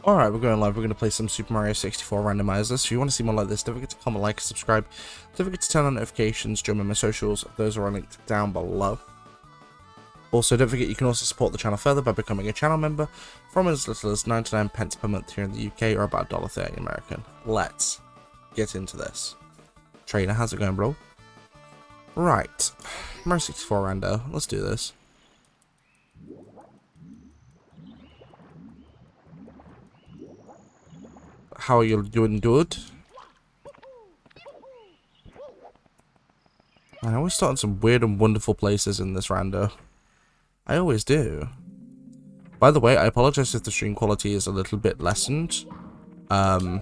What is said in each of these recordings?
Alright, we're going live. We're going to play some Super Mario 64 Randomizer. So if you want to see more like this, don't forget to comment, like, and subscribe. Don't forget to turn on notifications, join me on my socials. Those are all linked down below. Also, don't forget you can also support the channel further by becoming a channel member from as little as 99 pence per month here in the UK, or about $1.30 American. Let's get into this. Trainer, how's it going, bro? Right. Mario 64 Rando. Let's do this. How are you doing, dude? I always start in some weird and wonderful places in this rando. I always do. By the way, I apologize if the stream quality is a little bit lessened. My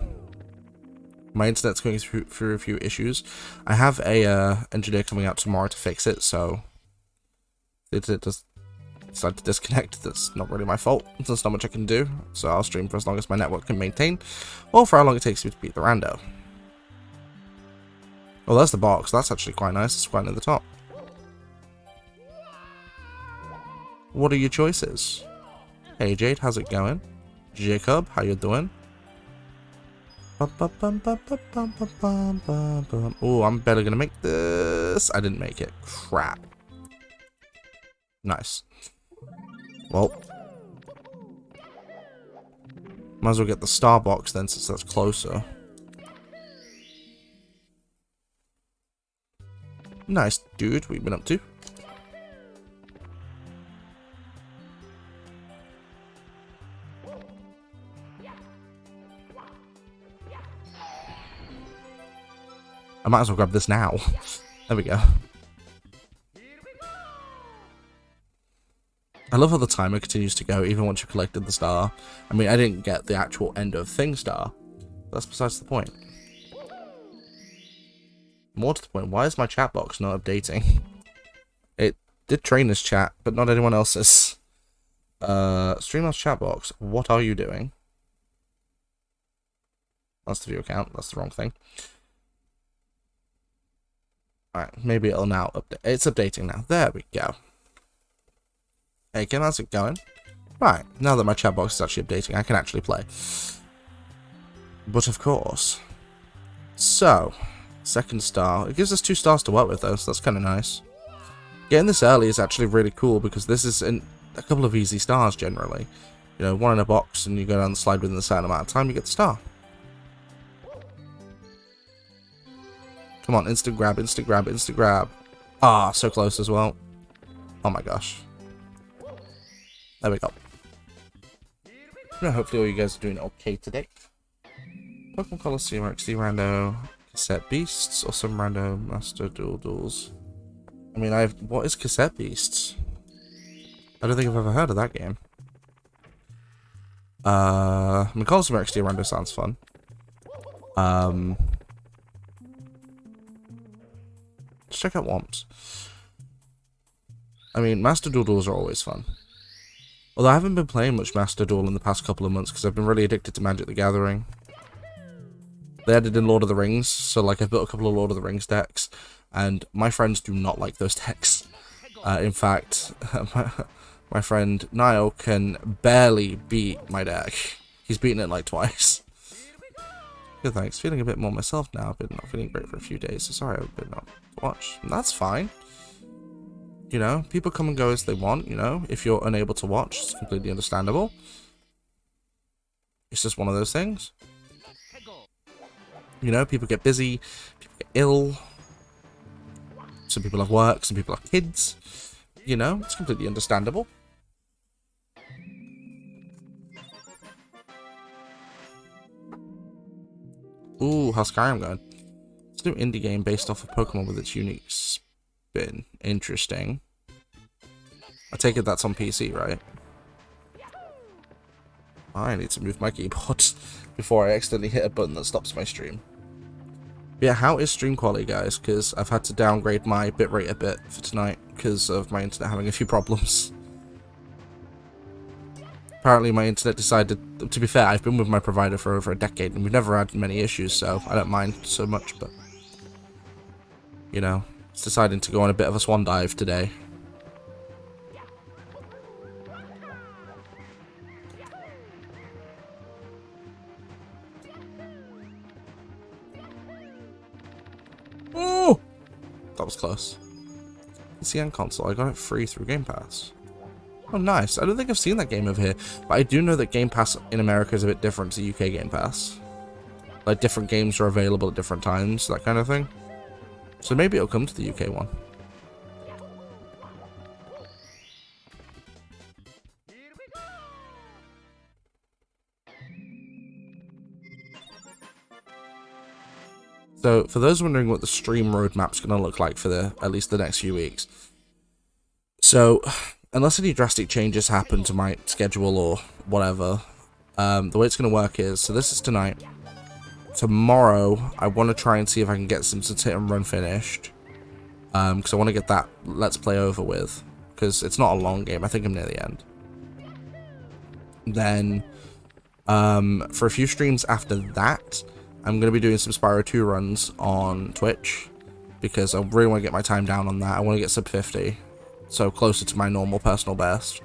internet's going through a few issues. I have a engineer coming out tomorrow to fix it, so if it does decide to disconnect, that's not really my fault. There's not much I can do, so I'll stream for as long as my network can maintain, or for how long it takes me to beat the rando. Well, there's the box. That's actually quite nice. It's quite near the top. What are your choices? Hey Jade, how's it going? Jacob, how you doing? Oh, I'm barely gonna make this. I didn't make it. Crap. Nice. Well, might as well get the star box then, since that's closer. Nice, dude. What have you been up to? I might as well grab this now. There we go. I love how the timer continues to go even once you've collected the star. I mean, I didn't get the actual end of thing star. That's besides the point. More to the point, why is my chat box not updating? It did trainer's chat, but not anyone else's. Streamer's chat box, what are you doing? That's the view account, that's the wrong thing. Alright, maybe it'll now update. It's updating now. There we go. Hey Kim, how's it going? Right, now that my chat box is actually updating, I can actually play. But of course. So, second star. It gives us 2 stars to work with though, so that's kind of nice. Getting this early is actually really cool because this is a couple of easy stars generally. You know, one in a box and you go down the slide within a certain amount of time, you get the star. Come on, instant grab, instant grab, instant grab. Ah, so close as well. Oh my gosh. There we go. Hopefully all you guys are doing okay today. Pokemon Coliseum XD Rando, Cassette Beasts, or some Rando Master Duels. I mean, what is Cassette Beasts? I don't think I've ever heard of that game. I mean, Coliseum XD Rando sounds fun. Let's check out Womps. I mean, Master Duels are always fun. Although I haven't been playing much Master Duel in the past couple of months because I've been really addicted to Magic the Gathering. They added in Lord of the Rings, so like I've built a couple of Lord of the Rings decks, and my friends do not like those decks. In fact, my friend Niall can barely beat my deck. He's beaten it like twice. Good, thanks. Feeling a bit more myself now. I've been not feeling great for a few days, so sorry I've been not to watch. And that's fine. You know, people come and go as they want, you know. If you're unable to watch, it's completely understandable. It's just one of those things. You know, people get busy, people get ill. Some people have work, some people have kids. You know, it's completely understandable. Ooh, how's Skyrim going? It's a new indie game based off of Pokemon with its unique spin. Interesting. I take it that's on PC, right? I need to move my keyboard before I accidentally hit a button that stops my stream. But yeah, how is stream quality, guys? Because I've had to downgrade my bitrate a bit for tonight because of my internet having a few problems. Apparently my internet decided, to be fair, I've been with my provider for over a decade and we've never had many issues, so I don't mind so much, but you know, it's deciding to go on a bit of a swan dive today. That was close. PC and console. I got it free through Game Pass. Oh, nice. I don't think I've seen that game over here, but I do know that Game Pass in America is a bit different to UK Game Pass. Like, different games are available at different times, that kind of thing. So maybe it'll come to the UK one. So, for those wondering what the stream roadmap's going to look like for at least the next few weeks. So, unless any drastic changes happen to my schedule or whatever, the way it's going to work is, so this is tonight. Tomorrow, I want to try and see if I can get Simpsons Hit and Run finished. Because I want to get that Let's Play over with. Because it's not a long game, I think I'm near the end. Then, for a few streams after that, I'm going to be doing some Spyro 2 runs on Twitch, because I really want to get my time down on that. I want to get sub 50, so closer to my normal personal best,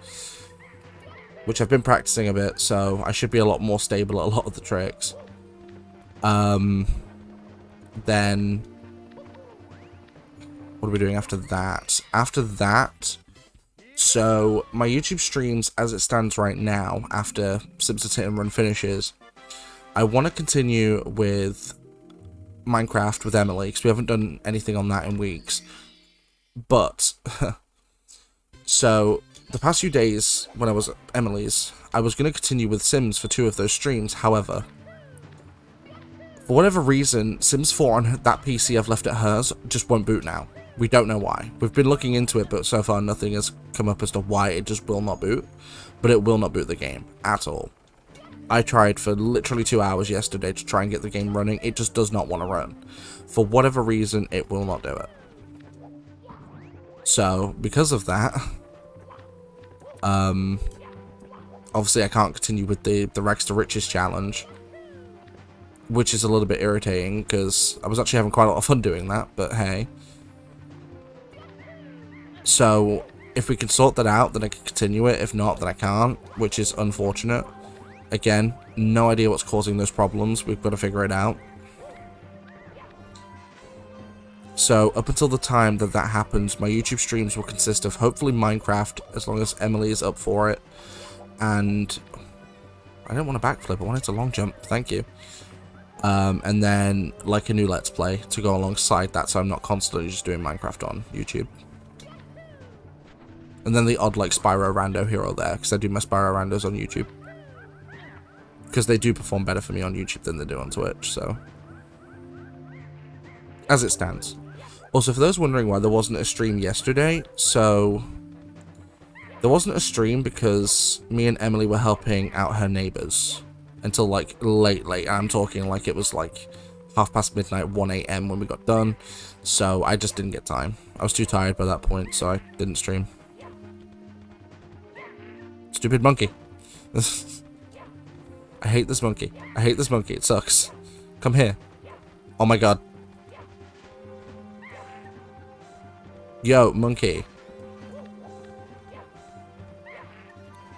which I've been practicing a bit, so I should be a lot more stable at a lot of the tricks. Then, what are we doing after that? After that, so my YouTube streams, as it stands right now, after Simpsons Hit and Run finishes, I want to continue with Minecraft with Emily, because we haven't done anything on that in weeks. But, so, the past few days, when I was at Emily's, I was going to continue with Sims for 2 of those streams. However, for whatever reason, Sims 4 on that PC I've left at hers just won't boot now. We don't know why. We've been looking into it, but so far nothing has come up as to why it just will not boot. But it will not boot the game, at all. I tried for literally 2 hours yesterday to try and get the game running. It just does not want to run. For whatever reason, it will not do it. So, because of that, obviously I can't continue with the Rex to Riches challenge, which is a little bit irritating, because I was actually having quite a lot of fun doing that, but hey. So, if we can sort that out, then I can continue it. If not, then I can't, which is unfortunate. Again, no idea what's causing those problems. We've got to figure it out. So, up until the time that that happens, my YouTube streams will consist of hopefully Minecraft, as long as Emily is up for it. And I don't want a backflip, I wanted a long jump, thank you. And then, like a new Let's Play to go alongside that, so I'm not constantly just doing Minecraft on YouTube. And then the odd, like, Spyro Rando here or there, because I do my Spyro Randos on YouTube. Because they do perform better for me on YouTube than they do on Twitch, so. As it stands. Also, for those wondering why there wasn't a stream yesterday, so. There wasn't a stream because me and Emily were helping out her neighbors. Until, like, late. I'm talking like it was, like, midnight, 1 AM when we got done. So, I just didn't get time. I was too tired by that point, so I didn't stream. Stupid monkey. I hate this monkey. I hate this monkey. It sucks. Come here. Oh my god. Yo, monkey.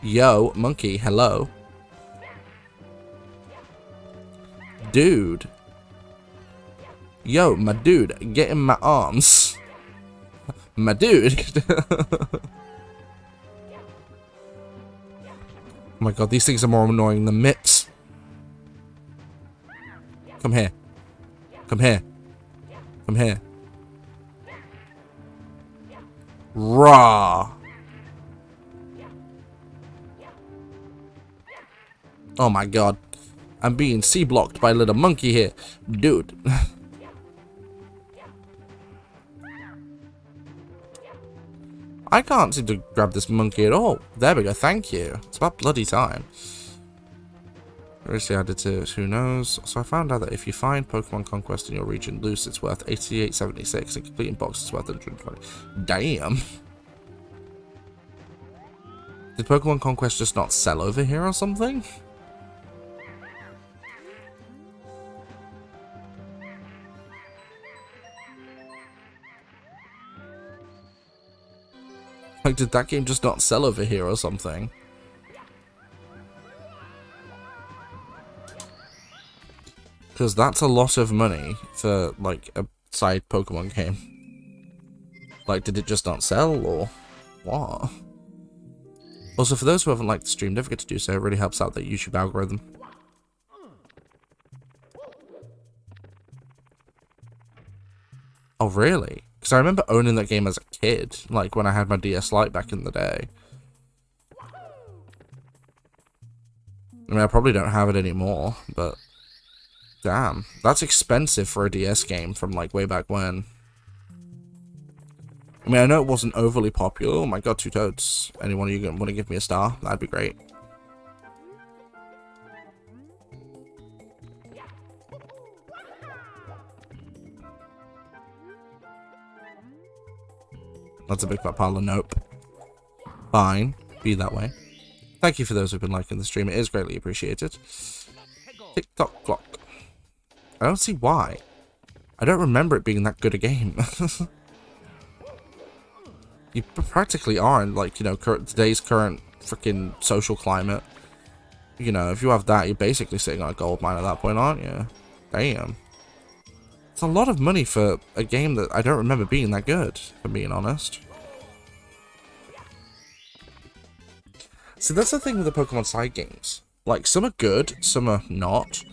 Yo, monkey. Hello. Dude. Yo, my dude. Get in my arms. My dude. Oh my god, these things are more annoying than Mitts. Come here. Come here. Come here. Raw. Oh my god. I'm being C-blocked by a little monkey here. Dude. I can't seem to grab this monkey at all. There we go, thank you. It's about bloody time. Recently added to who knows. So I found out that if you find Pokemon Conquest in your region loose, it's worth 88.76, and completing box is worth 120. Damn. Did Pokemon Conquest just not sell over here or something? Like, did that game just not sell over here or something? Because that's a lot of money for, like, a side Pokemon game. Like, did it just not sell, or what? Also, for those who haven't liked the stream, don't forget to do so. It really helps out the YouTube algorithm. Oh, really? Because I remember owning that game as a kid, like when I had my DS Lite back in the day. I mean, I probably don't have it anymore, but damn, that's expensive for a DS game from like way back when. I mean, I know it wasn't overly popular. Oh my god, two toads. Anyone of you want to give me a star? That'd be great. That's a big fat pile of nope. Fine, be that way. Thank you for those who've been liking the stream. It is greatly appreciated. Tick-tock clock. I don't see why. I don't remember it being that good a game. You practically are in, like, you know, today's current freaking social climate. You know, if you have that, you're basically sitting on a gold mine at that point, aren't you? Damn. It's a lot of money for a game that I don't remember being that good, if I'm being honest. See, that's the thing with the Pokemon side games. Like, some are good, some are not,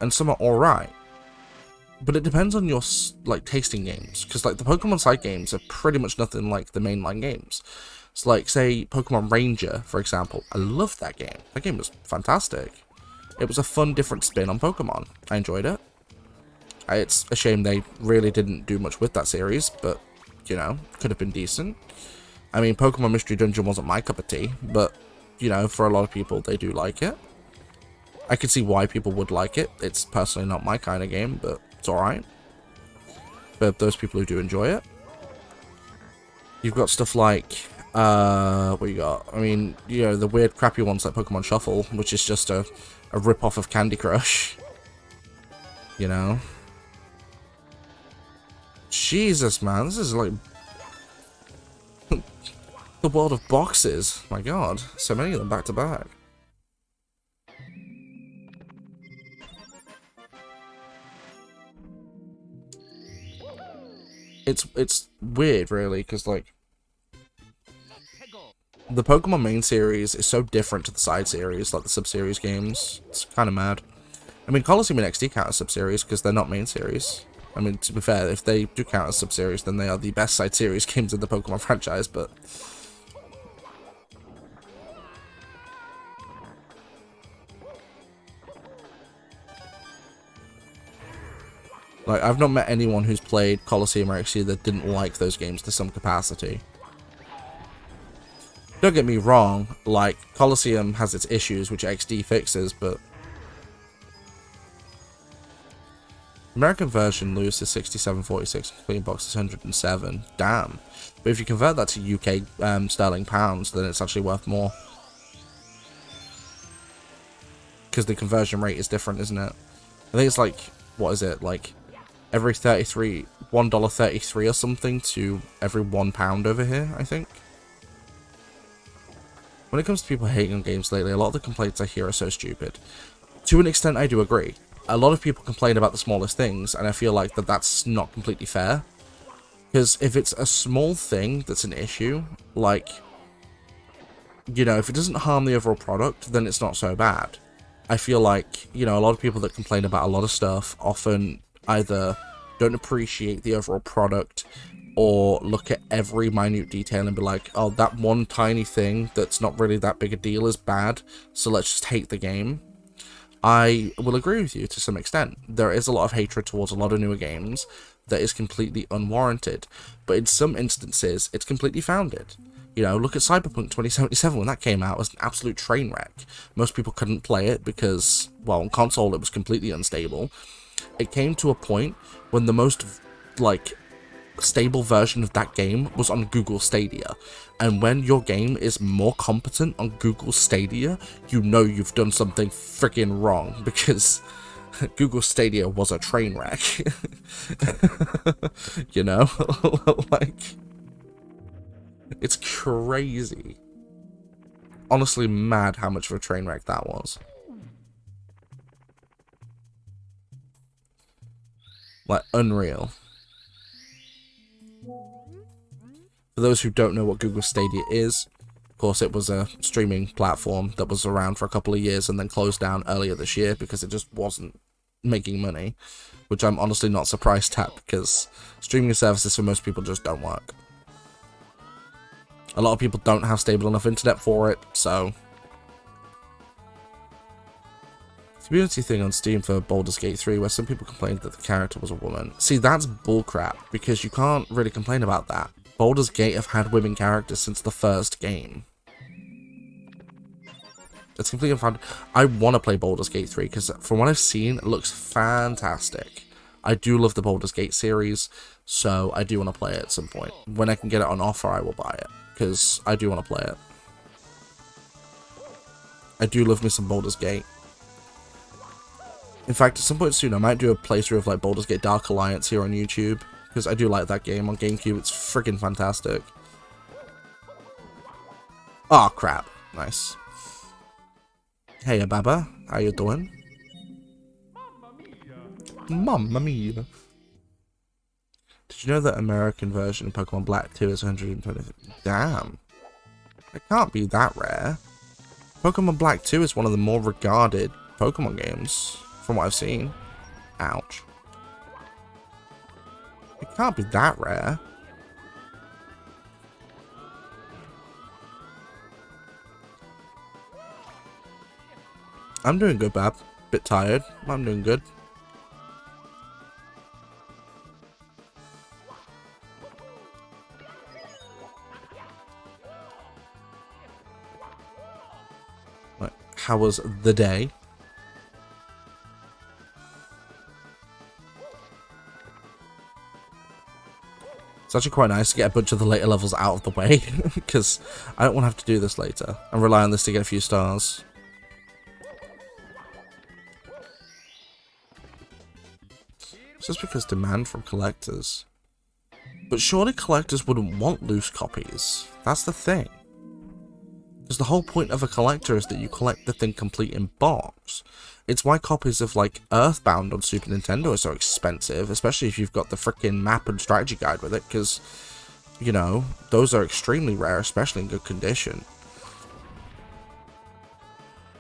and some are alright. But it depends on your, like, tasting games. Because, like, the Pokemon side games are pretty much nothing like the mainline games. So, like, say, Pokemon Ranger, for example. I loved that game. That game was fantastic. It was a fun, different spin on Pokemon. I enjoyed it. It's a shame they really didn't do much with that series, but, you know, could have been decent. I mean, Pokemon Mystery Dungeon wasn't my cup of tea, but, you know, for a lot of people, they do like it. I can see why people would like it. It's personally not my kind of game, but it's alright. For those people who do enjoy it. You've got stuff like, what you got? I mean, you know, the weird crappy ones like Pokemon Shuffle, which is just a rip-off of Candy Crush. You know? Jesus, man, this is like the world of boxes. My god, so many of them back to back. It's weird, really, because like the Pokemon main series is so different to the side series, like the sub-series games. It's kind of mad. I mean, Colosseum and XD count as sub-series because they're not main series. I mean, to be fair, if they do count as sub-series, then they are the best side series games in the Pokemon franchise, but... like, I've not met anyone who's played Colosseum or XD that didn't like those games to some capacity. Don't get me wrong, like, Colosseum has its issues, which XD fixes, but... American version loses 67.46, clean box is 107. Damn. But if you convert that to UK sterling pounds, then it's actually worth more. Because the conversion rate is different, isn't it? I think it's like, what is it, like every $1.33 or something to every £1 over here, I think. When it comes to people hating on games lately, a lot of the complaints I hear are so stupid. To an extent, I do agree. A lot of people complain about the smallest things, and I feel like that's not completely fair. Because if it's a small thing that's an issue, like, you know, if it doesn't harm the overall product, then it's not so bad. I feel like, you know, a lot of people that complain about a lot of stuff often either don't appreciate the overall product or look at every minute detail and be like, oh, that one tiny thing that's not really that big a deal is bad, so let's just hate the game. I will agree with you to some extent. There is a lot of hatred towards a lot of newer games that is completely unwarranted, but in some instances, it's completely founded. You know, look at Cyberpunk 2077 when that came out. It was an absolute train wreck. Most people couldn't play it because, well, on console it was completely unstable. It came to a point when the most, like, stable version of that game was on Google Stadia. And when your game is more competent on Google Stadia, you know you've done something freaking wrong, because Google Stadia was a train wreck. You know? Like, it's crazy. Honestly mad how much of a train wreck that was. Like, unreal. For those who don't know what Google Stadia is, of course it was a streaming platform that was around for a couple of years and then closed down earlier this year because it just wasn't making money, which I'm honestly not surprised at, because streaming services for most people just don't work. A lot of people don't have stable enough internet for it, so... Community thing on Steam for Baldur's Gate 3 where some people complained that the character was a woman. See, that's bullcrap, because you can't really complain about that. Baldur's Gate have had women characters since the first game. It's completely fun. I want to play Baldur's Gate 3 because from what I've seen, it looks fantastic. I do love the Baldur's Gate series, so I do want to play it at some point. When I can get it on offer, I will buy it, because I do want to play it. I do love me some Baldur's Gate. In fact, at some point soon, I might do a playthrough of like Baldur's Gate Dark Alliance here on YouTube, because I do like that game on GameCube. It's freaking fantastic. Oh crap! Nice. Hey, Baba, how you doing? Mamma mia! Did you know that American version of Pokemon Black 2 is 120? Damn, it can't be that rare. Pokemon Black 2 is one of the more regarded Pokemon games. From what I've seen. Ouch. It can't be that rare. I'm doing good, Bab. Bit tired. I'm doing good. Right. How was the day? It's actually quite nice to get a bunch of the later levels out of the way, because I don't want to have to do this later and rely on this to get a few stars. It's just because demand from collectors. But surely collectors wouldn't want loose copies. That's the thing. Because the whole point of a collector is that you collect the thing complete in box. It's why copies of, like, Earthbound on Super Nintendo are so expensive, especially if you've got the frickin' map and strategy guide with it, because, you know, those are extremely rare, especially in good condition.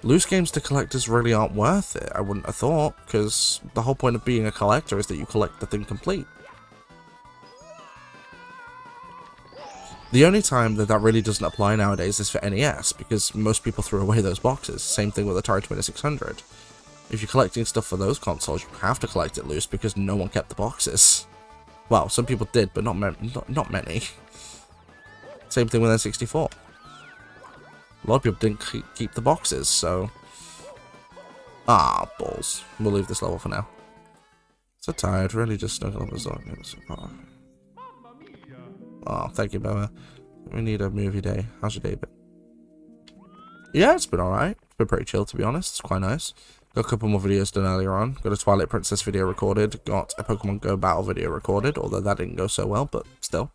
Loose games to collectors really aren't worth it, I wouldn't have thought, because the whole point of being a collector is that you collect the thing complete. The only time that really doesn't apply nowadays is for NES, because most people threw away those boxes. Same thing with Atari 2600. If you're collecting stuff for those consoles, you have to collect it loose because no one kept the boxes. Well, some people did, but not many. Same thing with N64. A lot of people didn't keep the boxes, so... Ah, balls. We'll leave this level for now. So tired, really just snuggle up as well. Oh, thank you, Bella. We need a movie day. How's your day been? Yeah, it's been alright. It's been pretty chill, to be honest. It's quite nice. Got a couple more videos done earlier on. Got a Twilight Princess video recorded. Got a Pokemon Go battle video recorded, although that didn't go so well, but still.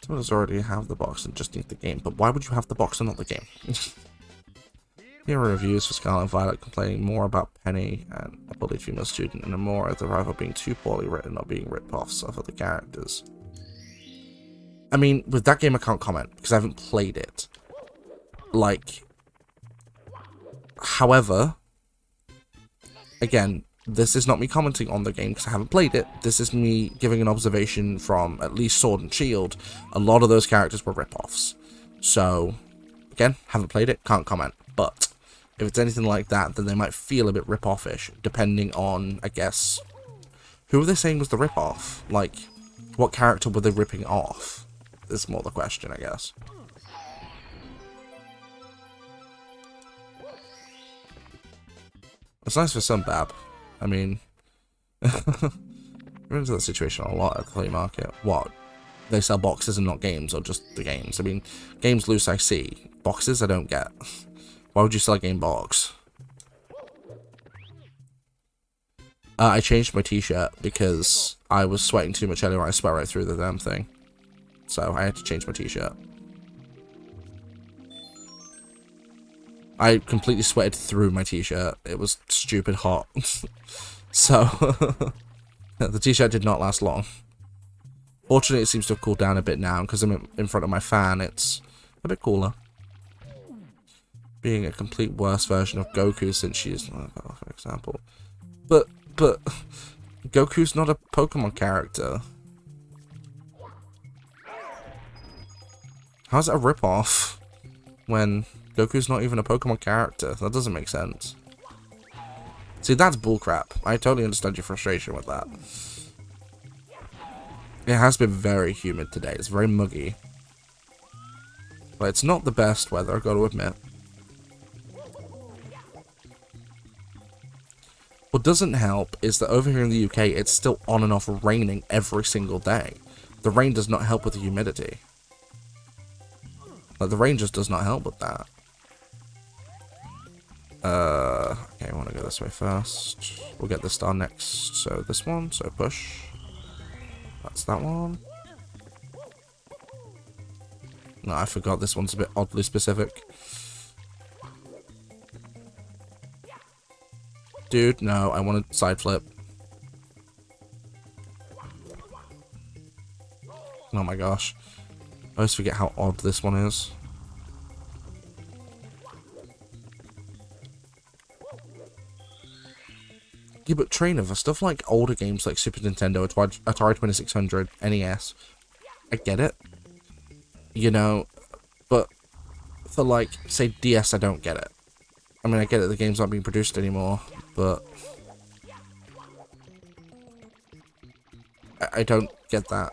Someone does already have the box and just need the game. But why would you have the box and not the game? Here are reviews for Scarlet and Violet complaining more about Penny and a bullied female student, and more of the rival being too poorly written or being rip-offs of other characters. I mean, with that game I can't comment, because I haven't played it. Like, however, again, this is not me commenting on the game because I haven't played it. This is me giving an observation from at least Sword and Shield. A lot of those characters were rip-offs. So, again, haven't played it, can't comment. But if it's anything like that, then they might feel a bit rip-off-ish, depending on, I guess, who were they saying was the rip-off? Like, what character were they ripping off? Is more the question, I guess. It's nice for some, Bab. I mean, we're into that situation a lot at the flea market. What? They sell boxes and not games, or just the games? I mean, games loose I see. Boxes I don't get. Why would you sell a game box? I changed my t-shirt because I was sweating too much earlier. I sweat right through the damn thing. So I had to change my t-shirt. I completely sweated through my t-shirt. It was stupid hot. So, the t-shirt did not last long. Fortunately, it seems to have cooled down a bit now, because I'm in front of my fan, it's a bit cooler. Being a complete worse version of Goku since she is, for example. But, Goku's not a Pokemon character. How's it a ripoff when Goku's not even a Pokemon character? That doesn't make sense. See, that's bullcrap. I totally understand your frustration with that. It has been very humid today. It's very muggy. But it's not the best weather, I've got to admit. What doesn't help is that over here in the UK, it's still on and off raining every single day. The rain does not help with the humidity. Like, the rain just does not help with that. Okay, I want to go this way first. We'll get the star next. So this one, so push. That's that one. No, I forgot this one's a bit oddly specific. Dude, no, I want to side flip. Oh my gosh. I always forget how odd this one is. Yeah, but Trainer, for stuff like older games like Super Nintendo, Atari 2600, NES, I get it. You know, but for like, say DS, I don't get it. I mean, I get it, the games aren't being produced anymore, but I don't get that.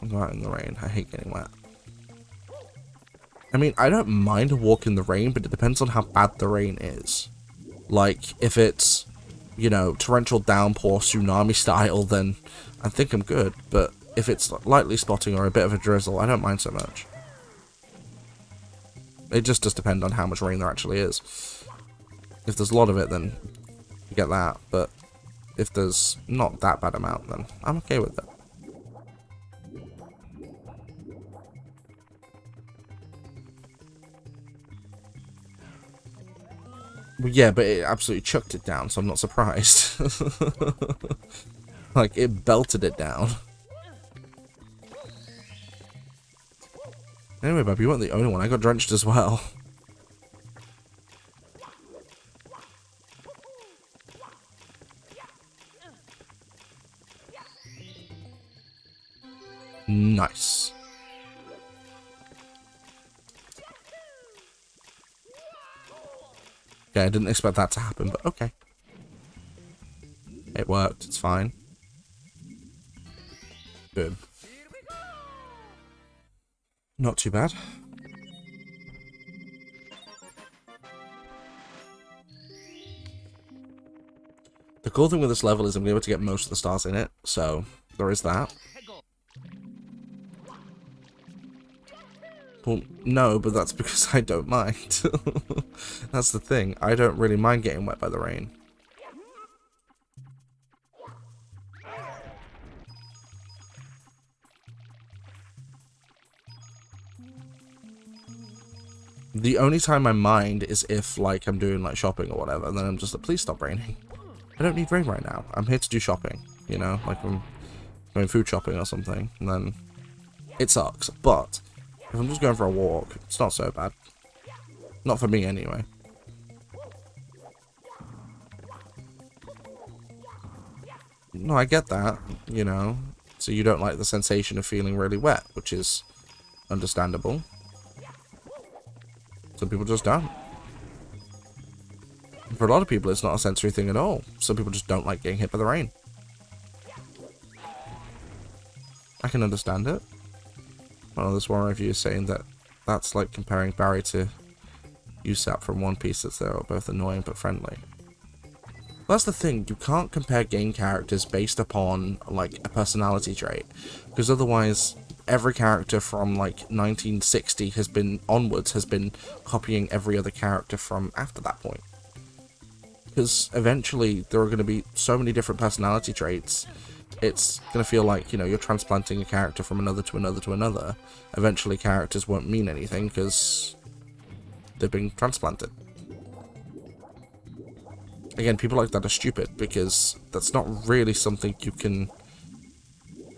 I'm out in the rain. I hate getting wet. I mean, I don't mind a walk in the rain, but it depends on how bad the rain is. Like, if it's, you know, torrential downpour, tsunami style, then I think I'm good. But if it's lightly spotting or a bit of a drizzle, I don't mind so much. It just does depend on how much rain there actually is. If there's a lot of it, then you get that. But if there's not that bad amount, then I'm okay with it. Well, yeah, but it absolutely chucked it down, so I'm not surprised. Like, it belted it down. Anyway, Bob, you weren't the only one. I got drenched as well. Nice. Okay, I didn't expect that to happen, but okay. It worked, it's fine. Boom. Not too bad. The cool thing with this level is I'm able to get most of the stars in it, so there is that. Well, no, but that's because I don't mind. That's the thing. I don't really mind getting wet by the rain. The only time I mind is if, like, I'm doing, like, shopping or whatever, and then I'm just like, please stop raining. I don't need rain right now. I'm here to do shopping, you know? Like, I'm going food shopping or something, and then it sucks. But if I'm just going for a walk, it's not so bad. Not for me, anyway. No, I get that, you know? So you don't like the sensation of feeling really wet, which is understandable. Some people just don't. For a lot of people, it's not a sensory thing at all. Some people just don't like getting hit by the rain. I can understand it. Well, this one review is saying that that's like comparing Barry to Usopp from One Piece, that they're both annoying but friendly. Well, that's the thing, you can't compare game characters based upon, like, a personality trait. Because otherwise, every character from, like, 1960 has been copying every other character from after that point. Because eventually, there are going to be so many different personality traits, it's going to feel like, you know, you're transplanting a character from another to another to another. Eventually, characters won't mean anything, because they've been transplanted. Again, people like that are stupid, because that's not really something you can...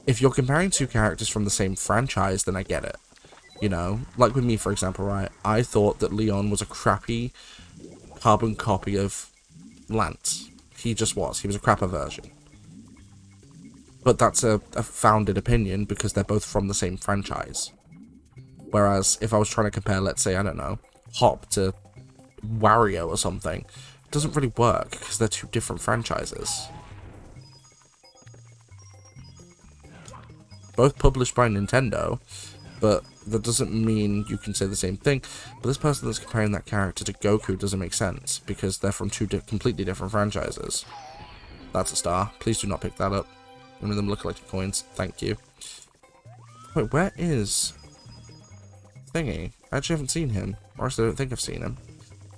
If you're comparing two characters from the same franchise, then I get it. You know? Like with me, for example, right? I thought that Leon was a crappy carbon copy of Lance. He just was. He was a crapper version. But that's a founded opinion, because they're both from the same franchise. Whereas, if I was trying to compare, let's say, I don't know, Hop to Wario or something, it doesn't really work, because they're two different franchises. Both published by Nintendo, but that doesn't mean you can say the same thing. But this person that's comparing that character to Goku doesn't make sense, because they're from two completely different franchises. That's a star. Please do not pick that up. One of them look like coins. Thank you. Wait, where is Thingy? I actually haven't seen him. Or else I don't think I've seen him.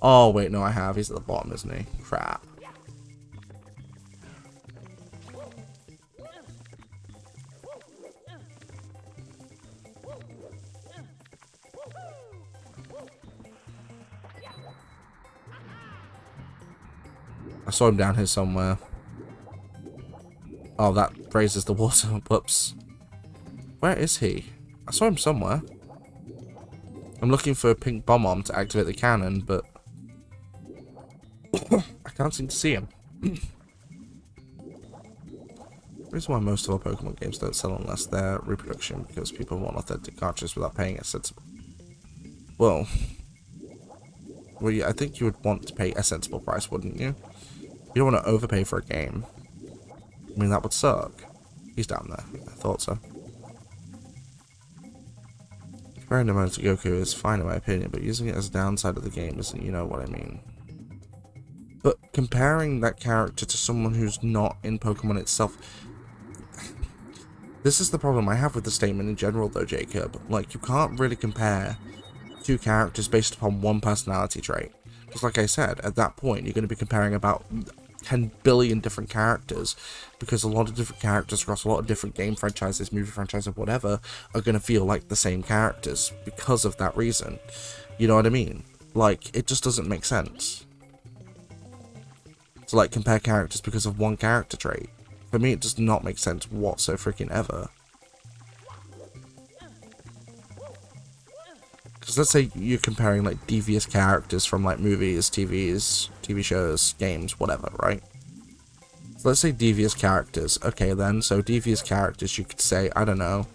Oh, wait, no, I have. He's at the bottom, isn't he? Crap. I saw him down here somewhere. Oh, that raises the water. Whoops. Where is he? I saw him somewhere. I'm looking for a pink bomb-bomb to activate the cannon, but I can't seem to see him. The reason why most of our Pokemon games don't sell unless they're reproduction, because people want authentic cartridges without paying a sensible... Well, I think you would want to pay a sensible price, wouldn't you? You don't want to overpay for a game. I mean, that would suck. He's down there. I thought so. Randomizer Goku is fine in my opinion, but using it as a downside of the game isn't, you know what I mean. But comparing that character to someone who's not in Pokemon itself... This is the problem I have with the statement in general though, Jacob. Like, you can't really compare two characters based upon one personality trait. Because like I said, at that point, you're going to be comparing about 10 billion different characters, because a lot of different characters across a lot of different game franchises, movie franchises, whatever, are going to feel like the same characters because of that reason. You know what I mean? Like, it just doesn't make sense to, like, compare characters because of one character trait. For me, it does not make sense whatsoever freaking ever. Because let's say you're comparing, like, devious characters from, like, movies, TV shows, games, whatever, right? So let's say devious characters. Okay, then, so devious characters, you could say, I don't know,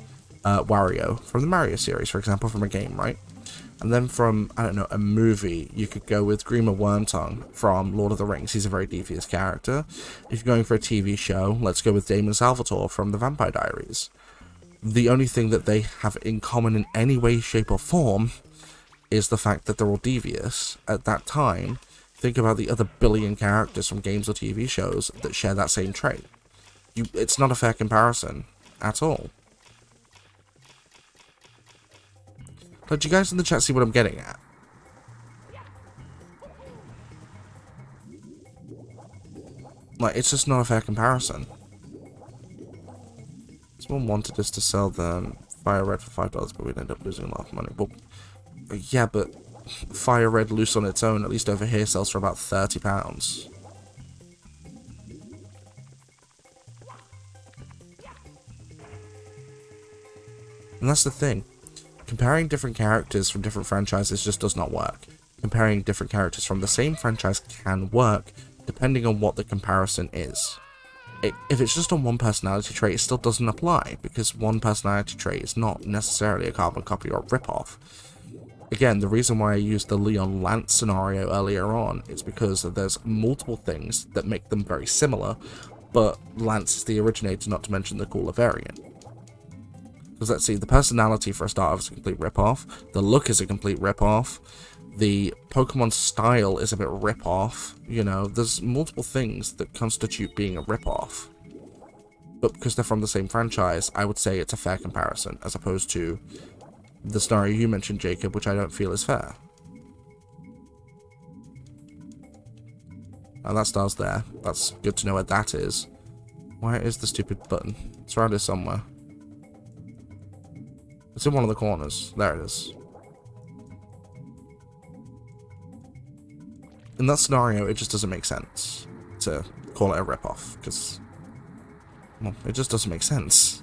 Wario from the Mario series, for example, from a game, right? And then from, I don't know, a movie, you could go with Grima Wormtongue from Lord of the Rings. He's a very devious character. If you're going for a TV show, let's go with Damon Salvatore from The Vampire Diaries. The only thing that they have in common in any way, shape, or form is the fact that they're all devious. At that time, think about the other billion characters from games or TV shows that share that same trait. It's not a fair comparison at all. But do you guys in the chat see what I'm getting at? Like, it's just not a fair comparison. Someone wanted us to sell them Fire Red for $5, but we'd end up losing a lot of money. Well, yeah, but Fire Red loose on its own, at least over here, sells for about £30. And that's the thing. Comparing different characters from different franchises just does not work. Comparing different characters from the same franchise can work, depending on what the comparison is. If it's just on one personality trait, it still doesn't apply, because one personality trait is not necessarily a carbon copy or a ripoff. Again, the reason why I used the Leon Lance scenario earlier on is because there's multiple things that make them very similar, but Lance is the originator, not to mention the cooler variant. Because let's see, the personality for a start is a complete ripoff, the look is a complete ripoff, the Pokemon style is a bit rip-off, you know, there's multiple things that constitute being a rip-off. But because they're from the same franchise, I would say it's a fair comparison, as opposed to the scenario you mentioned, Jacob, which I don't feel is fair. And that star's there. That's good to know where that is. Where is the stupid button? It's around here somewhere. It's in one of the corners. There it is. In that scenario, it just doesn't make sense. to call it a ripoff, because, well, it just doesn't make sense.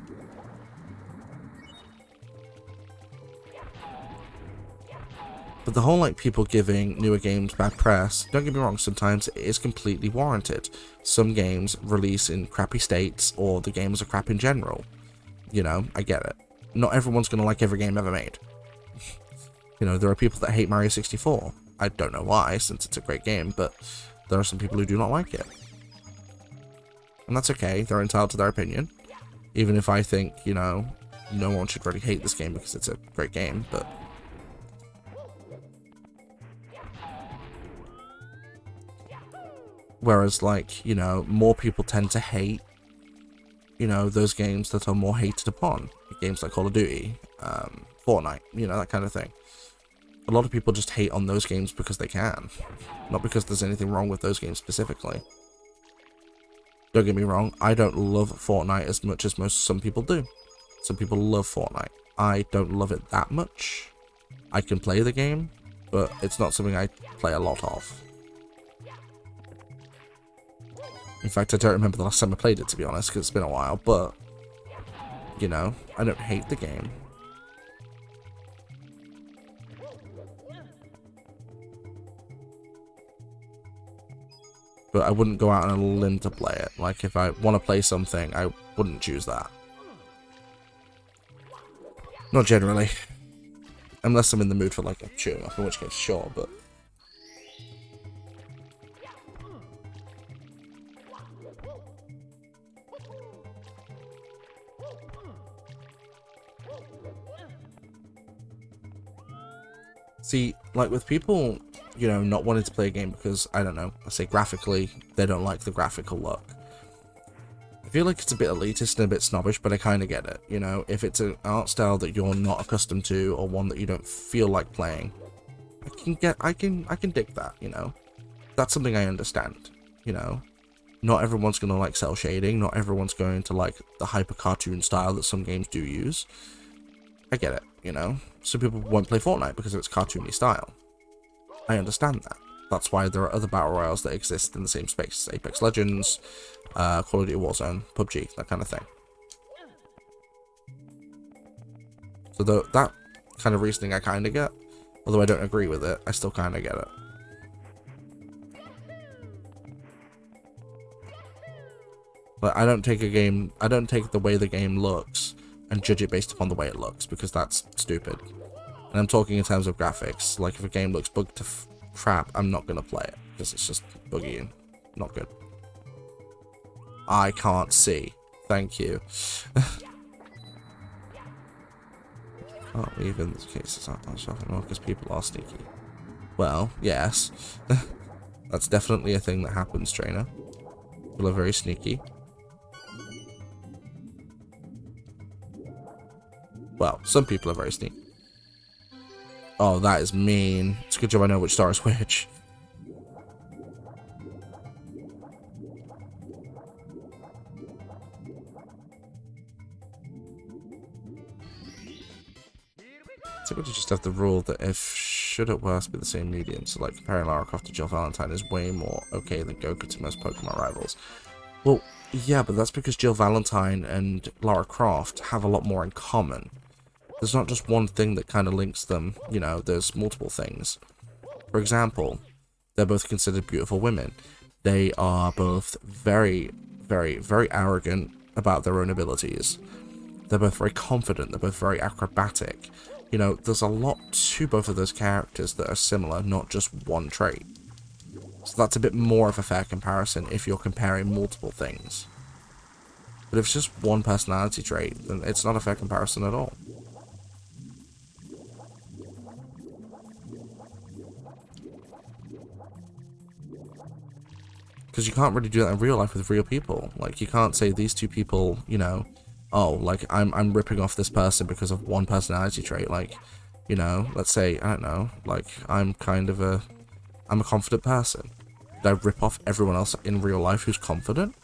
But the whole, like, people giving newer games bad press, don't get me wrong, sometimes it is completely warranted. Some games release in crappy states, or the games are crap in general. You know, I get it. Not everyone's going to like every game ever made. You know, there are people that hate Mario 64. I don't know why, since it's a great game, but there are some people who do not like it. And that's okay, they're entitled to their opinion. Even if I think, you know, no one should really hate this game because it's a great game, but... Whereas, like, you know, more people tend to hate, you know, those games that are more hated upon. Games like Call of Duty, Fortnite, you know, that kind of thing. A lot of people just hate on those games because they can. Not because there's anything wrong with those games specifically. Don't get me wrong, I don't love Fortnite as much as some people do. Some people love Fortnite. I don't love it that much. I can play the game, but it's not something I play a lot of. In fact, I don't remember the last time I played it, to be honest, because it's been a while, but, you know, I don't hate the game. But I wouldn't go out on a limb to play it. Like, if I want to play something, I wouldn't choose that. Not generally. Unless I'm in the mood for, like, a shoot 'em up, in which case, sure, but... See, like, with people, you know, not wanting to play a game because, I don't know, let's say graphically, they don't like the graphical look. I feel like it's a bit elitist and a bit snobbish, but I kind of get it, you know? If it's an art style that you're not accustomed to, or one that you don't feel like playing, I can dig that, you know? That's something I understand, you know? Not everyone's gonna like cell shading, not everyone's going to like the hyper cartoon style that some games do use. I get it, you know? Some people won't play Fortnite because of its cartoony style. I understand that. That's why there are other battle royales that exist in the same space. Apex Legends, Call of Duty Warzone, PUBG, that kind of thing. So that kind of reasoning I kind of get. Although I don't agree with it, I still kind of get it. But I don't take the way the game looks and judge it based upon the way it looks, because that's stupid. And I'm talking in terms of graphics. Like, if a game looks bugged to crap, I'm not going to play it, because it's just buggy and not good. I can't see. Thank you. Oh, even the cases aren't that often because people are sneaky. Well, yes. That's definitely a thing that happens, trainer. People are very sneaky. Well, some people are very sneaky. Oh, that is mean. It's a good job I know which star is which. I think we just have the rule that if should at worst be the same medium, so like comparing Lara Croft to Jill Valentine is way more okay than Goku to most Pokemon rivals. Well, yeah, but that's because Jill Valentine and Lara Croft have a lot more in common. There's not just one thing that kind of links them, you know, there's multiple things. For example, they're both considered beautiful women. They are both very, very, very arrogant about their own abilities. They're both very confident, they're both very acrobatic. You know, there's a lot to both of those characters that are similar, not just one trait. So that's a bit more of a fair comparison if you're comparing multiple things. But if it's just one personality trait, then it's not a fair comparison at all. Because you can't really do that in real life with real people. Like, you can't say these two people, you know, oh, like, I'm ripping off this person because of one personality trait. Like, you know, let's say, I don't know, like, I'm a confident person. Did I rip off everyone else in real life who's confident?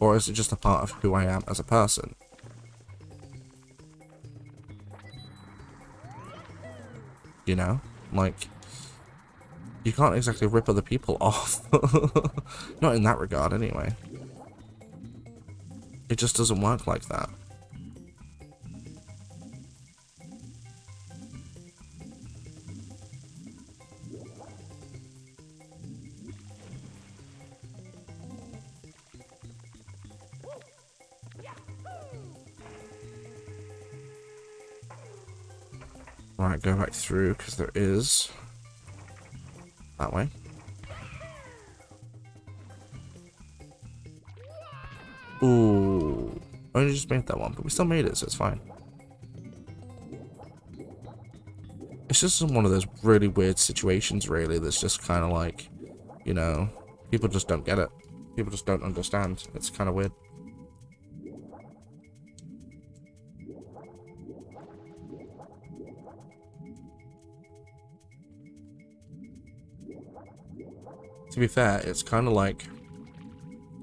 Or is it just a part of who I am as a person? You know? Like, You can't exactly rip other people off. Not in that regard, anyway. It just doesn't work like that. Right, go back through, because there is... that way. Ooh. Only just made that one, but we still made it, so it's fine. It's just one of those really weird situations, really, that's just kind of like, you know, people just don't get it. People just don't understand. It's kind of weird. To be fair, it's kind of like,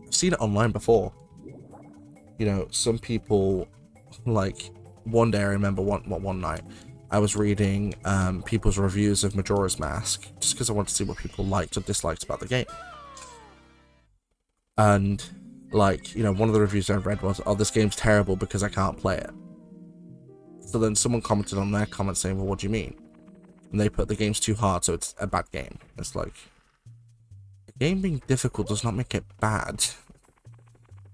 I've seen it online before. You know, some people, like, one day I remember one night, I was reading people's reviews of Majora's Mask, just because I wanted to see what people liked or disliked about the game. And, like, you know, one of the reviews I read was, oh, this game's terrible because I can't play it. So then someone commented on their comment saying, well, what do you mean? And they put, the game's too hard, so it's a bad game. It's like, a game being difficult does not make it bad.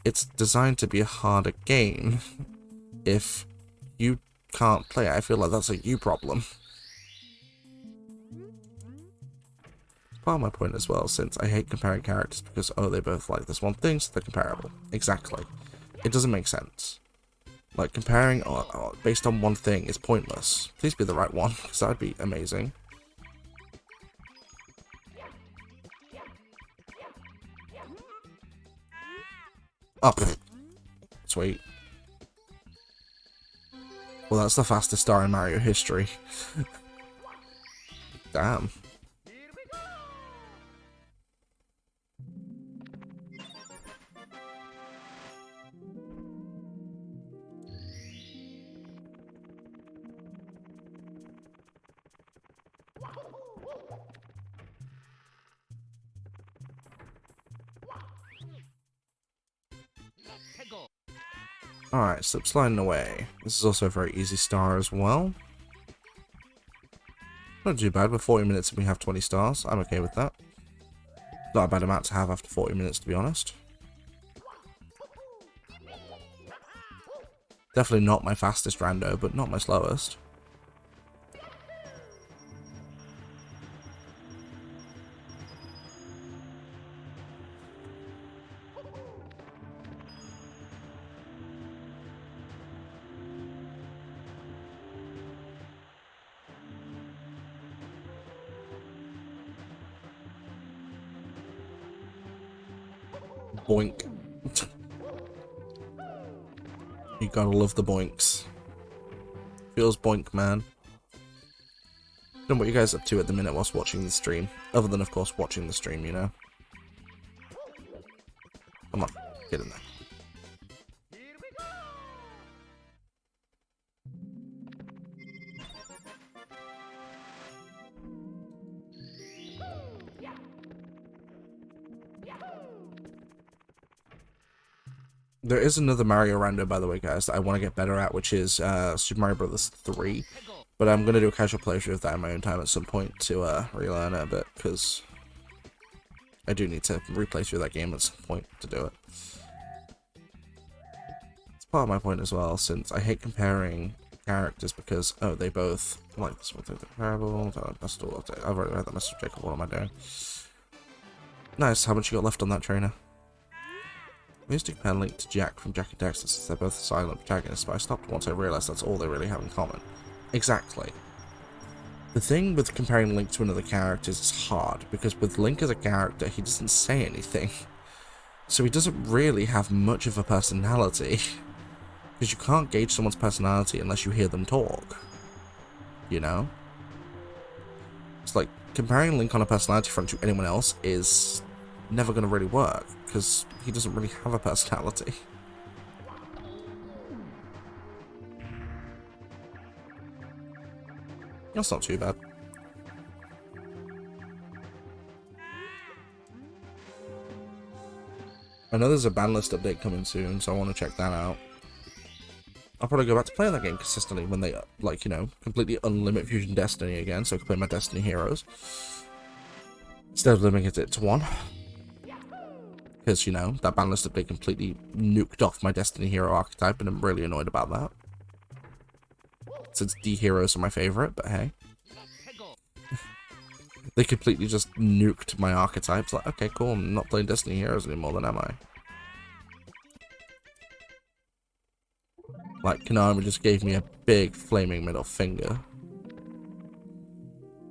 It's designed to be a harder game. If you can't play it, I feel like that's a you problem. It's part of my point as well, since I hate comparing characters because, oh, they both like this one thing, so they're comparable. Exactly. It doesn't make sense. Like, comparing based on one thing is pointless. Please be the right one, because that would be amazing. Oh, sweet. Well, that's the fastest star in Mario history. Damn. Alright, slip sliding away. This is also a very easy star as well. Not too bad, we're 40 minutes and we have 20 stars. I'm okay with that. Not a bad amount to have after 40 minutes, to be honest. Definitely not my fastest rando, but not my slowest. Boink. You gotta love the boinks. Feels boink, man. I don't know what you guys are up to at the minute whilst watching the stream. Other than, of course, watching the stream, you know. Come on, get in there. There is another Mario Rando, by the way, guys, that I want to get better at, which is Super Mario Bros. 3. But I'm going to do a casual playthrough of that in my own time at some point to relearn it a bit, because I do need to replay through that game at some point to do it. It's part of my point as well, since I hate comparing characters because, oh, they both like this one thing, they're comparable. I've already read that message, Jacob. What am I doing? Nice, how much you got left on that trainer? I used to compare Link to Jack from Jak and Daxter since they're both silent protagonists, but I stopped once I realised that's all they really have in common. Exactly. The thing with comparing Link to another character is it's hard, because with Link as a character, he doesn't say anything. So he doesn't really have much of a personality. Because you can't gauge someone's personality unless you hear them talk. You know? It's like, comparing Link on a personality front to anyone else is never going to really work, because he doesn't really have a personality. That's not too bad. I know there's a ban list update coming soon, so I want to check that out. I'll probably go back to playing that game consistently when they, like, you know, completely unlimit Fusion Destiny again, so I can play my Destiny heroes. Instead of limiting it to one. Because, you know, that ban list update completely nuked off my Destiny hero archetype, and I'm really annoyed about that. Since D heroes are my favorite, but hey. They completely just nuked my archetypes. Like, okay, cool, I'm not playing Destiny heroes anymore, then am I? Like, Konami just gave me a big flaming middle finger.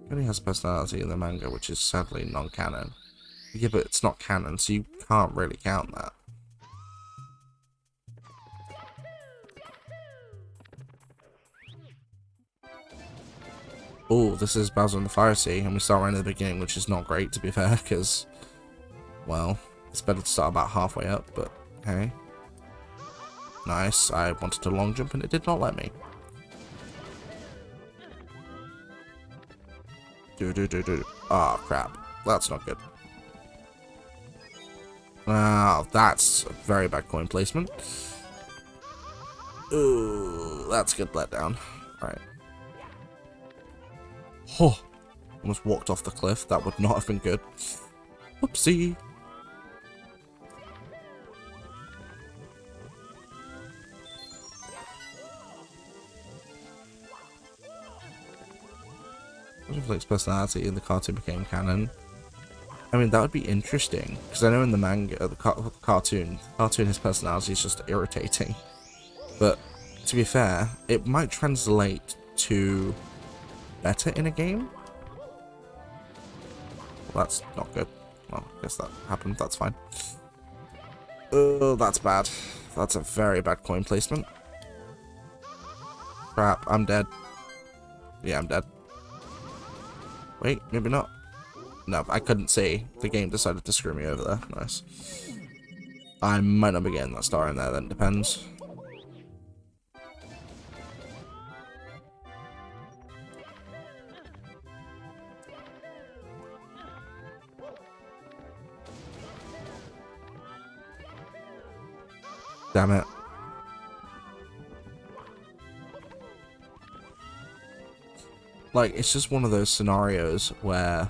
It only has personality in the manga, which is sadly non-canon. Yeah, but it's not canon, so you can't really count that. Oh, this is Bowser and the Fire Sea, and we start right at the beginning, which is not great, to be fair, because, well, it's better to start about halfway up, but hey. Nice, I wanted to long jump, and it did not let me. Ah, crap. That's not good. Ah, that's a very bad coin placement. Ooh, that's a good letdown. Alright. Oh, almost walked off the cliff. That would not have been good. Whoopsie. Flick's personality in the cartoon became canon. I mean, that would be interesting, because I know in the manga, the cartoon, his personality is just irritating. But, to be fair, it might translate to better in a game? Well, that's not good. Well, I guess that happened, that's fine. Oh, that's bad. That's a very bad coin placement. Crap, I'm dead. Yeah, I'm dead. Wait, maybe not. No, I couldn't see. The game decided to screw me over there. Nice. I might not be getting that star in there then, depends. Damn it. Like, it's just one of those scenarios where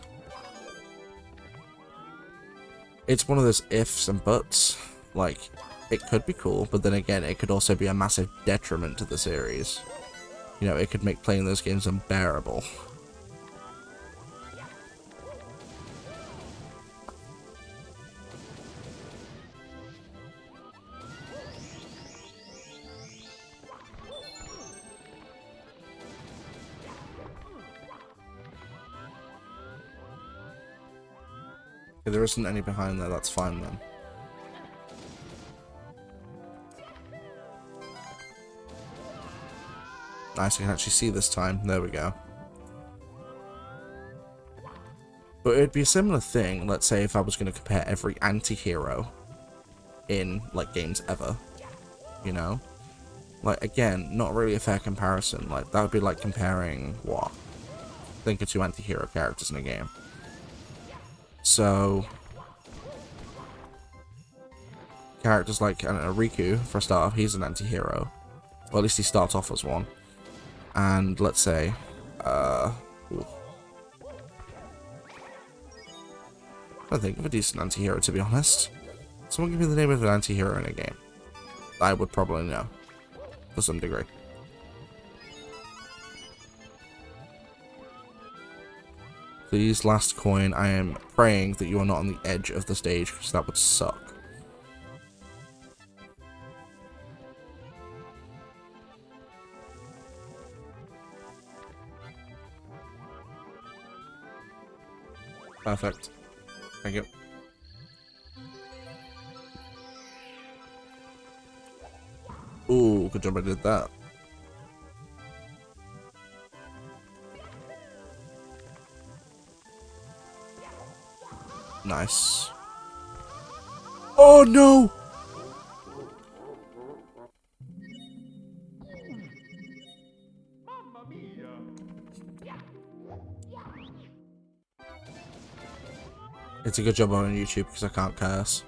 it's one of those ifs and buts. Like, it could be cool, but then again, it could also be a massive detriment to the series. You know, it could make playing those games unbearable. If there isn't any behind there, that's fine then. Nice, I can actually see this time. There we go. But it'd be a similar thing, let's say, if I was going to compare every anti-hero in, like, games ever. You know? Like, again, not really a fair comparison. Like, that would be like comparing, what? Think of two anti-hero characters in a game. So, characters like Riku, for a start, he's an anti-hero. Or at least he starts off as one. And let's say, I don't think of a decent anti-hero, to be honest. Someone give me the name of an anti-hero in a game. I would probably know, to some degree. Please, last coin. I am praying that you are not on the edge of the stage, because that would suck. Perfect. Thank you. Ooh, good job I did that. Nice. Oh no! It's a good job I'm on YouTube because I can't curse.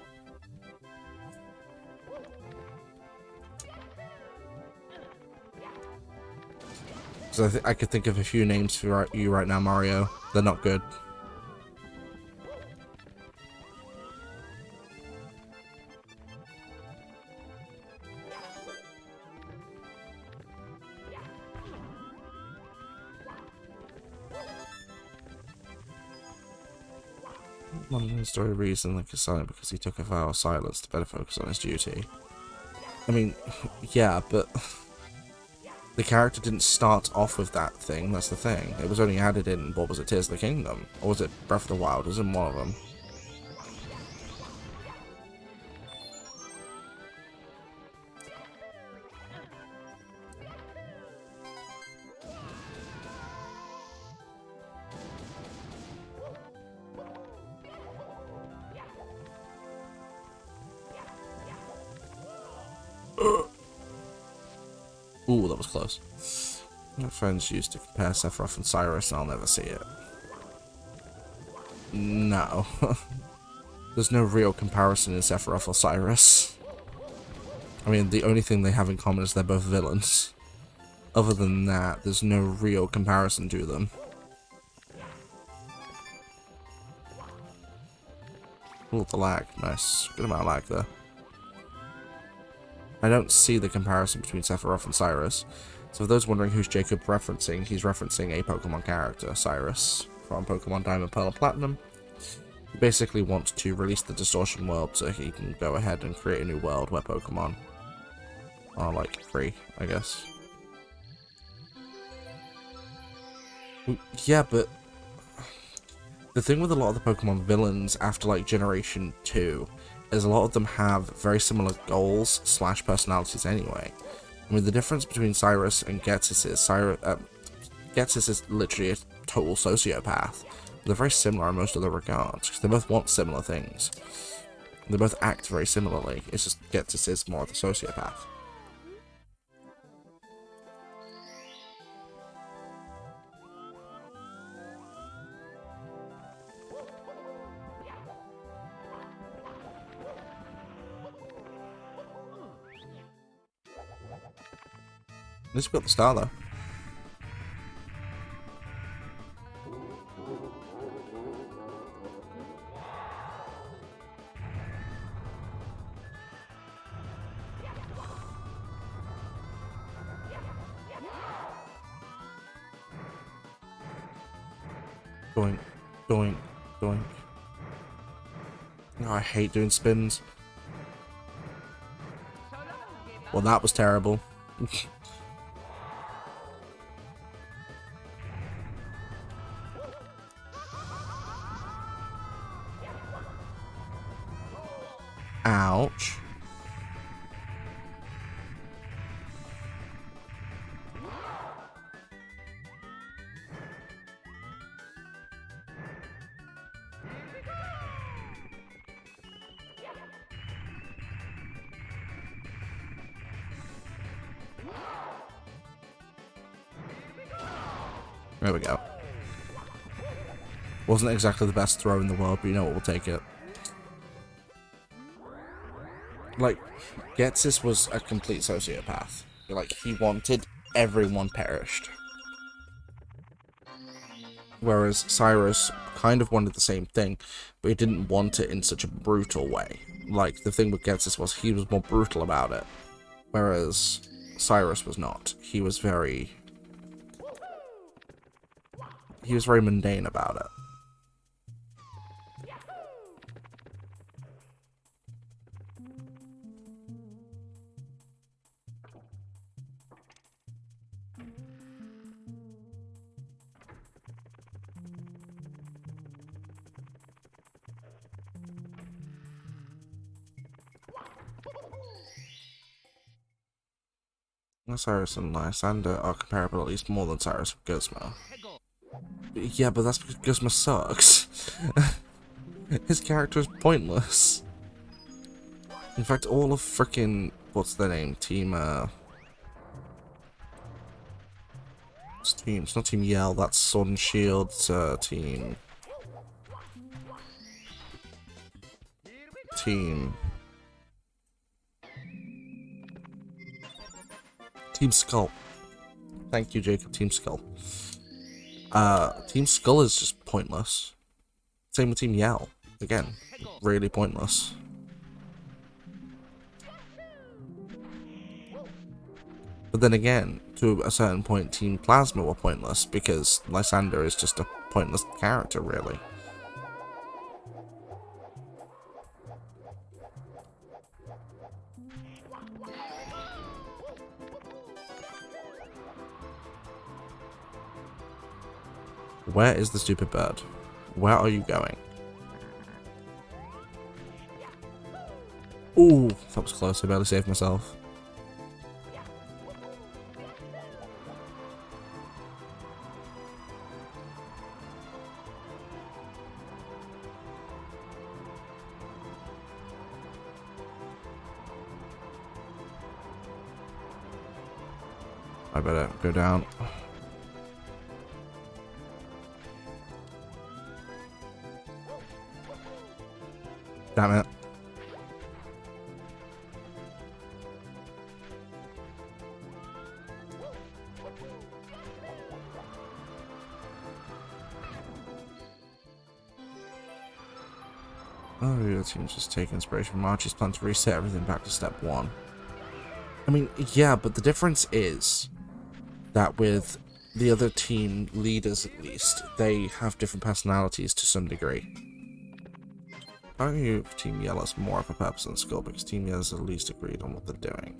Because I could think of a few names for you right now, Mario. They're not good. One story reason like is silent because he took a vow of silence to better focus on his duty. I mean, yeah, but the character didn't start off with that thing, that's the thing. It was only added in, what was it, Tears of the Kingdom? Or was it Breath of the Wild? It was in one of them. Ooh, that was close. My friends used to compare Sephiroth and Cyrus, and I'll never see it. No. There's no real comparison in Sephiroth or Cyrus. I mean, the only thing they have in common is they're both villains. Other than that, there's no real comparison to them. Ooh, the lag. Nice. Good amount of lag there. I don't see the comparison between Sephiroth and Cyrus. So for those wondering who's Jacob referencing, he's referencing a Pokemon character, Cyrus, from Pokemon Diamond, Pearl, and Platinum. He basically wants to release the Distortion world so he can go ahead and create a new world where Pokemon are, like, free, I guess. Yeah, but the thing with a lot of the Pokemon villains after, like, Generation 2 is a lot of them have very similar goals / personalities anyway. I mean, the difference between Cyrus and Ghetsis is Ghetsis is literally a total sociopath. They're very similar in most other regards, because they both want similar things. They both act very similarly. It's just Ghetsis is more of the sociopath. At least we got the star though. Doink, doink, doink. Oh, I hate doing spins. Well, that was terrible. Ouch. There we go. Wasn't exactly the best throw in the world, but you know what, we'll take it. Like, Ghetsis was a complete sociopath. Like, he wanted everyone perished. Whereas Cyrus kind of wanted the same thing, but he didn't want it in such a brutal way. Like, the thing with Ghetsis was he was more brutal about it. Whereas Cyrus was not. He was very mundane about it. Cyrus and Lysander are comparable at least more than Cyrus and Guzma. Yeah, but that's because Guzma sucks. His character is pointless. In fact, all of frickin' what's their name? It's not Team Yell, that's Sword and Shield, Team Skull. Thank you, Jacob. Team Skull. Team Skull is just pointless. Same with Team Yell. Again, really pointless. But then again, to a certain point, Team Plasma were pointless because Lysander is just a pointless character, really. Where is the stupid bird? Where are you going? Ooh, that was close. I barely saved myself. I better go down. Damn it. Oh, your team's just taking inspiration from Archie's plan to reset everything back to step 1. I mean, yeah, but the difference is that with the other team leaders, at least, they have different personalities to some degree. I give Team Yellow has more of a purpose than Skull because Team Yellow's at least agreed on what they're doing.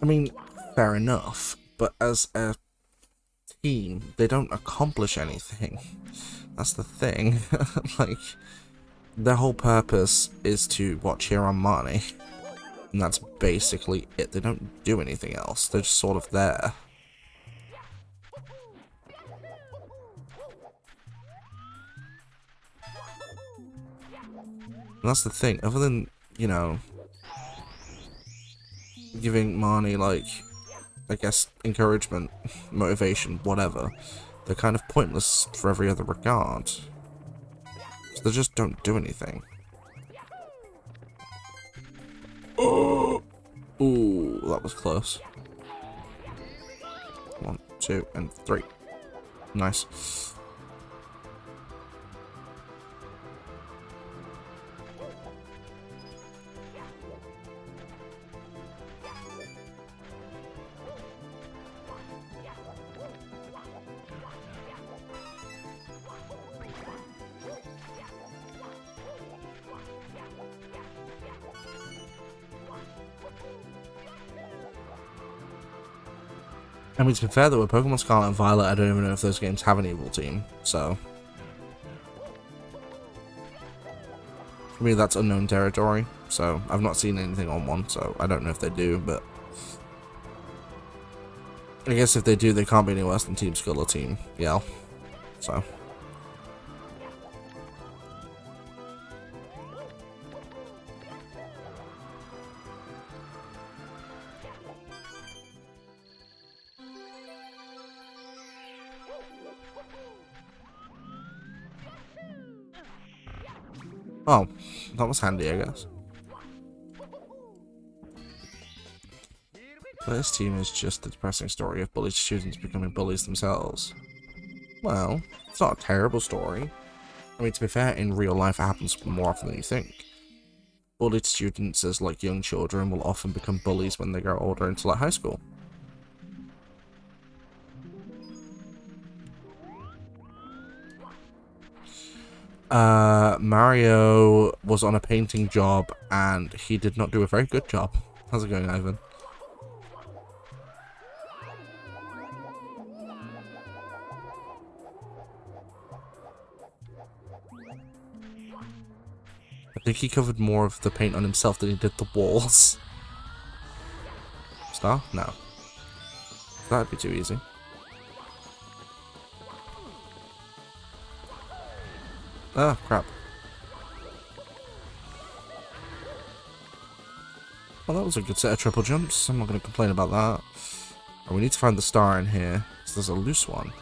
I mean, fair enough, but as a team, they don't accomplish anything. That's the thing. Like, their whole purpose is to cheer on Marnie. And that's basically it. They don't do anything else. They're just sort of there. And that's the thing. Other than, you know, giving Marnie, like, I guess, encouragement, motivation, whatever, they're kind of pointless for every other regard. So they just don't do anything. Oh! Ooh, that was close. 1, 2, and 3. Nice. I mean, to be fair though, with Pokemon Scarlet and Violet, I don't even know if those games have an evil team, so... For me, that's unknown territory, so I've not seen anything on one, so I don't know if they do, but... I guess if they do, they can't be any worse than Team Skull or Team Yell, so... Oh, that was handy, I guess. This team is just the depressing story of bullied students becoming bullies themselves. Well, it's not a terrible story. I mean, to be fair, in real life it happens more often than you think. Bullied students, as like young children, will often become bullies when they grow older into like high school. Mario was on a painting job and he did not do a very good job. How's it going, Ivan? I think he covered more of the paint on himself than he did the walls. Star? No. That'd be too easy. Ah, crap. Well, that was a good set of triple jumps. I'm not going to complain about that. Oh, we need to find the star in here, because there's a loose one.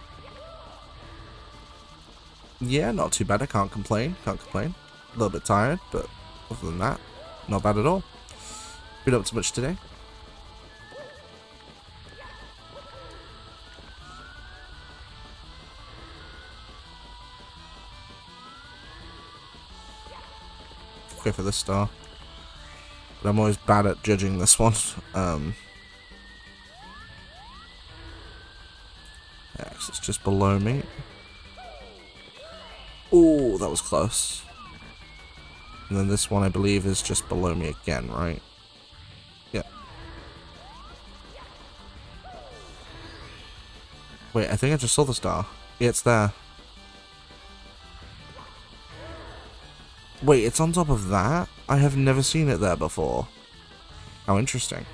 Yeah, not too bad. I can't complain. Can't complain. A little bit tired, but other than that, not bad at all. Been up to much today? go for this star. But I'm always bad at judging this one. X is just below me. Oh, that was close. And then this one, I believe, is just below me again, right? Yeah. Wait, I think I just saw the star. Yeah, it's there. Wait, it's on top of that? I have never seen it there before. How interesting.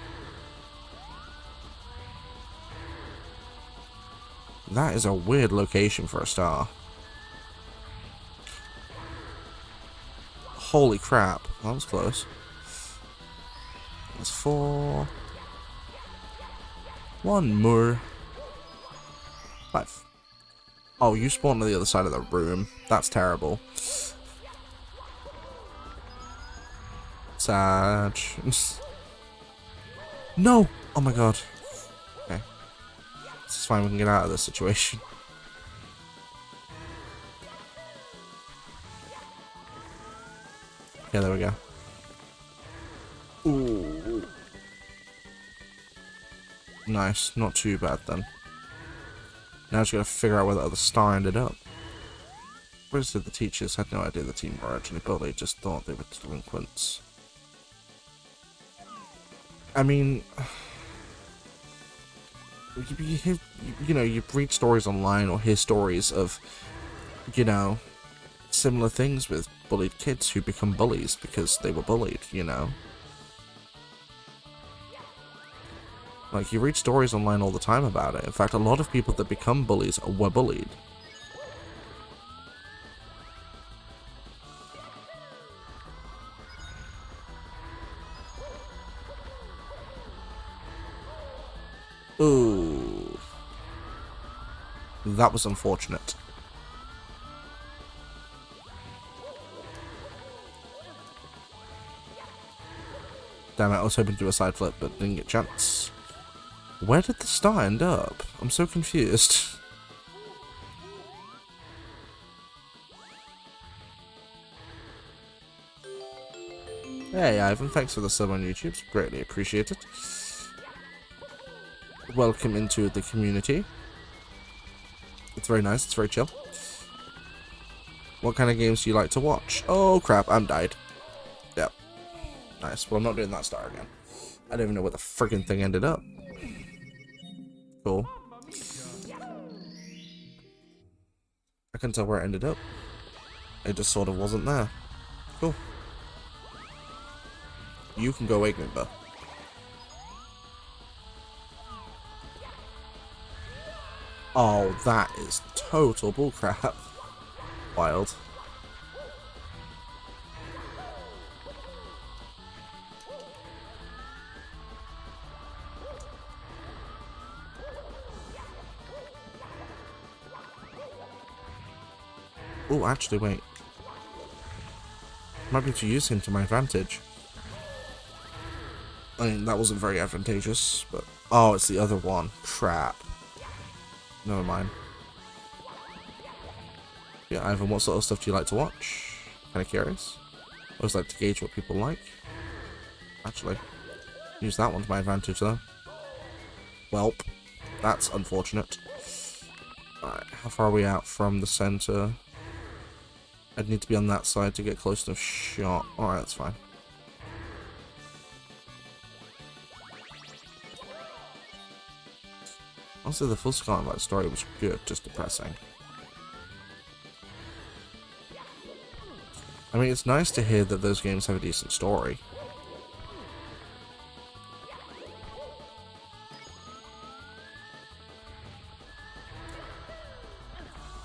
That is a weird location for a star. Holy crap. That was close. That's 4. 1 more. 5. Oh, you spawned on the other side of the room. That's terrible. Sad. No! Oh my god. Okay. It's fine, we can get out of this situation. Yeah, there we go. Ooh. Nice, not too bad then. Now I just gotta figure out where the other star ended up. Whereas the teachers had no idea the team were actually bullied, just thought they were delinquents. I mean, you know, you read stories online or hear stories of, you know, similar things with bullied kids who become bullies because they were bullied, you know. Like, you read stories online all the time about it. In fact, a lot of people that become bullies were bullied. Ooh. That was unfortunate. Damn it, I was hoping to do a side flip, but didn't get a chance. Where did the star end up? I'm so confused. Hey Ivan, thanks for the sub on YouTube, it's greatly appreciated. Welcome into the community. It's very nice, it's very chill. What kind of games do you like to watch? Oh crap, I'm died. Yep. Nice, well I'm not doing that star again. I don't even know where the friggin' thing ended up. Cool. I couldn't tell where it ended up. It just sort of wasn't there. Cool. You can go Igniba. Oh, that is total bullcrap. Wild. Oh, actually, wait. Might be to use him to my advantage. I mean, that wasn't very advantageous, but... Oh, it's the other one. Crap. Never mind. Yeah, Ivan, what sort of stuff do you like to watch? Kinda curious. I always like to gauge what people like. Actually, use that one to my advantage, though. Welp. That's unfortunate. Alright, how far are we out from the center? I'd need to be on that side to get close enough shot. Alright, that's fine. Honestly, the full Scarlet story was good, just depressing. I mean, it's nice to hear that those games have a decent story.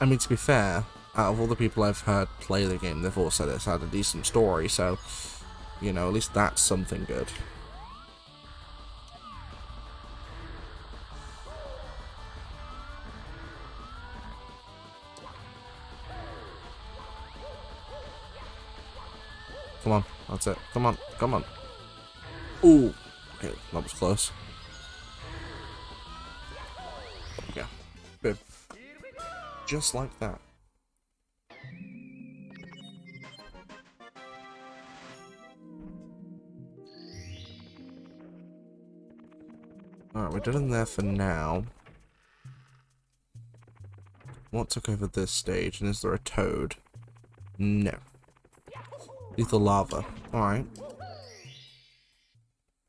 I mean, to be fair, out of all the people I've heard play the game, they've all said it's had a decent story, so, you know, at least that's something good. Come on, that's it. Come on, come on. Ooh, okay, that was close. Yeah, good. Just like that. Alright, we're done in there for now. What took over this stage? And is there a toad? No. Lethal lava. Alright.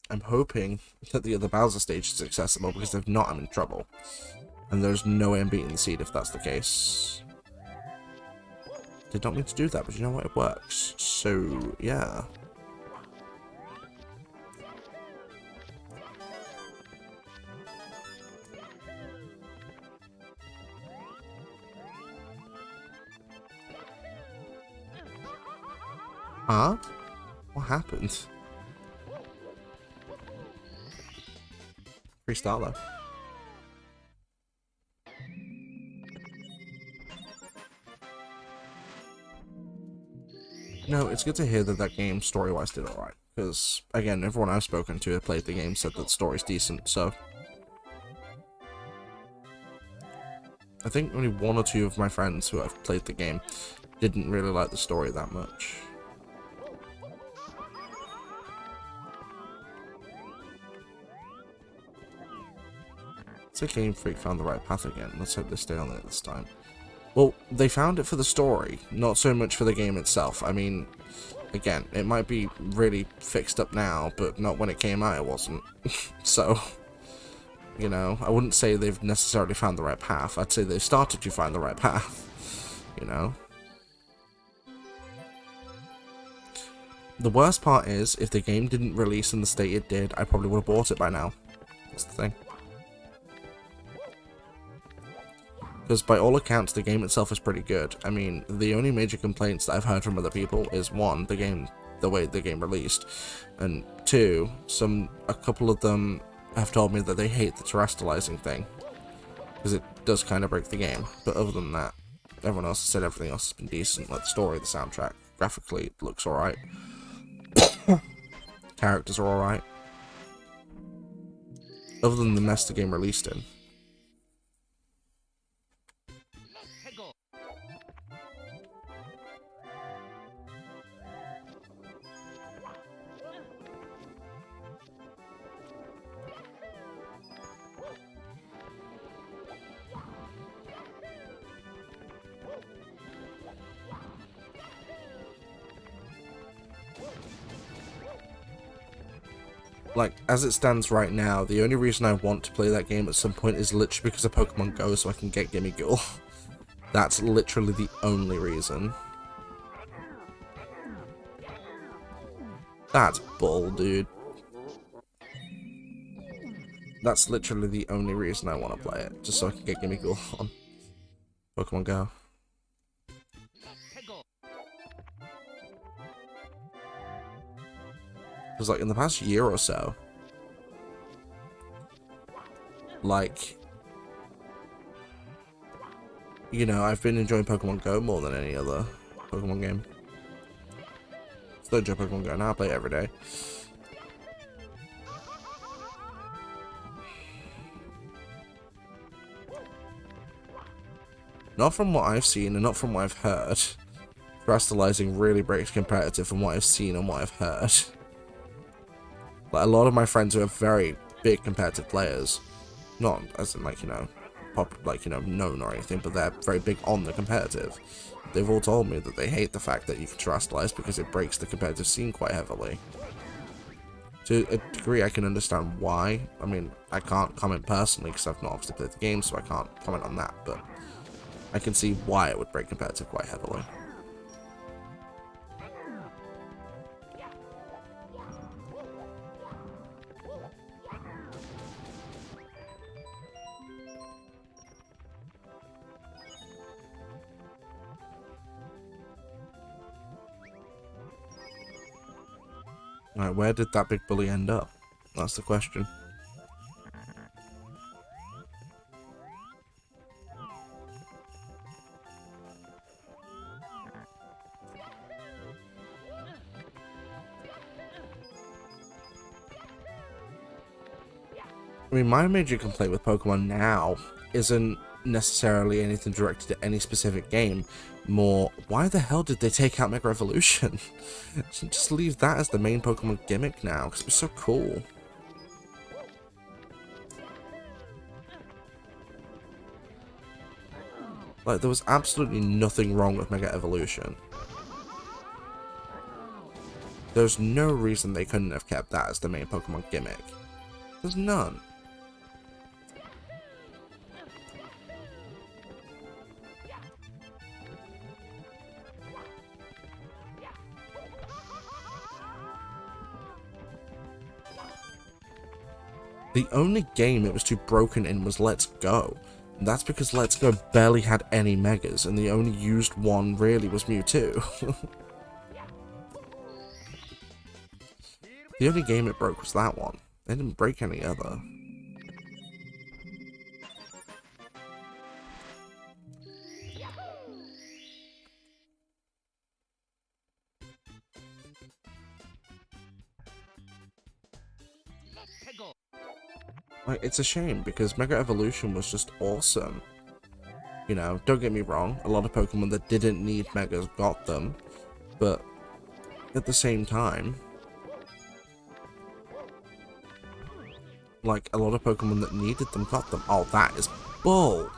I'm hoping that the other Bowser stage is accessible, because if not, I'm in trouble. And there's no way I'm beating the seed if that's the case. Did not mean to do that, but you know what? It works. So, yeah. Huh? What happened? Free star though. No, it's good to hear that that game story-wise did alright. Because, again, everyone I've spoken to who played the game said that the story's decent, so... I think only one or two of my friends who have played the game didn't really like the story that much. It's a Game Freak found the right path again. Let's hope they stay on it this time. Well, they found it for the story, not so much for the game itself. I mean, again, it might be really fixed up now, but not when it came out it wasn't. So, you know, I wouldn't say they've necessarily found the right path. I'd say they've started to find the right path, you know. The worst part is, if the game didn't release in the state it did, I probably would have bought it by now. That's the thing. Because by all accounts, the game itself is pretty good. I mean, the only major complaints that I've heard from other people is, one, the way the game released, and two, a couple of them have told me that they hate the terrestrializing thing, because it does kind of break the game. But other than that, everyone else has said everything else has been decent, like the story, the soundtrack, graphically it looks alright. Characters are alright. Other than the mess the game released in. Like, as it stands right now, the only reason I want to play that game at some point is literally because of Pokemon Go, so I can get Gimme Ghoul. That's literally the only reason. That's bull, dude. That's literally the only reason I want to play it, just so I can get Gimme Ghoul on Pokemon Go. Because, like, in the past year or so, like, you know, I've been enjoying Pokemon Go more than any other Pokemon game. Still enjoy Pokemon Go now, I play it every day. Not from what I've seen and not from what I've heard. Terrestrializing really breaks competitive from what I've seen and what I've heard. Like, a lot of my friends who are very big competitive players, not as in, like, you know, known or anything, but they're very big on the competitive. They've all told me that they hate the fact that you can terrestrialize because it breaks the competitive scene quite heavily. To a degree, I can understand why. I mean, I can't comment personally because I've not obviously played the game, so I can't comment on that, but I can see why it would break competitive quite heavily. Alright, where did that big bully end up? That's the question. I mean, my major complaint with Pokemon now isn't necessarily anything directed at any specific game. More, why the hell did they take out Mega Evolution? Just leave that as the main Pokemon gimmick now, because it was so cool. Like, there was absolutely nothing wrong with Mega Evolution. There's no reason they couldn't have kept that as the main Pokemon gimmick. There's none. The only game it was too broken in was Let's Go. And that's because Let's Go barely had any Megas, and the only used one really was Mewtwo. The only game it broke was that one. They didn't break any other. Like, it's a shame, because Mega Evolution was just awesome. You know, don't get me wrong, a lot of Pokemon that didn't need Megas got them, but at the same time, like, a lot of Pokemon that needed them got them. Oh, that is bull!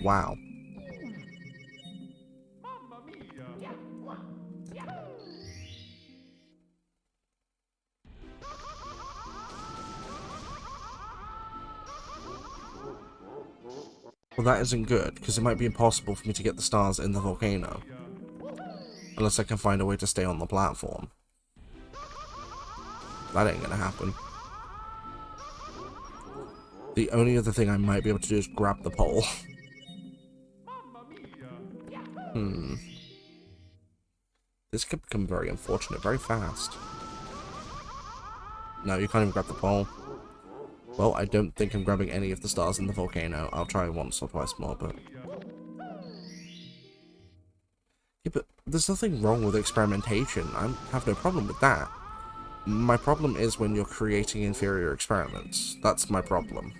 Wow. Well, that isn't good, because it might be impossible for me to get the stars in the volcano. Unless I can find a way to stay on the platform. That ain't gonna happen. The only other thing I might be able to do is grab the pole. This could become very unfortunate very fast. No, you can't even grab the pole. Well, I don't think I'm grabbing any of the stars in the volcano. I'll try once or twice more, but... Yeah, but there's nothing wrong with experimentation. I have no problem with that. My problem is when you're creating inferior experiments. That's my problem.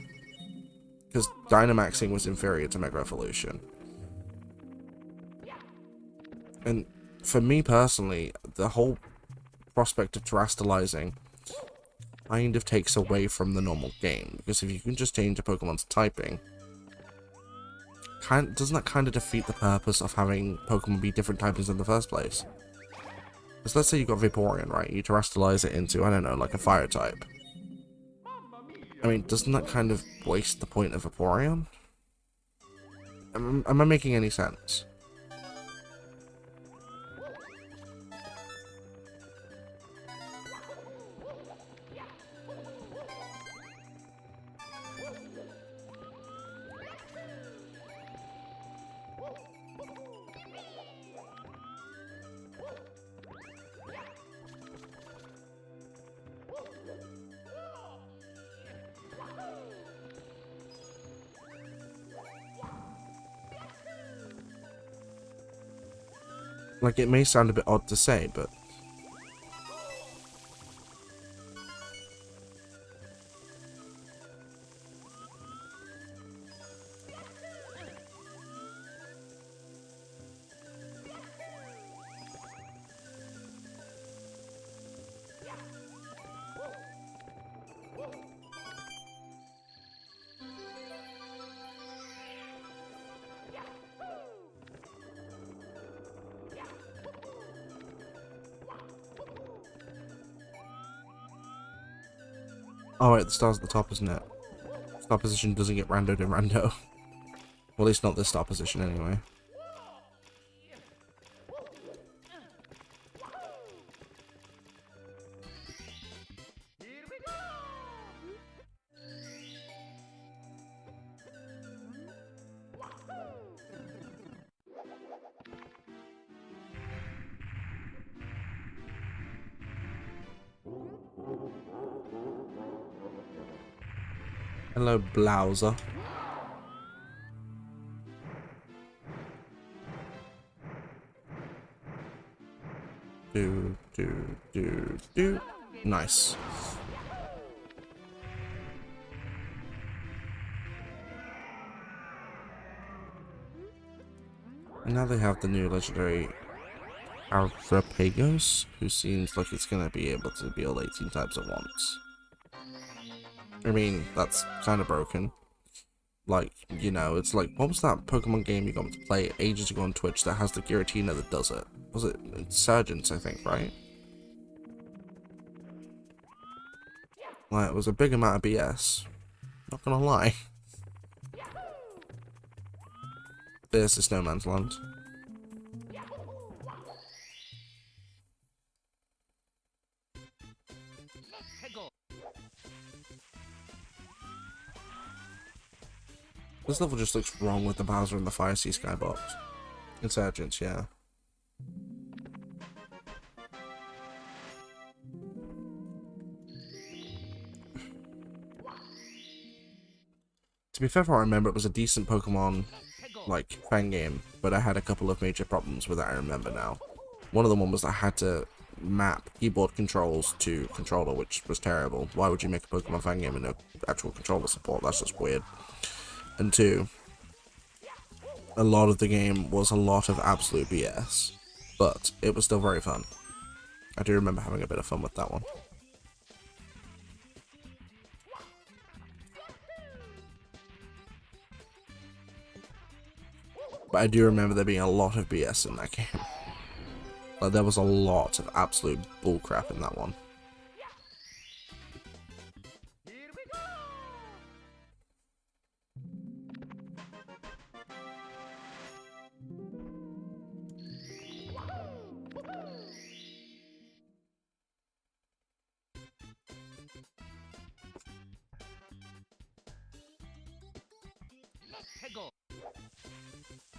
Because Dynamaxing was inferior to Mega Evolution. And for me personally, the whole prospect of terastallizing kind of takes away from the normal game, because if you can just change a Pokemon's typing, doesn't that kind of defeat the purpose of having Pokemon be different typings in the first place? Because let's say you've got Vaporeon, right? You terastallize it into, I don't know, like a fire type. I mean, doesn't that kind of waste the point of Vaporeon? Am I making any sense? Like, it may sound a bit odd to say, but... Oh wait, the star's at the top, isn't it? Star position doesn't get randoed in rando. Well, at least not this star position anyway. Hello, Blouser. Do. Nice. And now they have the new legendary Arapagos, who seems like it's gonna be able to be all 18 types at once. I mean, that's kind of broken. Like, you know, it's like, what was that Pokemon game you got me to play ages ago on Twitch that has the Giratina that does it? Was it Insurgents, I think, right? Like, it was a big amount of BS. Not gonna lie. There's the Snowman's Land. This level just looks wrong with the Bowser and the Fire Sea Skybox. Insurgents, yeah. To be fair, if I remember, it was a decent Pokemon, like, fan game, but I had a couple of major problems with it, I remember now. One of them was I had to map keyboard controls to controller, which was terrible. Why would you make a Pokemon fan game and no actual controller support? That's just weird. And two, a lot of the game was a lot of absolute BS, but it was still very fun. I do remember having a bit of fun with that one. But I do remember there being a lot of BS in that game. Like, there was a lot of absolute bullcrap in that one.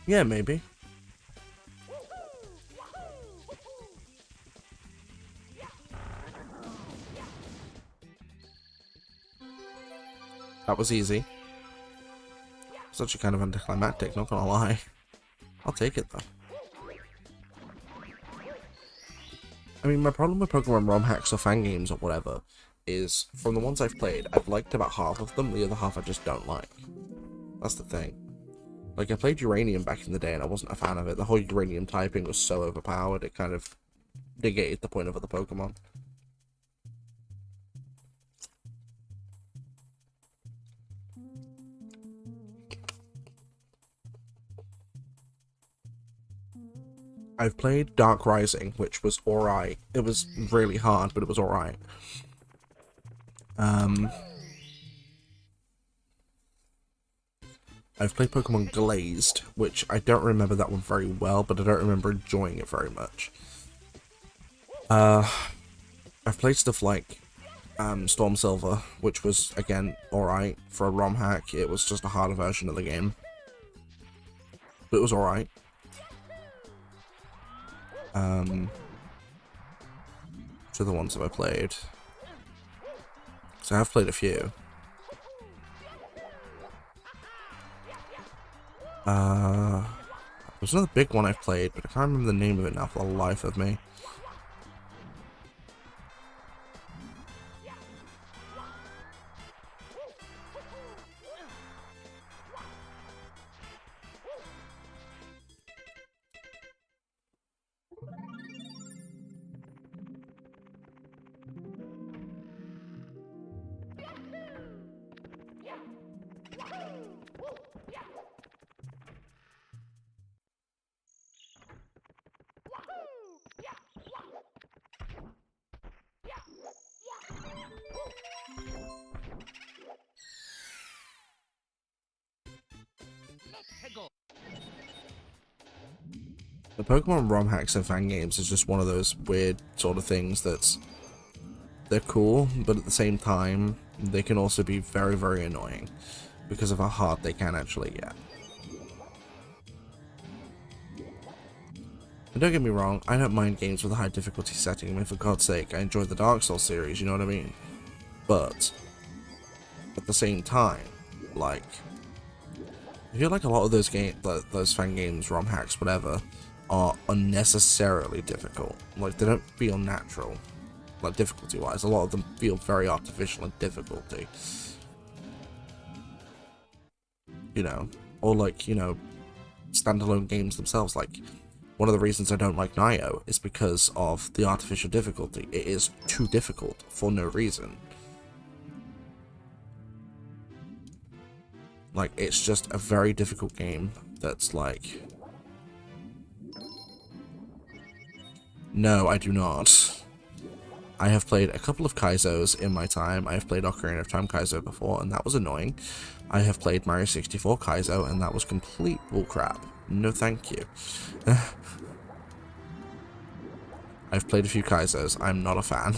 Yeah, maybe. That was easy. Such a kind of anticlimactic, not gonna lie. I'll take it though. I mean, my problem with Pokemon ROM hacks or fan games or whatever is, from the ones I've played, I've liked about half of them, the other half I just don't like. That's the thing. Like, I played Uranium back in the day and I wasn't a fan of it. The whole Uranium typing was so overpowered, it kind of negated the point of other Pokemon. I've played Dark Rising, which was alright. It was really hard, but it was alright. I've played Pokemon Glazed, which I don't remember that one very well, but I don't remember enjoying it very much. I've played stuff like Storm Silver, which was, again, alright for a ROM hack. It was just a harder version of the game. But it was alright. Which other ones have I played? So I have played a few. There's another big one I've played, but I can't remember the name of it now for the life of me. The Pokemon ROM hacks and fan games is just one of those weird sort of things that's... they're cool, but at the same time, they can also be very, very annoying because of how hard they can actually get. And don't get me wrong, I don't mind games with a high difficulty setting. I mean, for God's sake, I enjoyed the Dark Souls series, you know what I mean? But, at the same time, like, I feel like a lot of those those fan games, ROM hacks, whatever, are unnecessarily difficult. Like, they don't feel natural, like, difficulty-wise. A lot of them feel very artificial in difficulty. You know, or like, you know, standalone games themselves. Like, one of the reasons I don't like Nioh is because of the artificial difficulty. It is too difficult for no reason. Like, it's just a very difficult game that's like... No, I do not. I have played a couple of Kaizos in my time. I have played Ocarina of Time Kaizo before, and that was annoying. I have played Mario 64 Kaizo, and that was complete bullcrap. No thank you. I've played a few Kaizos. I'm not a fan.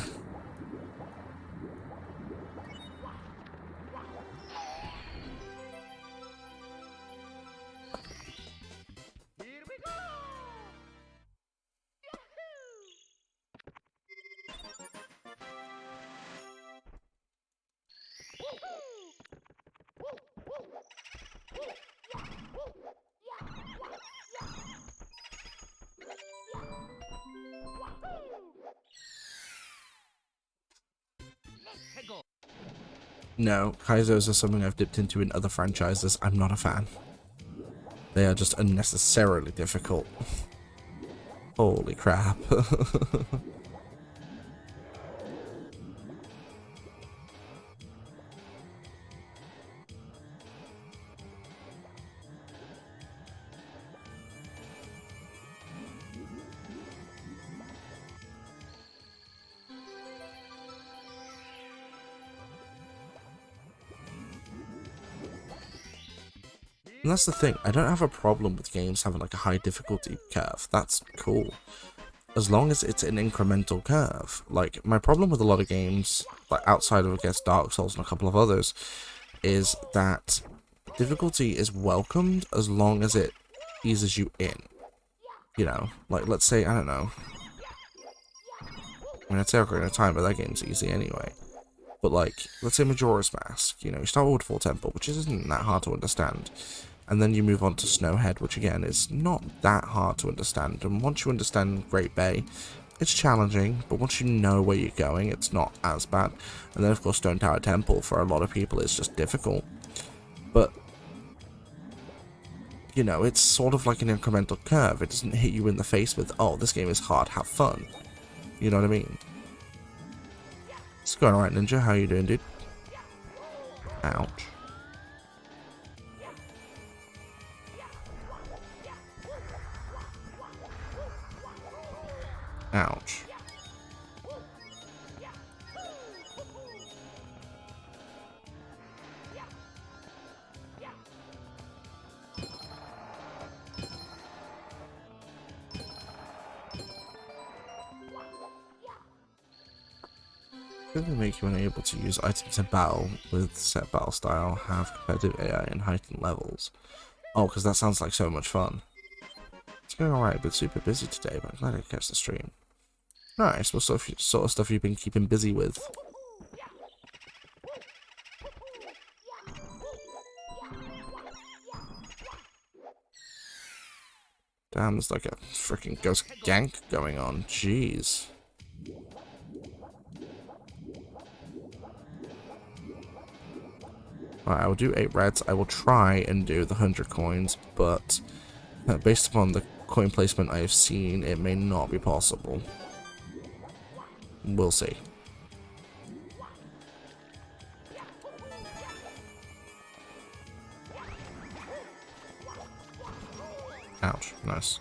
No, Kaizos are something I've dipped into in other franchises. I'm not a fan. They are just unnecessarily difficult. Holy crap. And that's the thing, I don't have a problem with games having like a high difficulty curve. That's cool. As long as it's an incremental curve. Like, my problem with a lot of games, like outside of, I guess, Dark Souls and a couple of others, is that difficulty is welcomed as long as it eases you in. You know, like, let's say, I don't know. I mean, I'd say Ocarina of Time, but that game's easy anyway. But, like, let's say Majora's Mask. You know, you start with Woodfall Temple, which isn't that hard to understand. And then you move on to Snowhead, which again is not that hard to understand. And once you understand Great Bay, it's challenging, but once you know where you're going, it's not as bad. And then, of course, Stone Tower Temple, for a lot of people, is just difficult. But, you know, it's sort of like an incremental curve. It doesn't hit you in the face with, oh, this game is hard, have fun. You know what I mean? It's going alright, Ninja. How you doing, dude? Ouch. Ouch. Does it make you unable to use items in battle with set battle style, have competitive AI and heightened levels? Oh, because that sounds like so much fun. It's going alright, but super busy today, but I'm glad I catch the stream. Nice, what sort of stuff you've been keeping busy with? Damn, there's like a freaking ghost gank going on. Jeez. Alright, I will do 8 reds. I will try and do the 100 coins, but based upon the coin placement I have seen, it may not be possible. We'll see. Ouch, nice.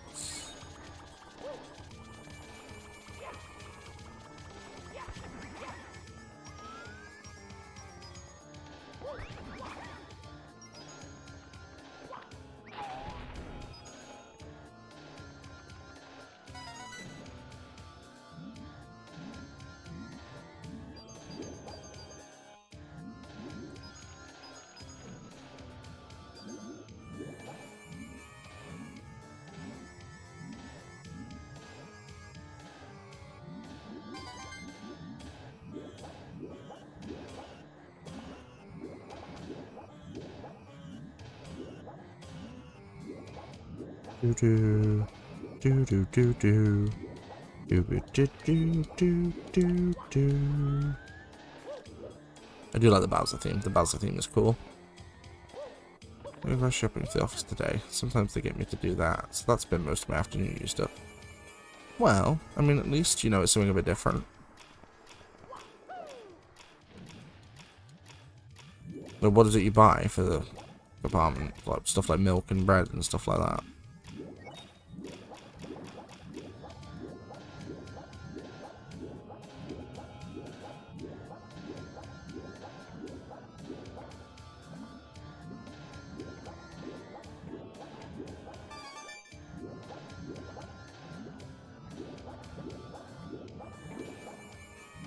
Do do do do do do do do do do do do. I do like the Bowser theme. The Bowser theme is cool. I'm going to go shopping to the office today. Sometimes they get me to do that, so that's been most of my afternoon used up. Well, I mean, at least, you know, it's something a bit different. But what is it you buy for the department, like stuff like milk and bread and stuff like that.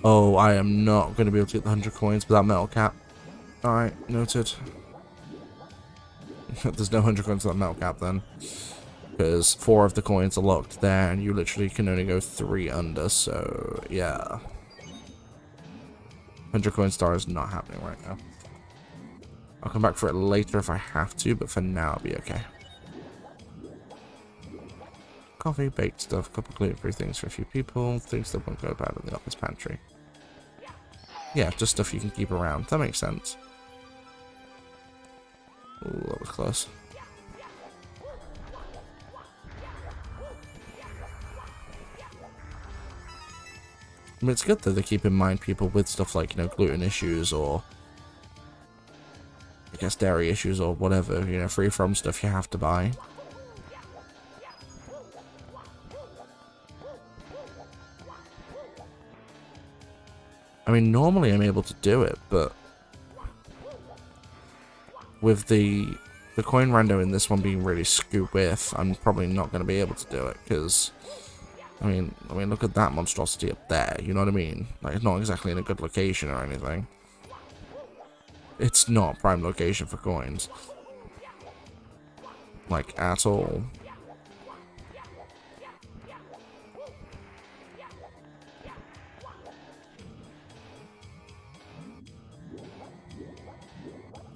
Oh, I am not going to be able to get the 100 coins without metal cap. Alright, noted. There's no 100 coins without metal cap then. Because 4 of the coins are locked there, and you literally can only go 3 under, so yeah. 100 coin star is not happening right now. I'll come back for it later if I have to, but for now I'll be okay. Coffee, baked stuff, couple gluten-free things for a few people, things that won't go bad in the office pantry. Yeah, just stuff you can keep around. That makes sense. Ooh, that was close. I mean, it's good that they keep in mind people with stuff like, you know, gluten issues or, I guess, dairy issues or whatever, you know, free from stuff you have to buy. I mean, normally I'm able to do it, but with the coin rando in this one being really scoop with, I'm probably not going to be able to do it, because, I mean, look at that monstrosity up there, you know what I mean? Like, it's not exactly in a good location or anything. It's not prime location for coins. Like, at all.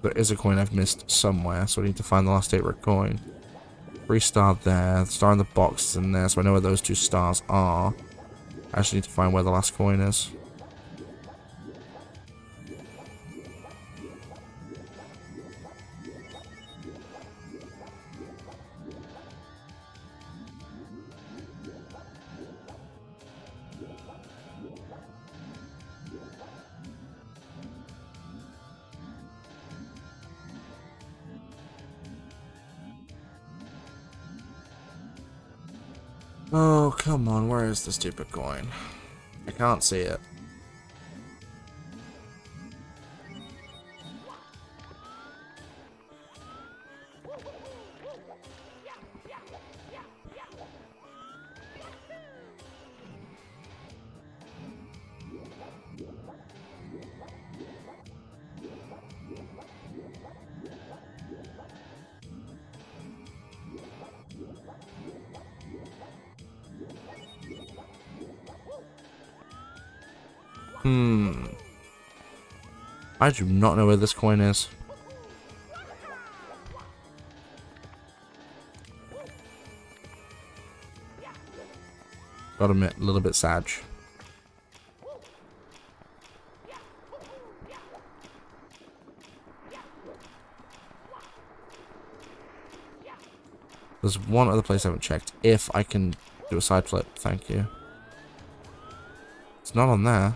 There is a coin I've missed somewhere, so I need to find the last 8-red coin. 3 star there, the star in the box is in there, so I know where those 2 stars are. I just need to find where the last coin is. Oh, come on, where is the stupid coin? I can't see it. I do not know where this coin is. Gotta admit, a little bit sad. There's one other place I haven't checked. If I can do a side flip, thank you. It's not on there.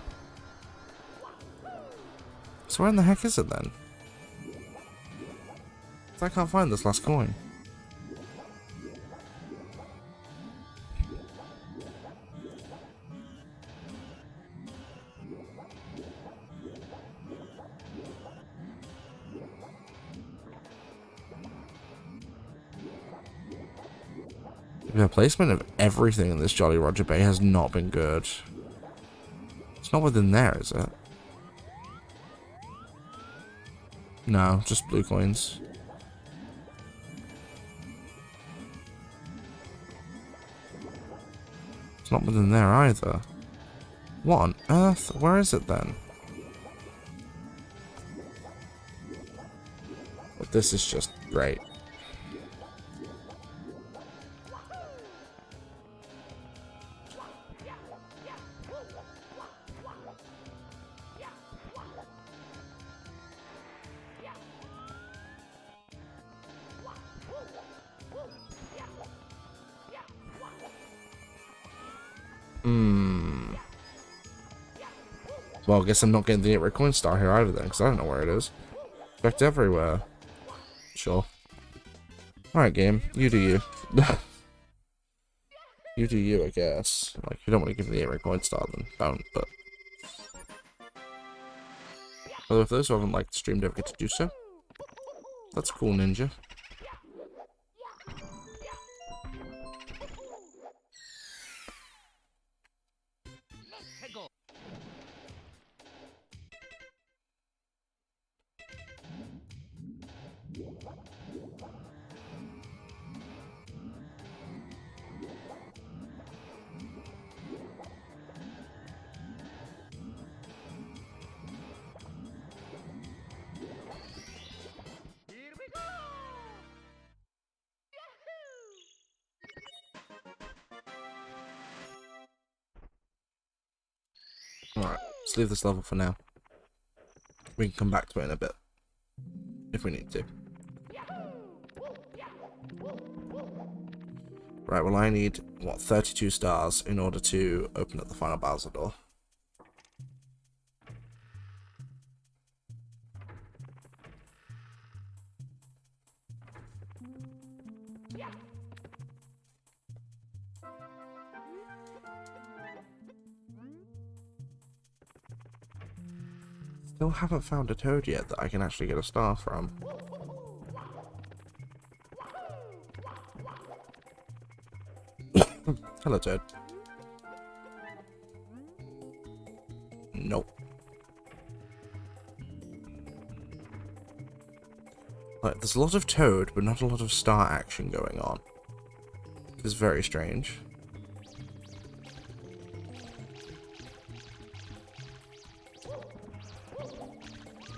So where in the heck is it then? I can't find this last coin. The placement of everything in this Jolly Roger Bay has not been good. It's not within there, is it? No, just blue coins. It's not within there either. What on earth? Where is it then? But this is just great. Well, I guess I'm not getting the 8-red coin star here either then, because I don't know where it is. Checked everywhere. Sure. Alright, game. You do you. You do you, I guess. Like, if you don't want to give me the 8 coin star, then don't, but... Although if those who haven't liked the stream don't get to do so, that's cool, Ninja. Alright, let's leave this level for now. We can come back to it in a bit, if we need to. Right, well I need, what, 32 stars in order to open up the final Bowser door. Still haven't found a Toad yet that I can actually get a star from. Hello, Toad. Nope. Like, there's a lot of Toad, but not a lot of star action going on. It's very strange.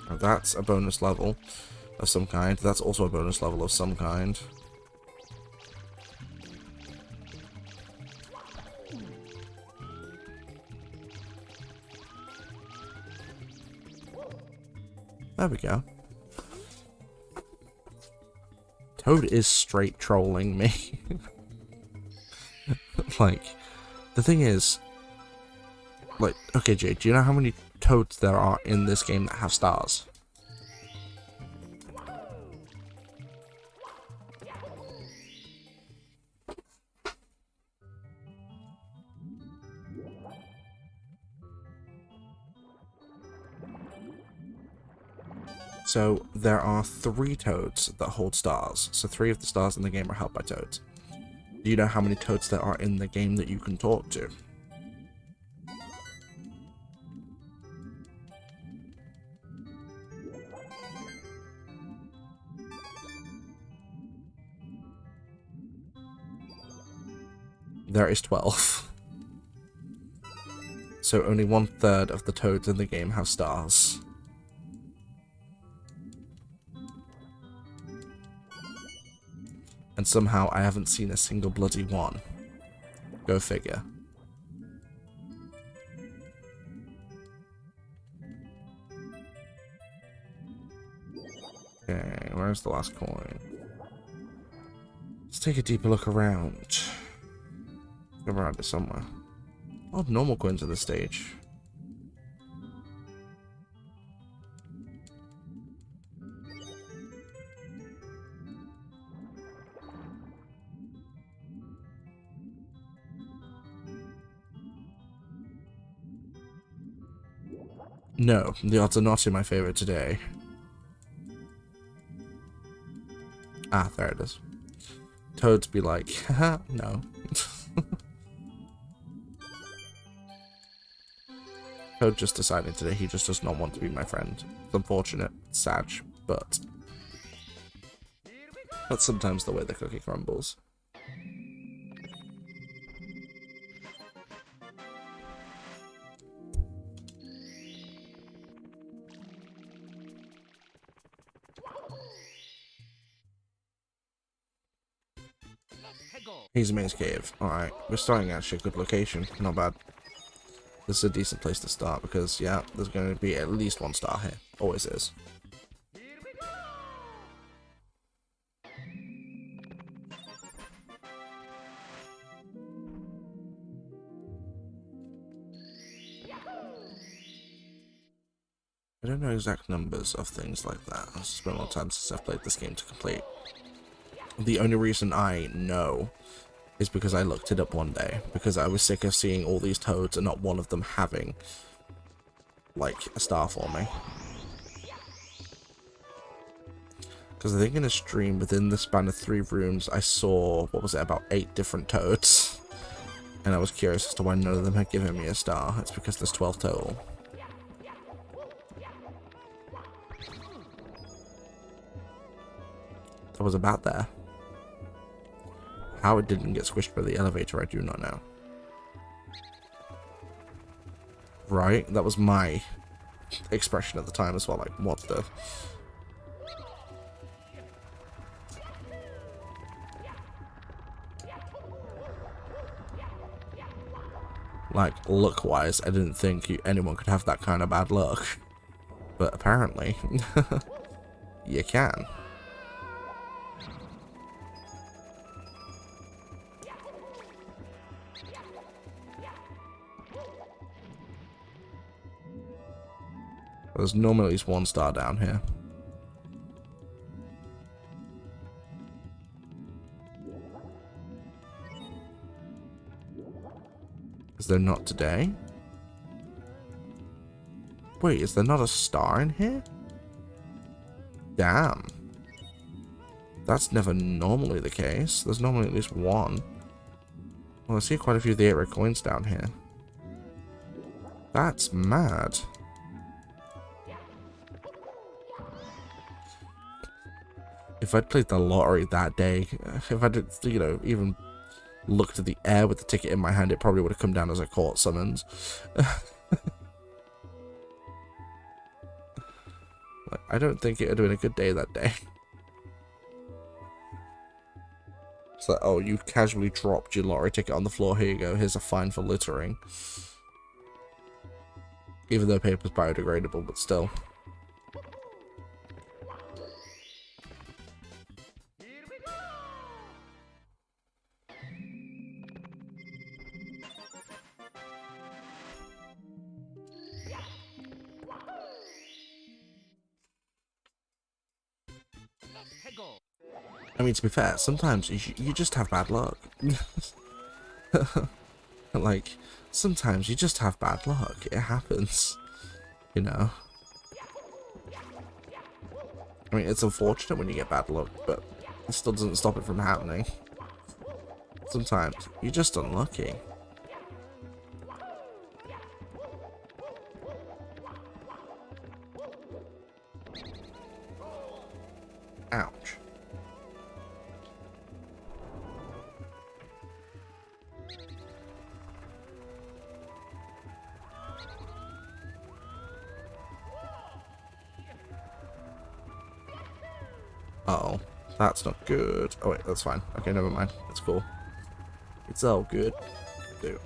Now that's a bonus level of some kind. That's also a bonus level of some kind. There we go. Toad is straight trolling me. Like, the thing is, like, okay, Jade, do you know how many Toads there are in this game that have stars? So, there are 3 Toads that hold stars. So 3 of the stars in the game are held by Toads. Do you know how many Toads there are in the game that you can talk to? There is 12. So only 1/3 of the Toads in the game have stars. And somehow I haven't seen a single bloody one. Go figure. Okay, where's the last coin? Let's take a deeper look around. Go around it somewhere. Oh, normal coins at this stage. No, the odds are not in my favor today. Ah, there it is. Toads be like, haha, no. Toad just decided today he just does not want to be my friend. It's unfortunate, sad, but that's sometimes the way the cookie crumbles. He's a maze cave. Alright, we're starting actually a good location. Not bad. This is a decent place to start because, yeah, there's going to be at least 1 star here. Always is. I don't know exact numbers of things like that. It's been a long time since I've played this game to complete. The only reason I know is because I looked it up one day, because I was sick of seeing all these toads and not one of them having, like, a star for me. Because I think in a stream, within the span of 3 rooms, I saw, what was it, about 8 different toads. And I was curious as to why none of them had given me a star. It's because there's 12 total. That was about there. How it didn't get squished by the elevator, I do not know. Right? That was my expression at the time as well, like, what the... Like, luck-wise, I didn't think anyone could have that kind of bad luck. But apparently, you can. There's normally at least 1 star down here. Is there not today? Wait, is there not a star in here? Damn. That's never normally the case. There's normally at least 1. Well, I see quite a few of the 8 red coins down here. That's mad. If I'd played the lottery that day, if I'd, you know, even looked at the air with the ticket in my hand, it probably would have come down as a court summons. Like, I don't think it would have been a good day that day. It's like, oh, you casually dropped your lottery ticket on the floor, here you go, here's a fine for littering. Even though paper's biodegradable, but still. I mean, to be fair, sometimes you just have bad luck. Like, sometimes you just have bad luck. It happens, you know. I mean, it's unfortunate when you get bad luck, but it still doesn't stop it from happening. Sometimes you're just unlucky. Ouch. Uh-oh. That's not good. Oh wait, that's fine. Okay, never mind. That's cool. It's all good. Dude.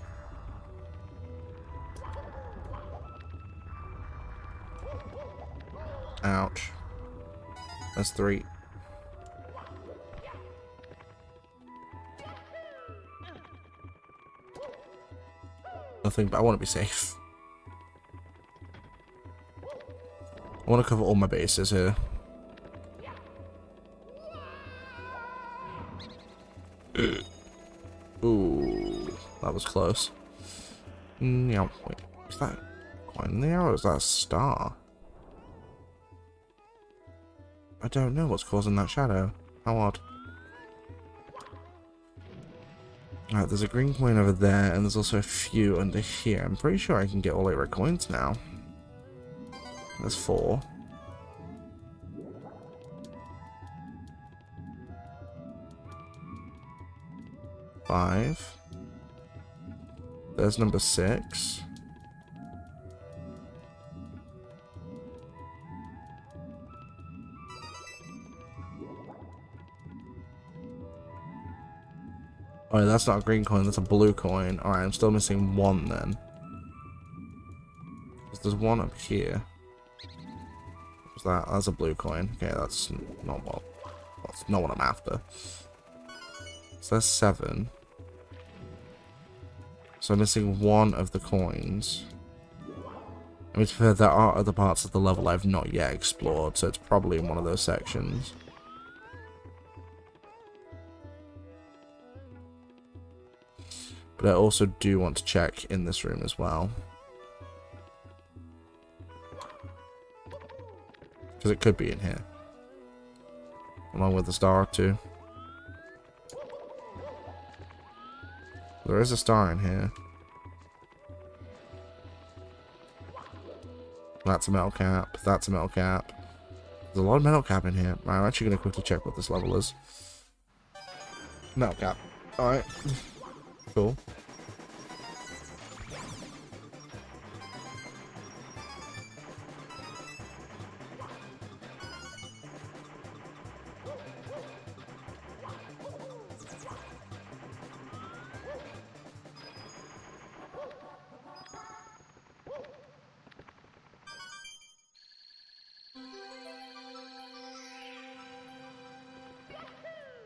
Ouch. That's 3. Nothing, but I want to be safe. I want to cover all my bases here. Ooh, that was close. Yeah, wait, is that coin there or is that a star? I don't know what's causing that shadow. How odd. Alright, there's a green coin over there, and there's also a few under here. I'm pretty sure I can get all 8 red coins now. There's 4. Five. There's number 6. Oh, that's not a green coin, that's a blue coin. Alright, I'm still missing 1 then. There's 1 up here. What's that? That's a blue coin. Okay, that's not what. That's not what I'm after. So that's 7. So I'm missing 1 of the coins. I mean, to be fair, there are other parts of the level I've not yet explored, so it's probably in one of those sections. But I also do want to check in this room as well. Because it could be in here. Along with a star or two. There is a star in here. That's a metal cap. That's a metal cap. There's a lot of metal cap in here. I'm actually going to quickly check what this level is. Metal cap. Alright. Cool.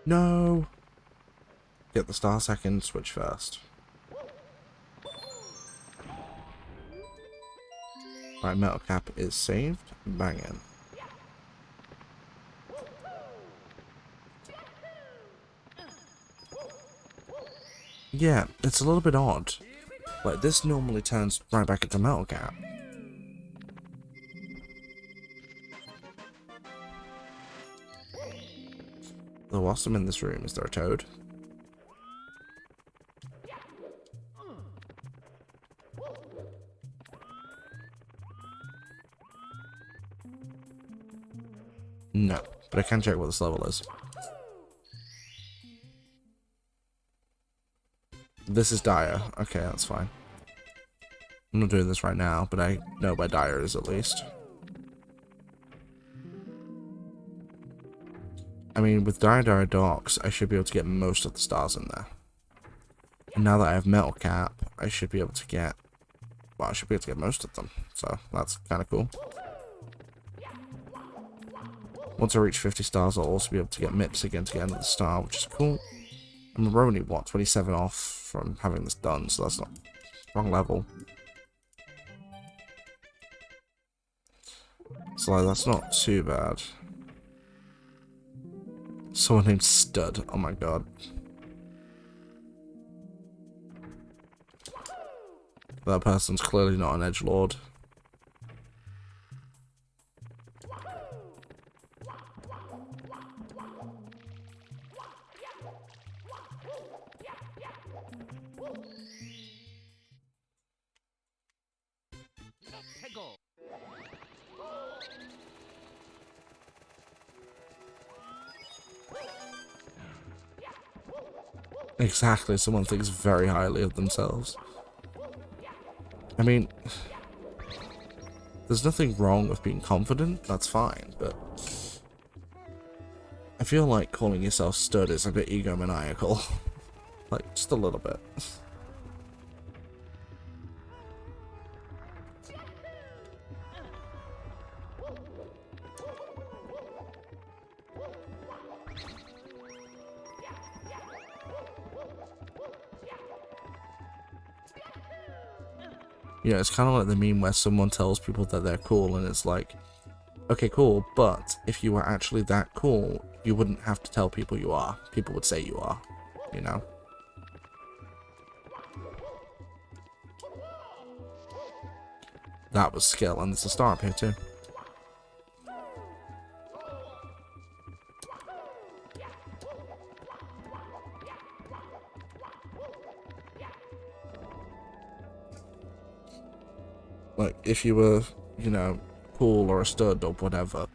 No! Get the star second, switch first. Right, metal cap is saved. Bang in. Yeah, it's a little bit odd. Like, this normally turns right back into metal cap. Though whilst I'm in this room, is there a toad? No, but I can check what this level is. This is dire. Okay, that's fine. I'm not doing this right now, but I know where dire is at least. I mean, with Dire Docks, I should be able to get most of the stars in there. And now that I have Metal Cap, I should be able to get... Well, I should be able to get most of them. So, that's kind of cool. Once I reach 50 stars, I'll also be able to get MIPS again to get another star, which is cool. I'm only, what, 27 off from having this done, so that's not... Wrong level. So, that's not too bad. Someone named Stud. Oh my god. That person's clearly not an edgelord. Exactly, someone thinks very highly of themselves. I mean, there's nothing wrong with being confident, that's fine, but I feel like calling yourself Stud is a bit egomaniacal. Like, just a little bit. You know, it's kind of like the meme where someone tells people that they're cool, and it's like, okay, cool, but if you were actually that cool, you wouldn't have to tell people you are. People would say you are, you know? That was skill, and there's a star up here too. Like, if you were, you know, cool or a stud or whatever,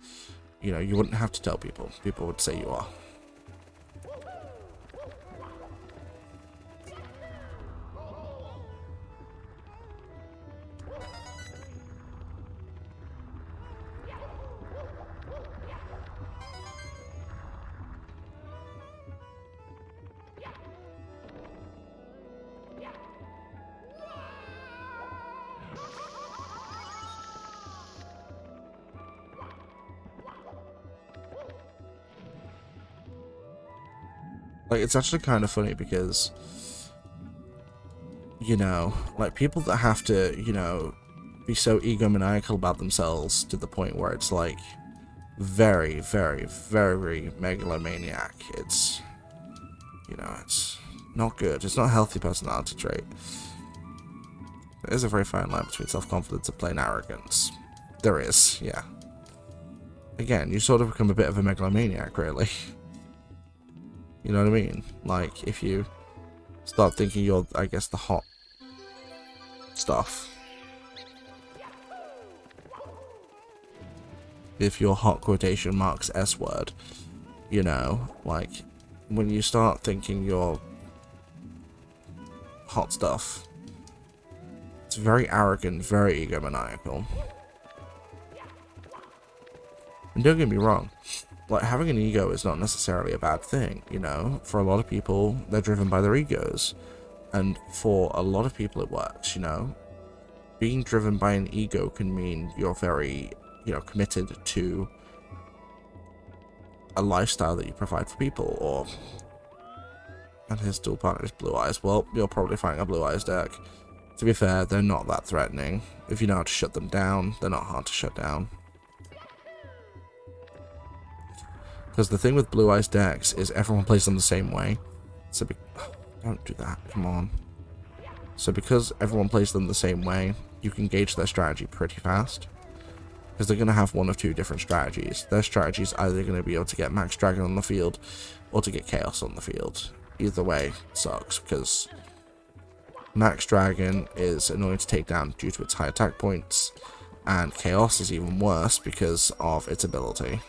you know, you wouldn't have to tell people. People would say you are. Like, it's actually kind of funny because, you know, like, people that have to, you know, be so egomaniacal about themselves to the point where it's like very, very, very megalomaniac. It's, you know, it's not good. It's not a healthy personality trait. There is a very fine line between self-confidence and plain arrogance. There is, yeah. Again, you sort of become a bit of a megalomaniac, really. You know what I mean? Like, if you start thinking you're, I guess, the hot stuff. If you're hot quotation marks S word, you know, like, when you start thinking you're hot stuff, it's very arrogant, very egomaniacal. And don't get me wrong, like, having an ego is not necessarily a bad thing, you know? For a lot of people, they're driven by their egos. And for a lot of people it works, you know? Being driven by an ego can mean you're very, you know, committed to a lifestyle that you provide for people, or... And his dual partner is Blue Eyes. Well, you're probably fighting a Blue Eyes deck. To be fair, they're not that threatening. If you know how to shut them down, they're not hard to shut down. Because the thing with Blue Eyes decks is everyone plays them the same way. So don't do that, come on. So because everyone plays them the same way, you can gauge their strategy pretty fast. Because they're going to have one of two different strategies. Their strategy is either going to be able to get Max Dragon on the field, or to get Chaos on the field. Either way sucks, because Max Dragon is annoying to take down due to its high attack points, and Chaos is even worse because of its ability.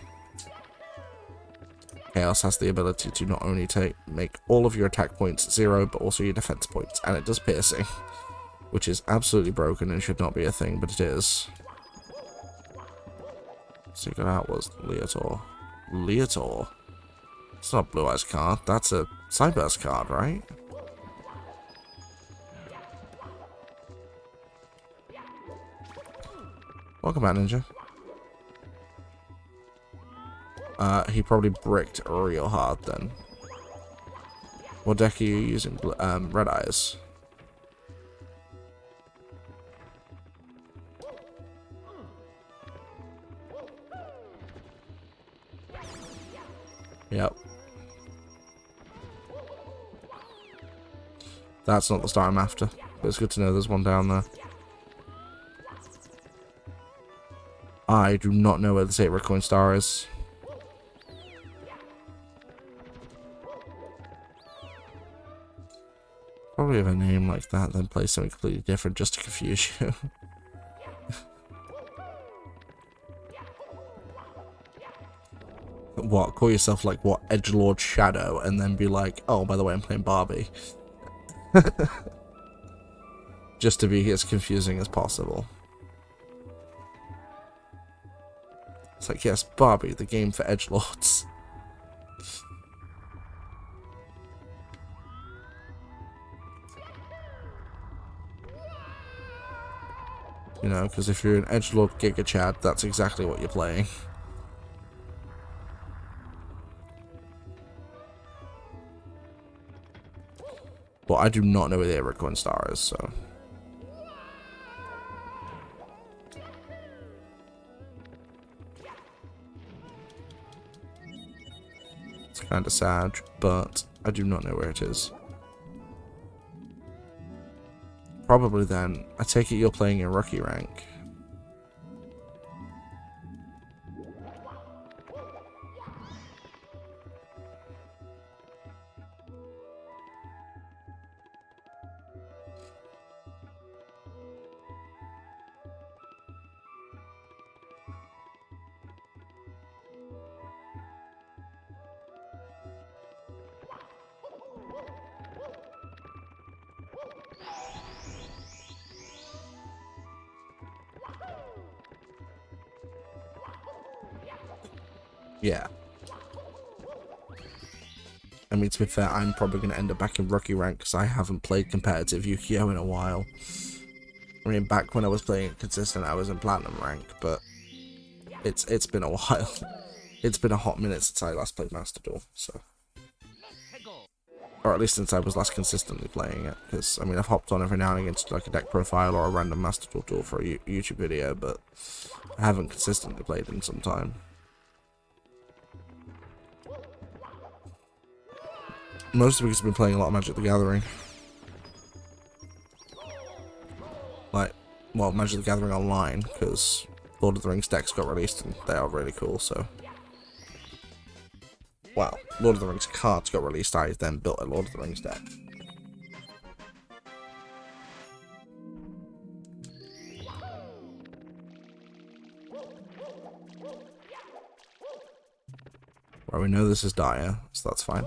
Chaos has the ability to not only make all of your attack points 0, but also your defense points, and it does piercing, which is absolutely broken and should not be a thing, but it is. So you got out was Leotor. Leotor? It's not a Blue Eyes card, that's a Cyburst card, right? Welcome back, Ninja. He probably bricked real hard then. What deck are you using? Red Eyes. Yep. That's not the star I'm after, but it's good to know there's one down there. I do not know where the 8 red coin star is. Probably have a name like that, then play something completely different just to confuse you. What? Call yourself like, what, Edgelord Shadow, and then be like, oh, by the way, I'm playing Barbie. Just to be as confusing as possible. It's like, yes, Barbie, the game for edgelords. You know, because if you're an edgelord Giga Chad, that's exactly what you're playing. But I do not know where the red coin star is, so... It's kind of sad, but I do not know where it is. Probably then, I take it you're playing in rookie rank. Yeah. I mean, to be fair, I'm probably going to end up back in rookie rank because I haven't played competitive Yu-Gi-Oh! In a while. I mean, back when I was playing it consistent, I was in platinum rank, but it's been a while. It's been a hot minute since I last played Master Duel, so. Or at least since I was last consistently playing it. Because, I mean, I've hopped on every now and again to like a deck profile or a random Master Duel tool for a YouTube video, but I haven't consistently played in some time. Mostly because I've been playing a lot of Magic the Gathering. Like, well, Magic the Gathering online, because Lord of the Rings decks got released and they are really cool, so. Well, Lord of the Rings cards got released, I then built a Lord of the Rings deck. Well, we know this is dire, so that's fine.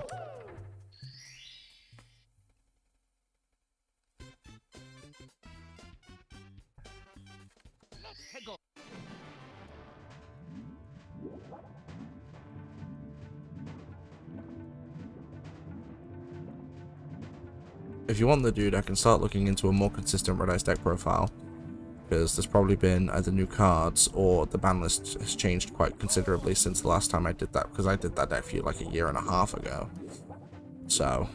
If you want the dude, I can start looking into a more consistent Red Eyes deck profile, because there's probably been either new cards or the ban list has changed quite considerably since the last time I did that, because I did that deck for you like a year and a half ago. So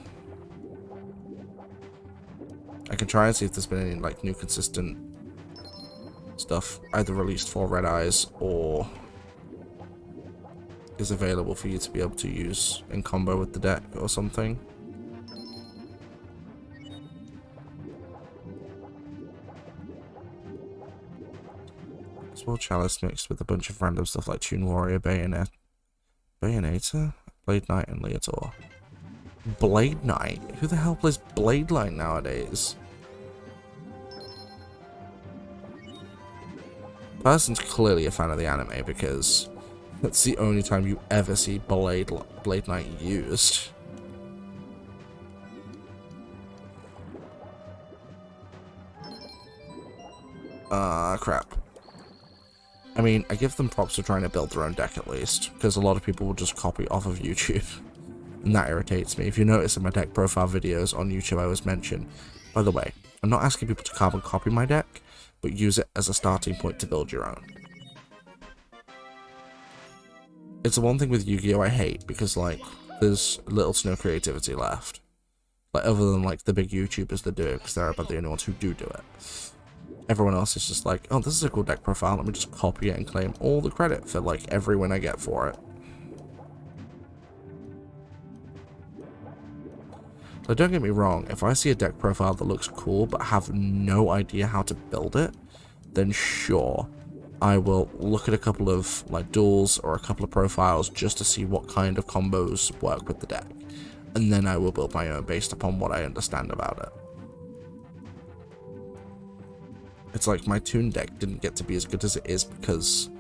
I can try and see if there's been any like new consistent stuff either released for Red Eyes or is available for you to be able to use in combo with the deck or something. Small Chalice mixed with a bunch of random stuff like Tune Warrior, Bayonator, Blade Knight, and Leotor. Blade Knight? Who the hell plays Blade Knight nowadays? Person's clearly a fan of the anime because that's the only time you ever see Blade Knight used. Crap. I mean, I give them props for trying to build their own deck at least, because a lot of people will just copy off of YouTube, and that irritates me. If you notice in my deck profile videos on YouTube, I always mention, by the way, I'm not asking people to carbon copy my deck, but use it as a starting point to build your own. It's the one thing with Yu-Gi-Oh! I hate, because, like, there's little to no creativity left. Like, other than, like, the big YouTubers that do it, because they're about the only ones who do it. Everyone else is just like, oh, this is a cool deck profile, let me just copy it and claim all the credit for, like, every win I get for it. So don't get me wrong, if I see a deck profile that looks cool but have no idea how to build it, then sure, I will look at a couple of, like, duels or a couple of profiles just to see what kind of combos work with the deck. And then I will build my own based upon what I understand about it. It's like my Toon deck didn't get to be as good as it is because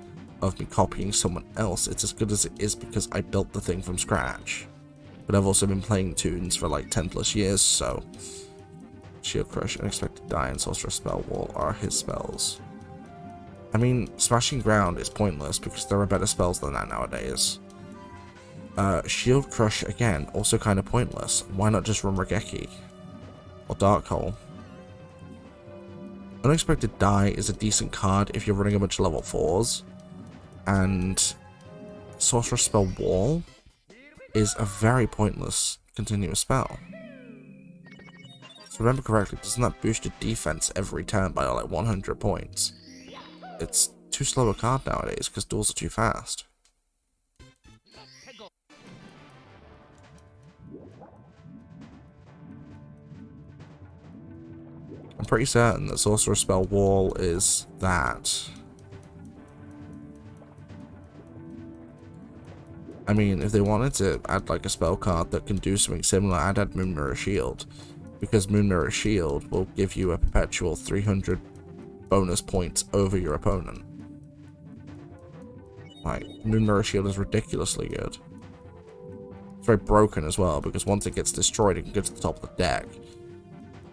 of me copying someone else. It's as good as it is because I built the thing from scratch. But I've also been playing Toons for like 10 plus years, so... Shield Crush, Unexpected Die, and Sorcerer's Spell Wall are his spells. I mean, Smashing Ground is pointless because there are better spells than that nowadays. Shield Crush, again, also kind of pointless. Why not just run Regeki? Or Dark Hole? Unexpected Die is a decent card if you're running a bunch of level 4s, and Sorcerer's Spell Wall is a very pointless continuous spell. So remember correctly, doesn't that boost your defense every turn by like 100 points? It's too slow a card nowadays because duels are too fast. I'm pretty certain that Sorcerer's Spell Wall is that. I mean, if they wanted to add like a spell card that can do something similar, I'd add Moon Mirror Shield. Because Moon Mirror Shield will give you a perpetual 300 bonus points over your opponent. Like, Moon Mirror Shield is ridiculously good. It's very broken as well, because once it gets destroyed, it can go to the top of the deck.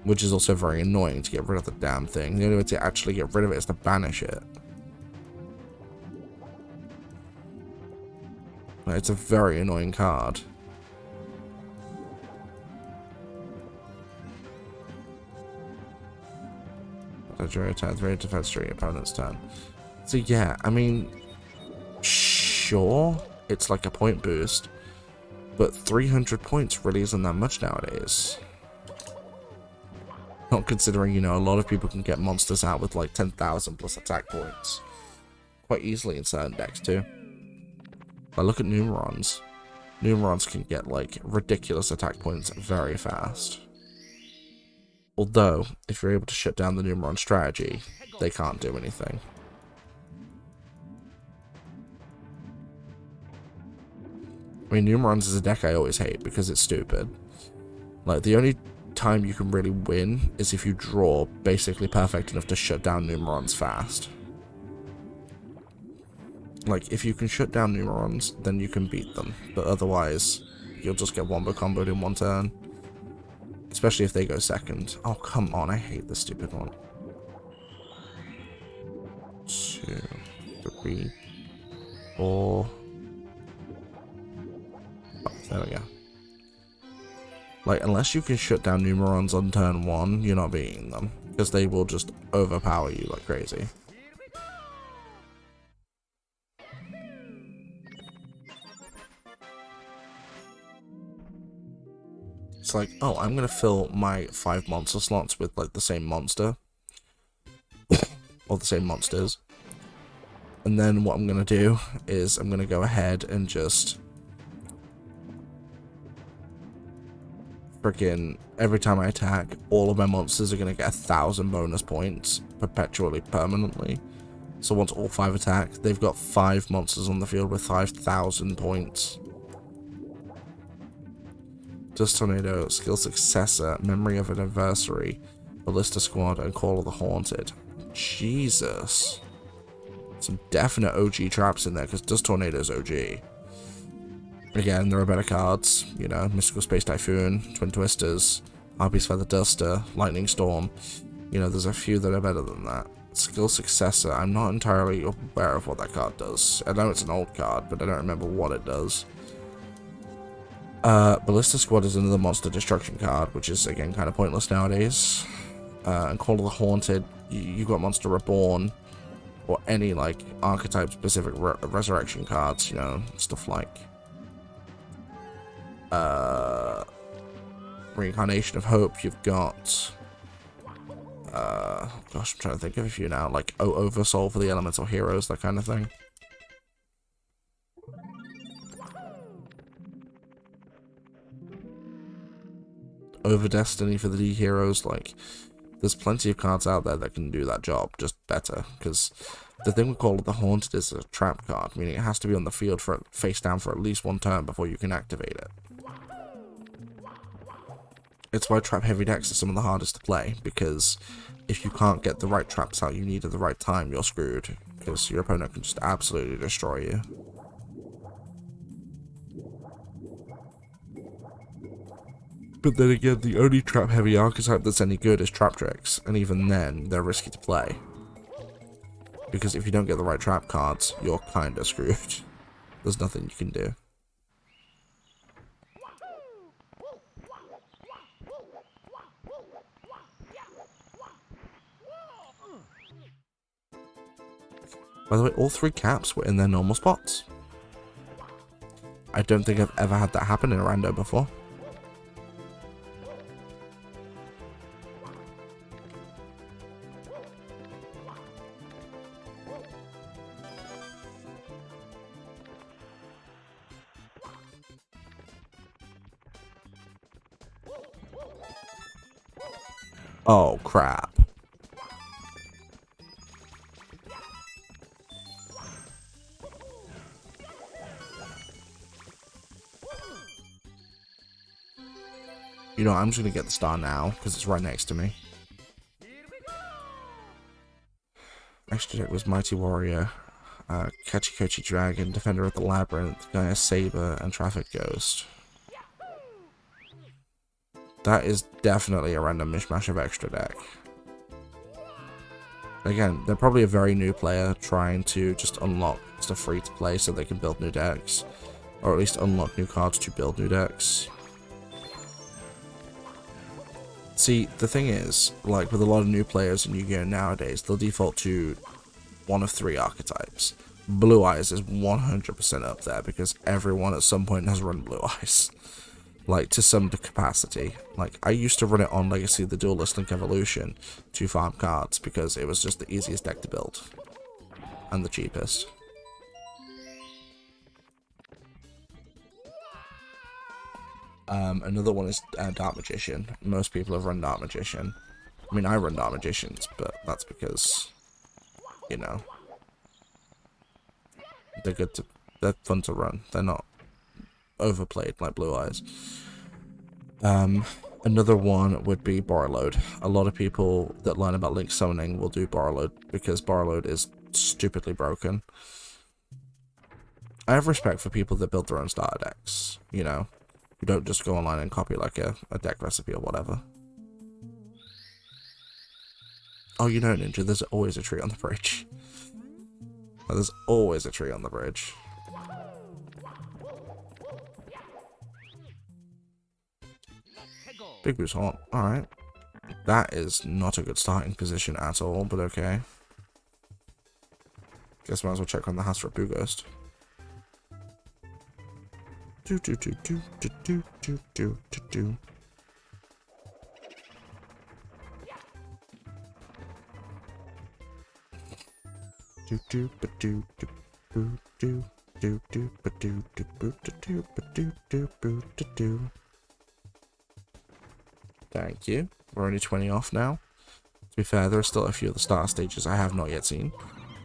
Which is also very annoying to get rid of the damn thing. The only way to actually get rid of it is to banish it. It's a very annoying card. During turn 3 defense 3 opponent's turn. So yeah, I mean, sure, it's like a point boost, But 300 points really isn't that much nowadays. Not considering, you know, a lot of people can get monsters out with like 10,000 plus attack points. Quite easily in certain decks too. But look at Numerons. Numerons can get like ridiculous attack points very fast. Although, if you're able to shut down the Numeron strategy, they can't do anything. I mean, Numerons is a deck I always hate because it's stupid. Like, the only time you can really win is if you draw basically perfect enough to shut down Numerons fast. Like, if you can shut down Numerons, then you can beat them. But otherwise, you'll just get wombo comboed in one turn. Especially if they go second. Oh, come on, I hate this stupid one. 2, 3, 4... Oh, there we go. Like, unless you can shut down Numerons on turn 1, you're not beating them. Because they will just overpower you like crazy. It's like, oh, I'm going to fill my 5 monster slots with, like, the same monster. Or the same monsters. And then what I'm going to do is I'm going to go ahead and just... freaking every time I attack, all of my monsters are going to get 1,000 bonus points perpetually, permanently. So once all 5 attack, they've got 5 monsters on the field with 5,000 points. Dust Tornado, Skill Successor, Memory of an Adversary, Ballista Squad, and Call of the Haunted. Jesus. Some definite OG traps in there, because Dust Tornado's OG. Again, there are better cards, you know, Mystical Space Typhoon, Twin Twisters, Harpy's Feather Duster, Lightning Storm. You know, there's a few that are better than that. Skill Successor, I'm not entirely aware of what that card does. I know it's an old card, but I don't remember what it does. Ballista Squad is another monster destruction card, which is, again, kind of pointless nowadays. And Call of the Haunted, you've got Monster Reborn, or any, like, archetype-specific resurrection cards, you know, stuff like... Reincarnation of Hope, you've got... gosh, I'm trying to think of a few now, like Oversoul for the Elemental Heroes, that kind of thing. Over Destiny for the heroes, like, there's plenty of cards out there that can do that job, just better, because the thing we call it the Haunted is a trap card, meaning it has to be on the field for face down for at least 1 turn before you can activate it. It's why trap heavy decks are some of the hardest to play, because if you can't get the right traps out you need at the right time, you're screwed, because your opponent can just absolutely destroy you. But then again, the only trap heavy archetype that's any good is Traptrix, and even then, they're risky to play. Because if you don't get the right trap cards, you're kinda screwed. There's nothing you can do. By the way, all 3 caps were in their normal spots. I don't think I've ever had that happen in a rando before. Oh, crap. You know, I'm just going to get the star now, because it's right next to me. Extra deck was Mighty Warrior, Kachikochi Dragon, Defender of the Labyrinth, Gaia Saber, and Traffic Ghost. That is definitely a random mishmash of extra deck. Again, they're probably a very new player trying to just unlock stuff free to play so they can build new decks. Or at least unlock new cards to build new decks. See, the thing is, like with a lot of new players in Yu-Gi-Oh! Nowadays, they'll default to one of 3 archetypes. Blue Eyes is 100% up there because everyone at some point has run Blue Eyes. Like, to some capacity. Like, I used to run it on Legacy of the Duelist Link Evolution to farm cards because it was just the easiest deck to build. And the cheapest. Another one is Dark Magician. Most people have run Dark Magician. I mean, I run Dark Magicians, but that's because, you know, they're fun to run. They're not overplayed like Blue Eyes. Another one would be Borrowload. A lot of people that learn about Link Summoning will do Borrowload because Borrowload is stupidly broken. I have respect for people that build their own starter decks, you know, who don't just go online and copy like a deck recipe or whatever. Oh, you know, Ninja, there's always a tree on the bridge. There's always a tree on the bridge. Big Boo's hot. Alright. That is not a good starting position at all, but okay. Guess might as well check on the house for a Boo Ghost. Do do do do do do do do do do. Do do ba do do boo do do do ba do do boo do do ba do do boo do do. Thank you. We're only 20 off now. To be fair, there are still a few of the star stages I have not yet seen.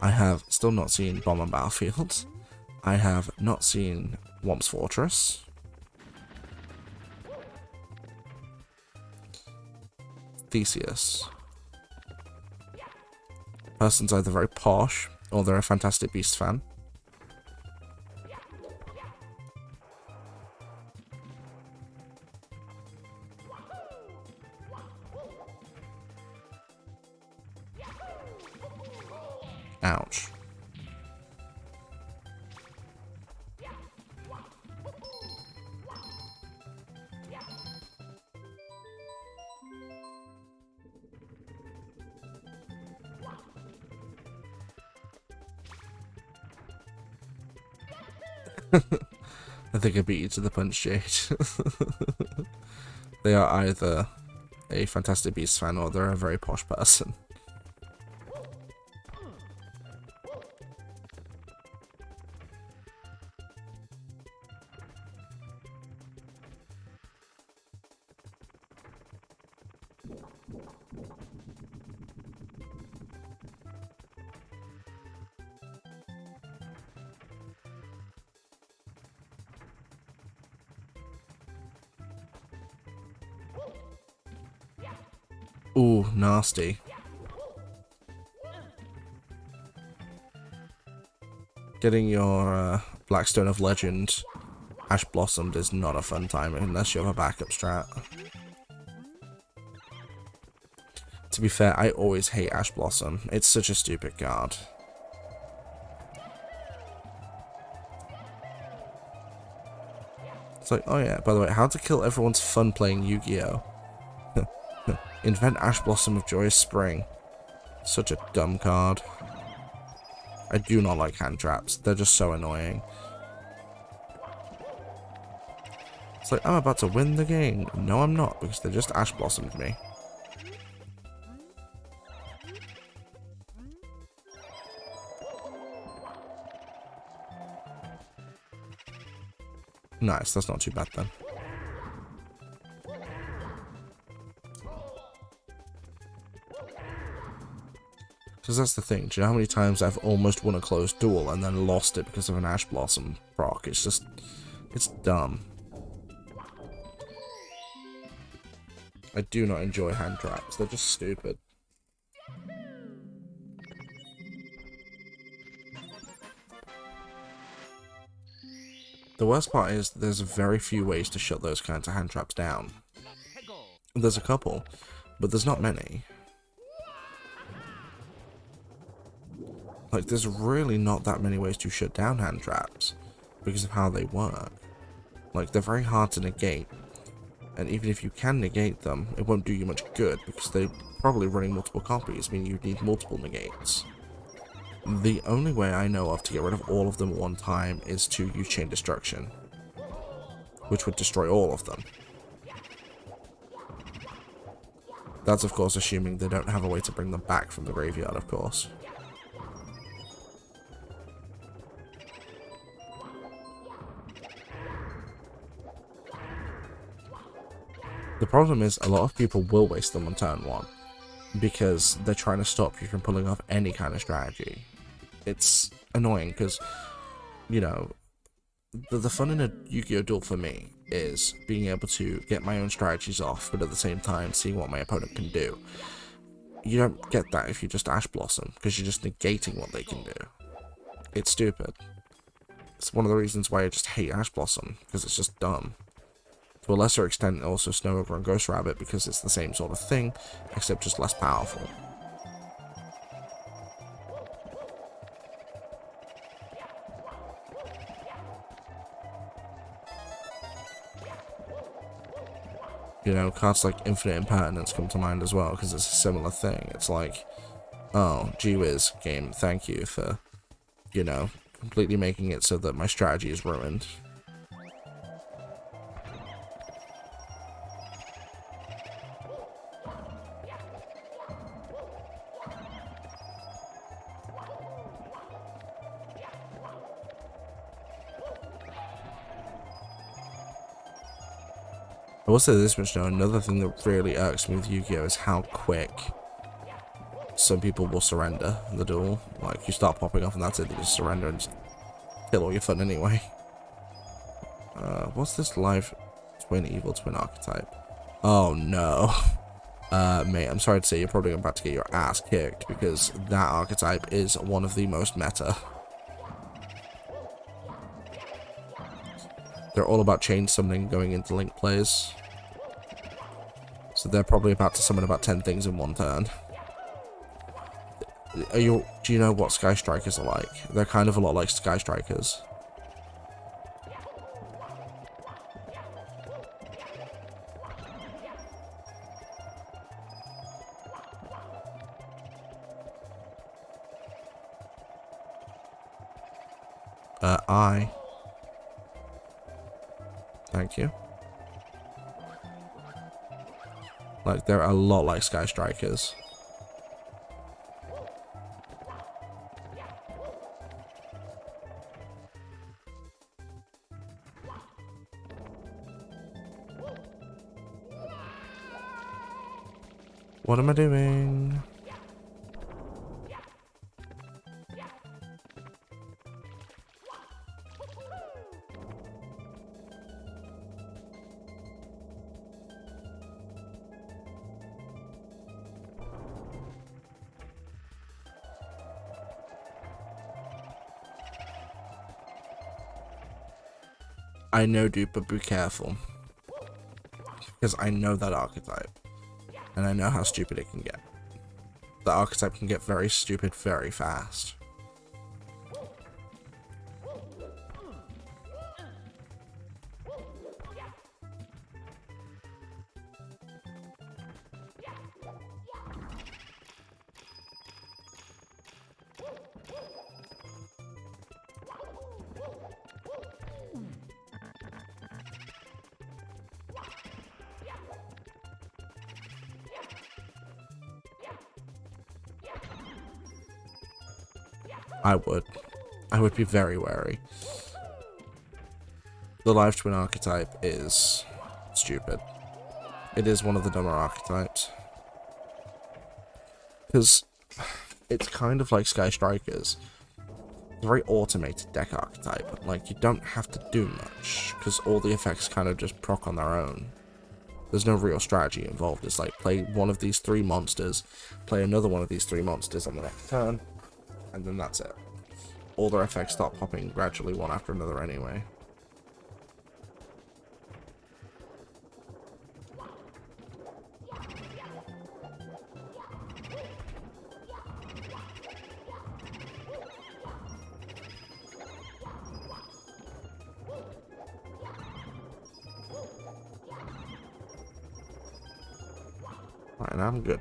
I have still not seen Bomb on Battlefield. I have not seen Womp's Fortress. Theseus. Person's either very posh or they're a Fantastic Beasts fan. Ouch. I think I beat you to the punch, Jade. They are either a Fantastic Beasts fan or they're a very posh person. Ooh, nasty. Getting your Blackstone of Legend Ash Blossomed is not a fun time unless you have a backup strat. To be fair, I always hate Ash Blossom. It's such a stupid card. It's like, oh yeah, by the way, how to kill everyone's fun playing Yu-Gi-Oh! Invent Ash Blossom of Joyous Spring. Such a dumb card. I do not like hand traps. They're just so annoying. It's like, I'm about to win the game. No, I'm not, because they just Ash Blossomed me. Nice, that's not too bad then. Because that's the thing, do you know how many times I've almost won a closed duel and then lost it because of an Ash Blossom proc? It's just, it's dumb. I do not enjoy hand traps, they're just stupid. The worst part is there's very few ways to shut those kinds of hand traps down. There's a couple, but there's not many. Like, there's really not that many ways to shut down hand traps because of how they work. Like, they're very hard to negate, and even if you can negate them, it won't do you much good because they're probably running multiple copies, meaning you need multiple negates. The only way I know of to get rid of all of them at one time is to use Chain Destruction, which would destroy all of them. That's of course assuming they don't have a way to bring them back from the graveyard, of course. The problem is a lot of people will waste them on turn 1 because they're trying to stop you from pulling off any kind of strategy. It's annoying because, you know, the fun in a Yu-Gi-Oh! Duel for me is being able to get my own strategies off, but at the same time seeing what my opponent can do. You don't get that if you just Ash Blossom, because you're just negating what they can do. It's stupid. It's one of the reasons why I just hate Ash Blossom, because it's just dumb. To a lesser extent, also Snow Ogre and Ghost Rabbit, because it's the same sort of thing, except just less powerful. You know, cards like Infinite Impertinence come to mind as well, because it's a similar thing. It's like, oh, gee whiz, game, thank you for, you know, completely making it so that my strategy is ruined. I will say this much though, another thing that really irks me with Yu-Gi-Oh! Is how quick some people will surrender the duel. Like, you start popping off and that's it, they just surrender and just kill all your fun anyway. What's this live twin, evil twin archetype? Oh no. Mate, I'm sorry to say you're probably about to get your ass kicked because that archetype is one of the most meta. They're all about chain summoning going into link plays. So they're probably about to summon about 10 things in one turn. Do you know what Sky Strikers are like? They're kind of a lot like Sky Strikers. Thank you. Like, they're a lot like Sky Strikers. What am I doing? I know, dude, but be careful. Because I know that archetype. And I know how stupid it can get. The archetype can get very stupid very fast. I would be very wary. The live twin archetype is stupid. It is one of the dumber archetypes. Because it's kind of like Sky Strikers. It's a very automated deck archetype. Like, you don't have to do much, because all the effects kind of just proc on their own. There's no real strategy involved. It's like, play one of these 3 monsters, play another one of these 3 monsters on the next turn, and then that's it. All their effects start popping gradually one after another anyway. Right, now I'm good.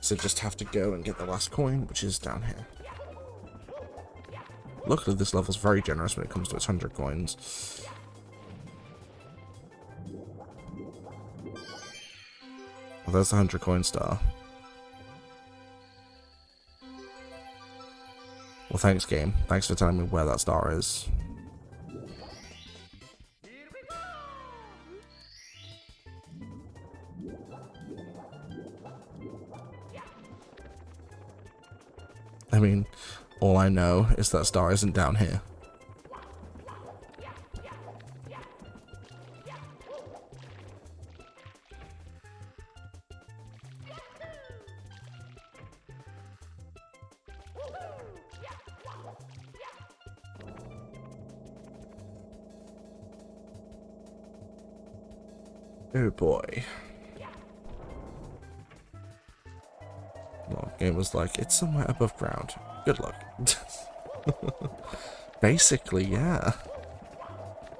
So just have to go and get the last coin, which is down here. Luckily, this level's very generous when it comes to its 100 coins. Oh, there's the 100 coin star. Well, thanks, game. Thanks for telling me where that star is. I mean, all I know is that star isn't down here. Oh boy. Well, game was like, it's somewhere above ground. Good luck. Basically, yeah.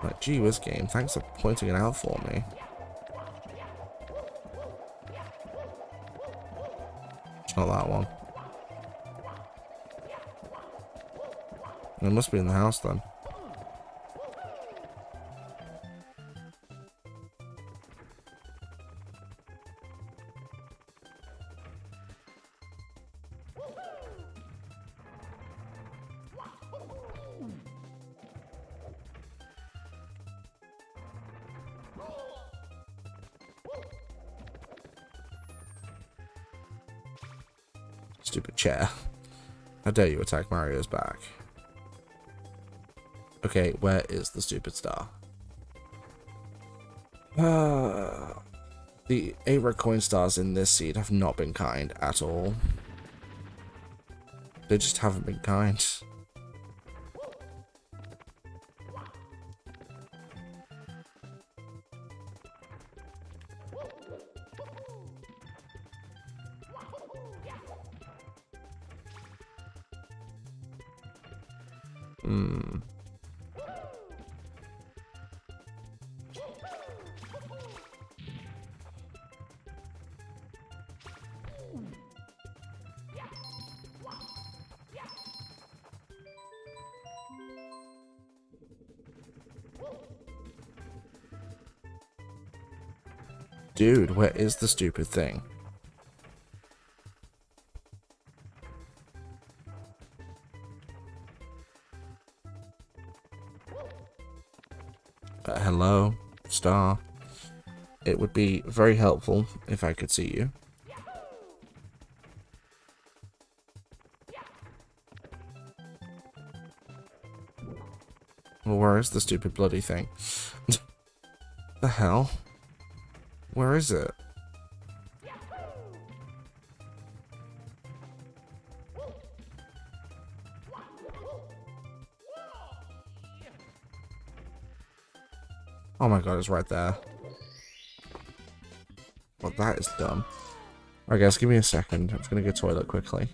Like, gee whiz, game, thanks for pointing it out for me. It's not that one. It must be in the house then. Stupid chair. How dare you attack Mario's back? Okay, where is the stupid star? The 8 red coin stars in this seed have not been kind at all. They just haven't been kind. Dude, where is the stupid thing? Hello, star. It would be very helpful if I could see you. Well, where is the stupid bloody thing? The hell? Where is it? Oh my god, it's right there. Well, that is dumb. Alright guys, give me a second. I'm just gonna go to the toilet quickly.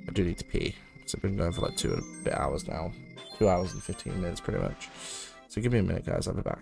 I do need to pee. So I've been going for like 2 and a bit hours now. 2 hours and 15 minutes pretty much. So give me a minute guys, I'll be back.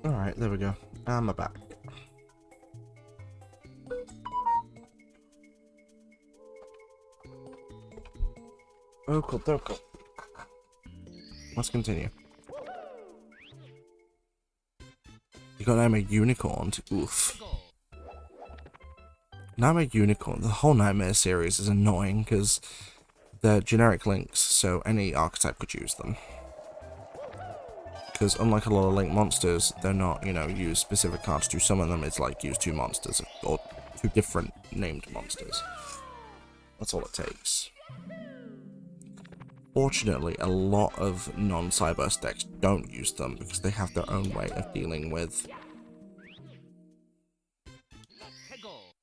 Alright, there we go. And I'm back. Oh, cool, oh, cool. Let's continue. You got Nightmare Unicorn. Oof. Nightmare Unicorn, the whole Nightmare series is annoying because they're generic links, so any archetype could use them. Because unlike a lot of link monsters, they're not, you know, use specific cards to summon them, it's like use two monsters, or two different named monsters. That's all it takes. Fortunately, a lot of non-Cyberse decks don't use them because they have their own way of dealing with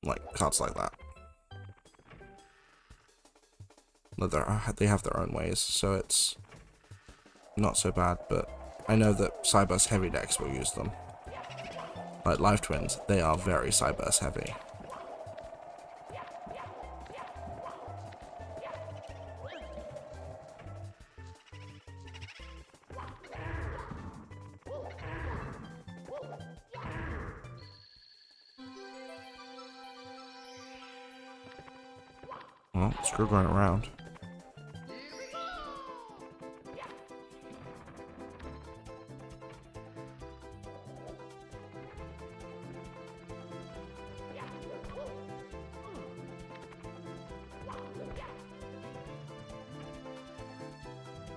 like cards like that. They have their own ways, so it's not so bad, but I know that Cyberse heavy decks will use them. Like Life Twins, they are very Cyberse heavy. Well, screw going around.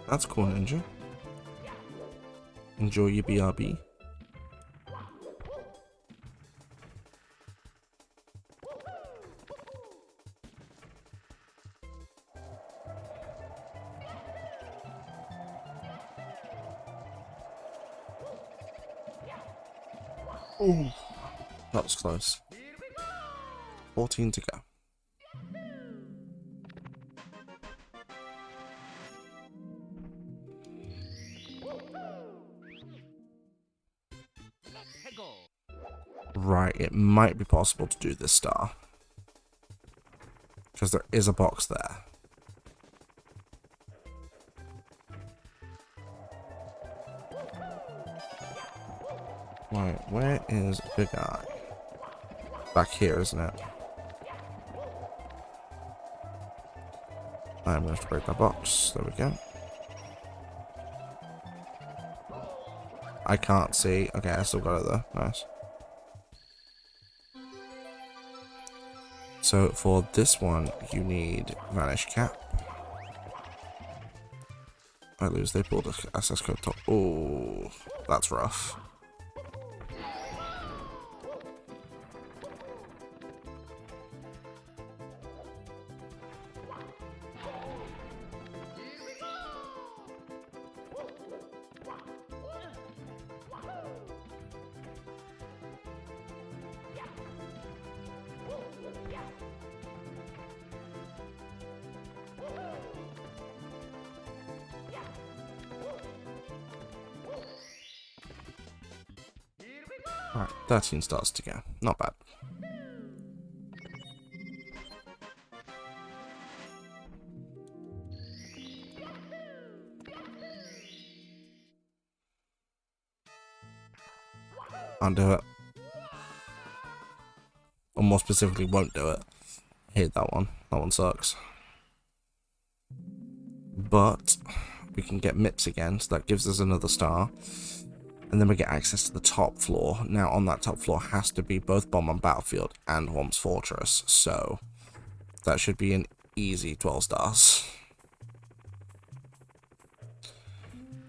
That's cool, Ninja. Enjoy your BRB. Ooh, that was close. 14 to go. Right, it might be possible to do this star. Because there is a box there. Right, where is Big Eye? Back here, isn't it? I'm going to have to break that box. There we go. I can't see. Okay, I still got it though. Nice. So for this one, you need Vanish Cap. I lose. They pulled the access code top. Oh, that's rough. Alright, 13 stars to go. Not bad. Can't do it. Or more specifically, won't do it. I hate that one. That one sucks. But we can get MIPS again, so that gives us another star. And then we get access to the top floor. Now on that top floor has to be both Bomb on Battlefield and Worm's Fortress. So that should be an easy 12 stars.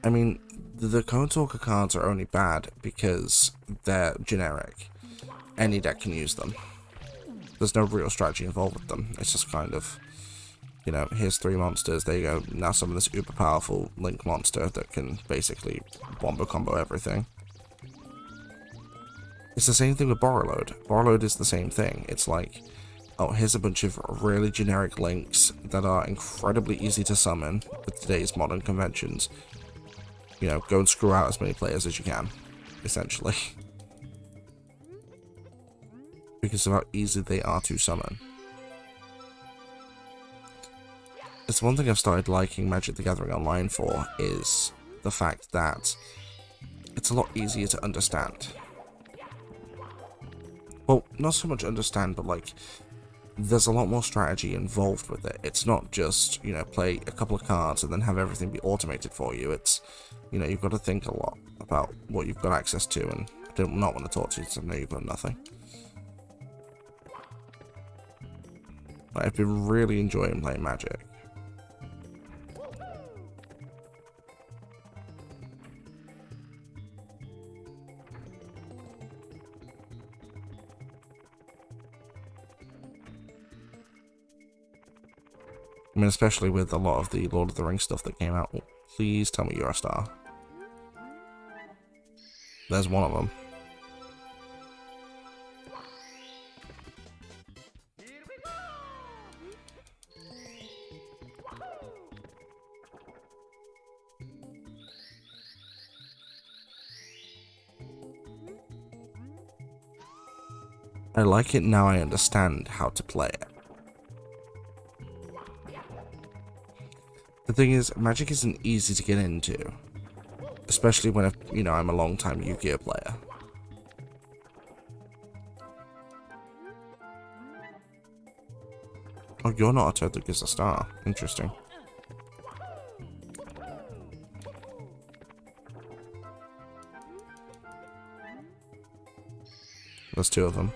I mean, the Cone Talker cards are only bad because they're generic. Any deck can use them. There's no real strategy involved with them. It's just kind of, you know, here's 3 monsters, there you go. Now summon this uber powerful Link monster that can basically wombo combo everything. It's the same thing with Borrowload. Borrowload is the same thing. It's like, oh, here's a bunch of really generic links that are incredibly easy to summon with today's modern conventions. You know, go and screw out as many players as you can, essentially. Because of how easy they are to summon. It's one thing I've started liking Magic the Gathering Online for, is the fact that it's a lot easier to understand. Well, not so much understand, but like, there's a lot more strategy involved with it. It's not just, you know, play a couple of cards and then have everything be automated for you. It's, you know, you've got to think a lot about what you've got access to, and I do not want to talk to you because I know you've got nothing. But I've been really enjoying playing Magic. I mean, especially with a lot of the Lord of the Rings stuff that came out. Oh, please tell me you're a star. There's one of them. I like it now I understand how to play it. The thing is, Magic isn't easy to get into. Especially when, you know, I'm a long-time Yu-Gi-Oh player. Oh, you're not a toad that gives a star. Interesting. There's two of them.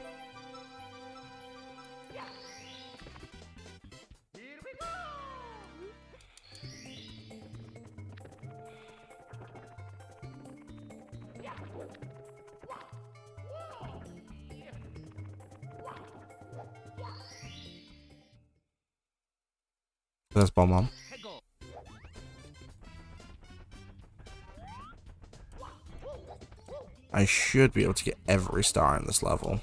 There's Bomb-Bomb. I should be able to get every star in this level.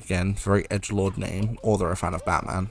Again, very edgelord name, or they're a fan of Batman.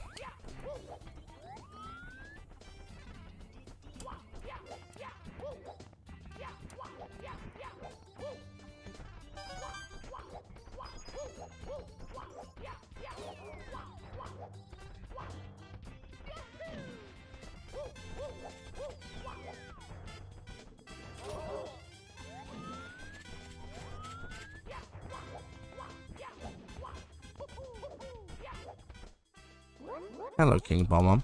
Hello, King Bomb-Bomb.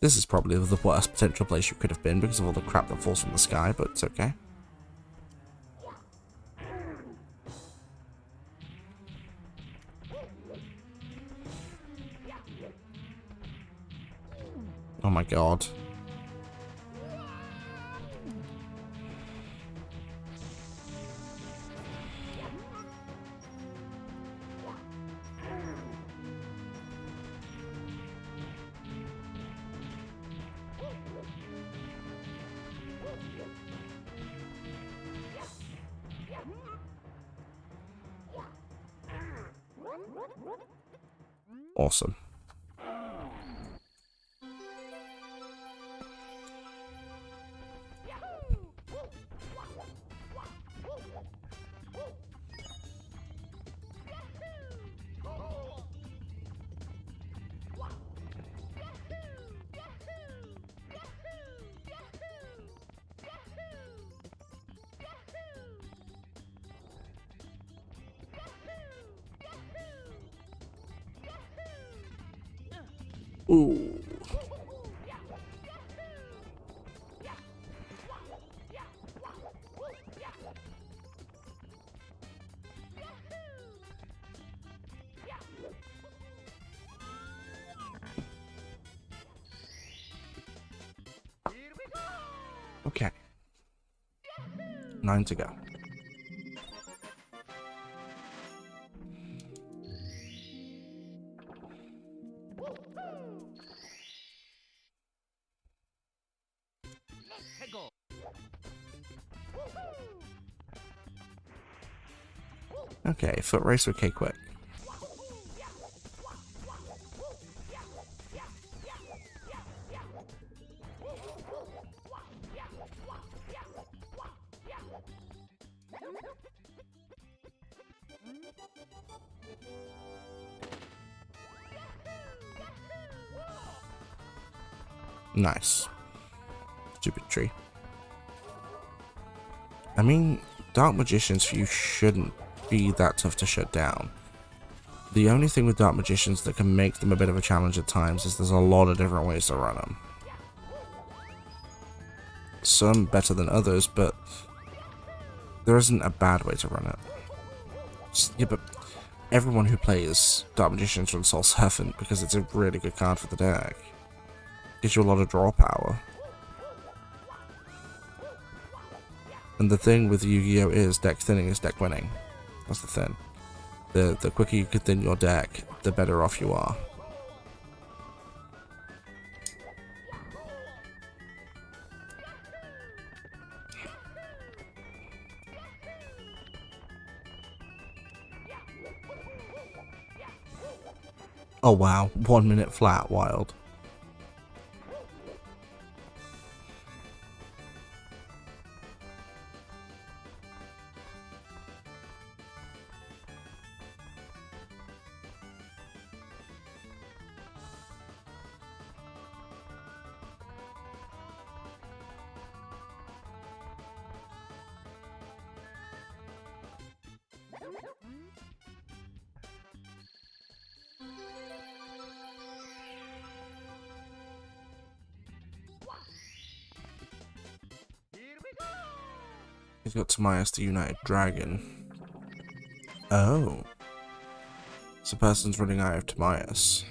This is probably the worst potential place you could have been because of all the crap that falls from the sky, but it's okay. Oh my god. Awesome. Ooh. Okay. 9 to go. Okay, foot race with K-Quick. Nice. Stupid tree. I mean, Dark Magicians for you shouldn't be that tough to shut down. The only thing with Dark Magicians that can make them a bit of a challenge at times is there's a lot of different ways to run them. Some better than others, but there isn't a bad way to run it. Yeah, but everyone who plays Dark Magicians runs Soul Serpent because it's a really good card for the deck. Gives you a lot of draw power. And the thing with Yu-Gi-Oh! Is deck thinning is deck winning. That's the thing. The quicker you can thin your deck, the better off you are. Oh wow, 1 minute flat, wild. He's got Timaeus the United Dragon. Oh. So person's running out of Timaeus.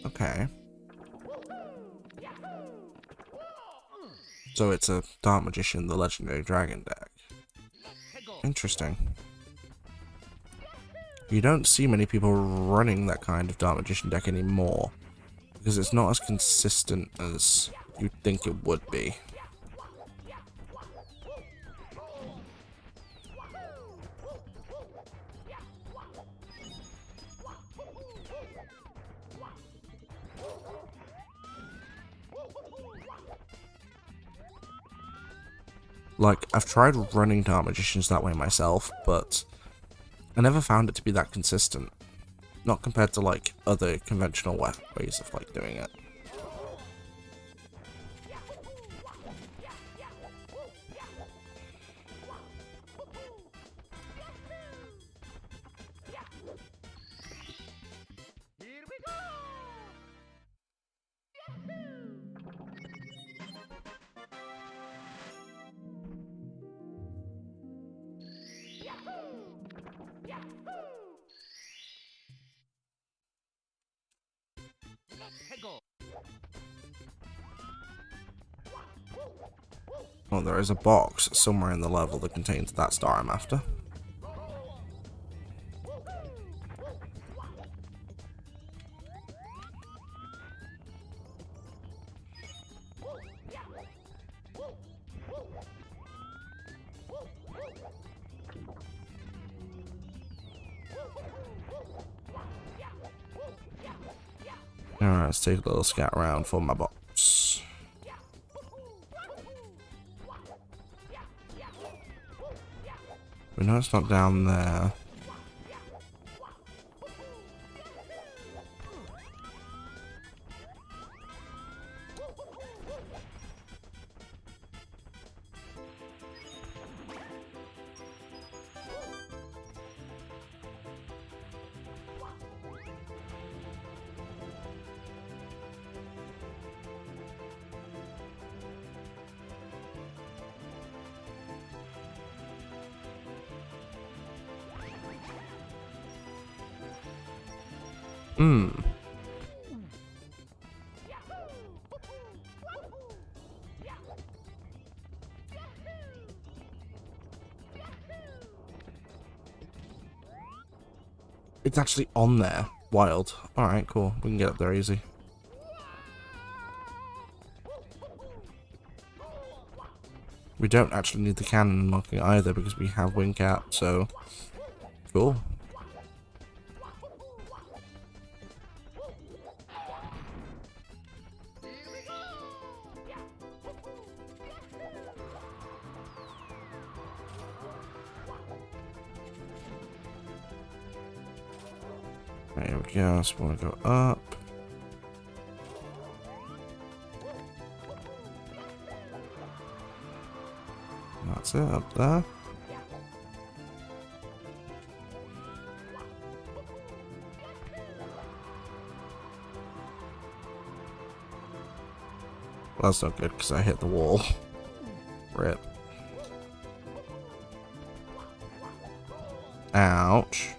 Okay. So it's a Dark Magician, the Legendary Dragon deck. Interesting. You don't see many people running that kind of Dark Magician deck anymore, because it's not as consistent as you'd think it would be. Like, I've tried running Dark Magicians that way myself, but I never found it to be that consistent. Not compared to, like, other conventional ways of, like, doing it. Well, there is a box somewhere in the level that contains that star I'm after. Alright, let's take a little scout around for my box. We know it's not down there. It's actually on there. Wild. Alright, cool. We can get up there easy. We don't actually need the cannon unlocking either because we have wing cap, so cool. There we go, so we want to go up. That's it, up there. Well, that's not good because I hit the wall. Rip. Ouch.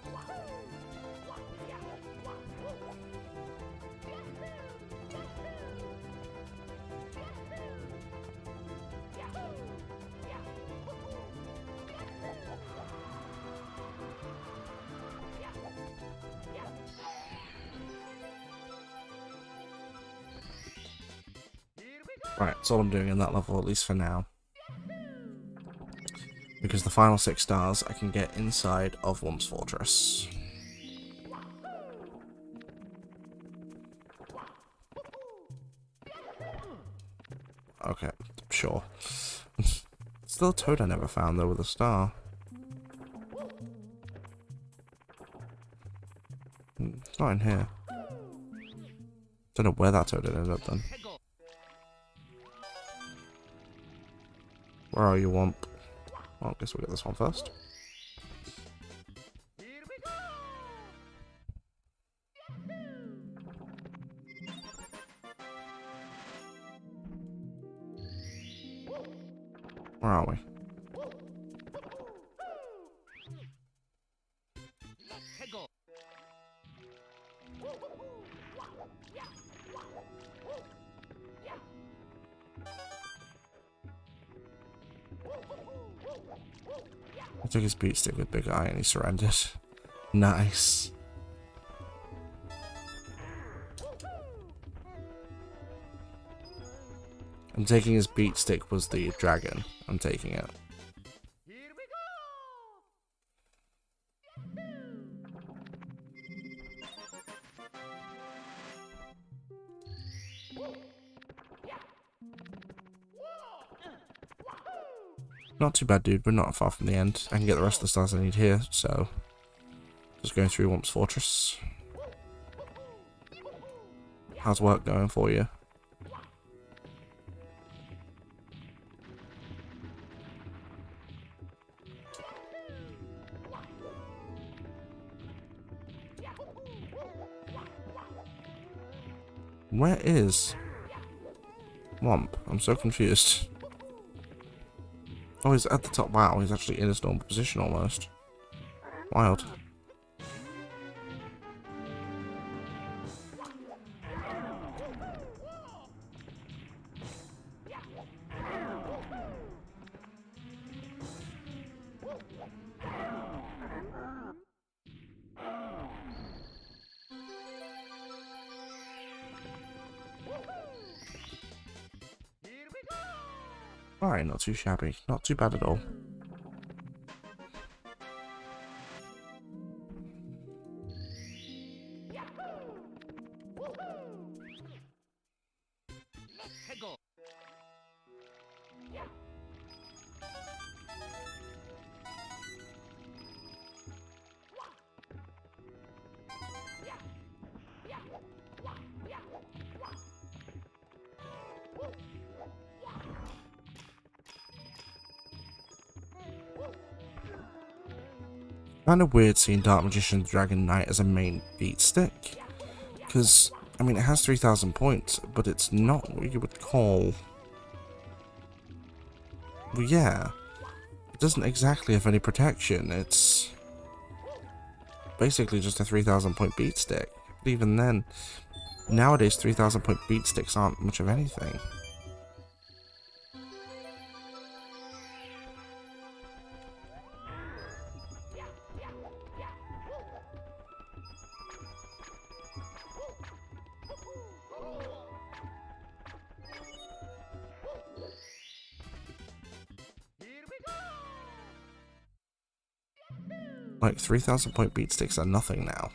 Right, that's all I'm doing in that level, at least for now. Because the final 6 stars I can get inside of Wump's Fortress. Okay, sure. Still a toad I never found though with a star. It's not in here. Don't know where that toad ended up then. Where are you, Wump? Well, I guess we'll get this one first. Where are we? I took his beat stick with Big Eye and he surrendered. Nice. I'm taking his beat stick was the dragon. I'm taking it. Not too bad, dude. We're not far from the end. I can get the rest of the stars I need here, so just going through Wump's Fortress. How's work going for you? Where is Wump? I'm so confused. Oh, he's at the top. Wow, he's actually in his normal position almost. Wild. Alright, not too shabby. Not too bad at all. Kind of weird seeing Dark Magician Dragon Knight as a main beat stick, because I mean it has 3,000 points, but it's not what you would call. Well, yeah, it doesn't exactly have any protection. It's basically just a 3,000 point beat stick. But even then, nowadays 3,000 point beat sticks aren't much of anything. Like 3,000 point beat sticks are nothing now.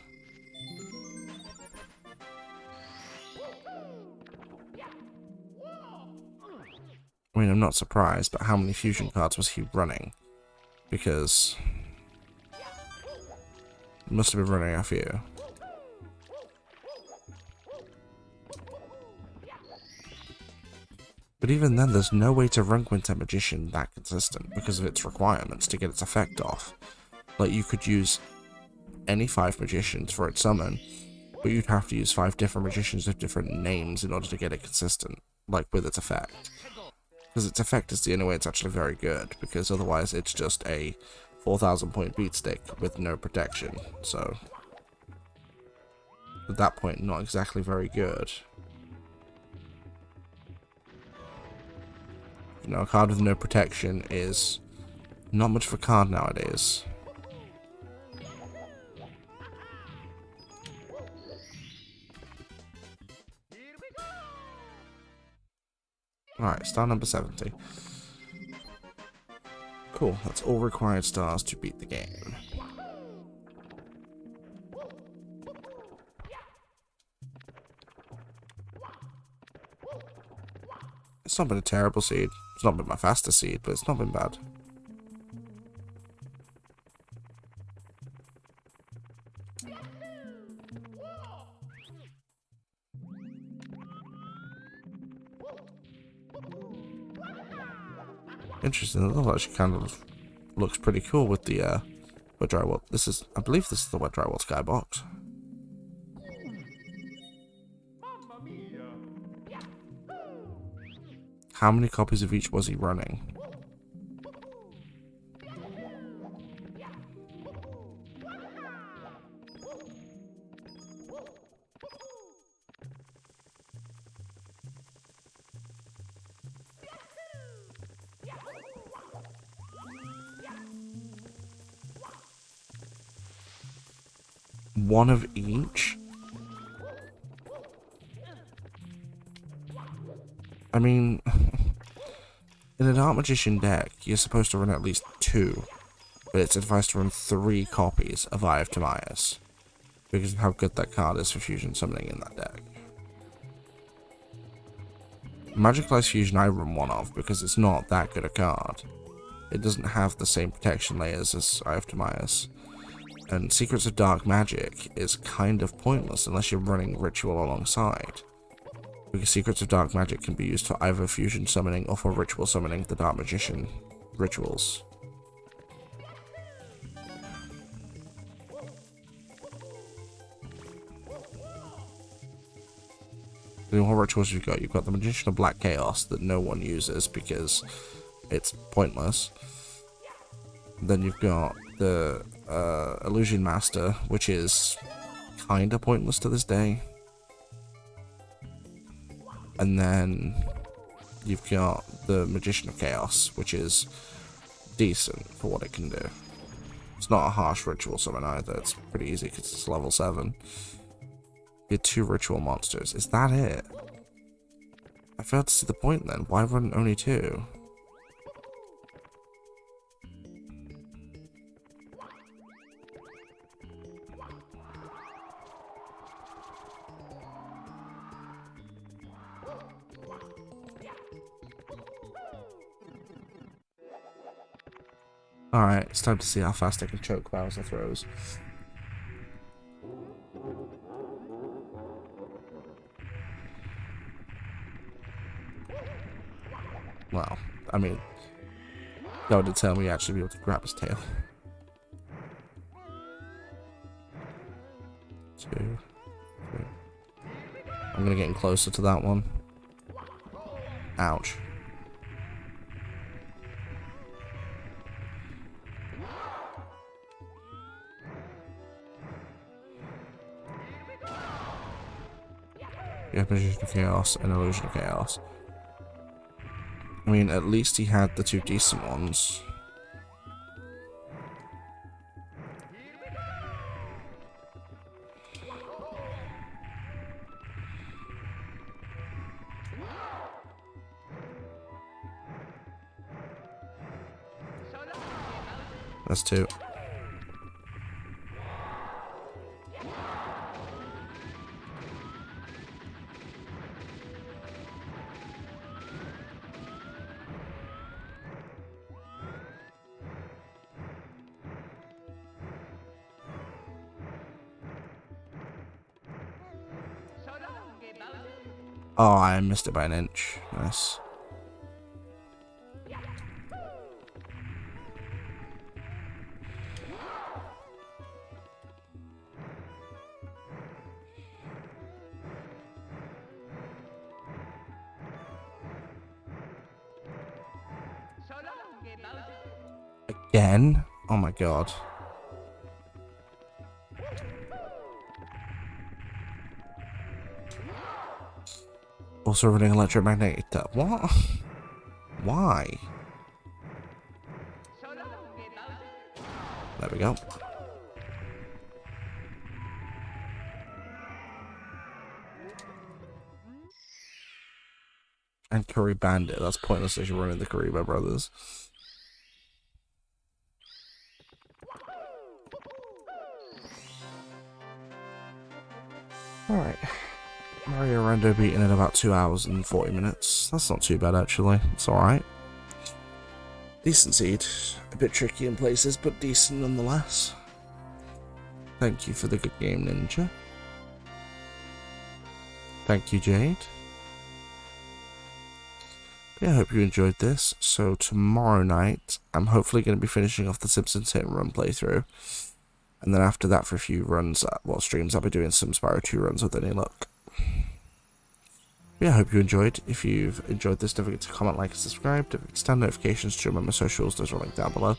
I mean, I'm not surprised, but how many fusion cards was he running? Because he must have been running a few. But even then, there's no way to run Quintet Magician that consistent because of its requirements to get its effect off. Like, you could use any 5 magicians for its summon, but you'd have to use 5 different magicians with different names in order to get it consistent, like with its effect. Because its effect is the only way it's actually very good, because otherwise it's just a 4,000 point beat stick with no protection, so at that point not exactly very good. You know, a card with no protection is not much of a card nowadays. Alright, star number 70. Cool, that's all required stars to beat the game. It's not been a terrible seed. It's not been my fastest seed, but it's not been bad. Interesting, that actually kind of looks pretty cool with the wet drywall. This is, I believe this is the wet drywall skybox. How many copies of each was he running? One of each? I mean, in a Dark Magician deck, you're supposed to run at least 2, but it's advised to run 3 copies of Eye of Timaeus, because of how good that card is for fusion summoning in that deck. Magic Life Fusion I run 1 of, because it's not that good a card. It doesn't have the same protection layers as Eye of Timaeus. And Secrets of Dark Magic is kind of pointless unless you're running Ritual alongside. Because Secrets of Dark Magic can be used for either fusion summoning or for ritual summoning the Dark Magician rituals. The what rituals you've got? You've got the Magician of Black Chaos that no one uses because it's pointless. Then you've got the Illusion Master, which is kinda pointless to this day. And then you've got the Magician of Chaos, which is decent for what it can do. It's not a harsh ritual summon either, it's pretty easy because it's level 7. You had 2 ritual monsters, is that it? I failed to see the point then, why run only 2? Alright, it's time to see how fast I can choke Bowser throws. Well, I mean, that would tell me actually be able to grab his tail. 2, 3. I'm gonna get closer to that one. Ouch. Yeah, Magician of Chaos and Illusion of Chaos. I mean, at least he had the 2 decent ones. That's 2. Oh, I missed it by an inch. Nice. Again? Oh my god. Also running electromagnetic. What? Why? There we go. And Curry Bandit. That's pointless as you're running the Karibo brothers. Alright. Mario Rando beaten in about 2 hours and 40 minutes. That's not too bad actually. It's alright. Decent seed. A bit tricky in places, but decent nonetheless. Thank you for the good game, Ninja. Thank you, Jade. Yeah, I hope you enjoyed this. So tomorrow night, I'm hopefully going to be finishing off the Simpsons Hit and Run playthrough. And then after that, for a few runs, streams, I'll be doing some Spyro 2 runs with any luck. Yeah, I hope you enjoyed. If you've enjoyed this, don't forget to comment, like, and subscribe. Don't forget to turn notifications to my socials. Those are linked down below.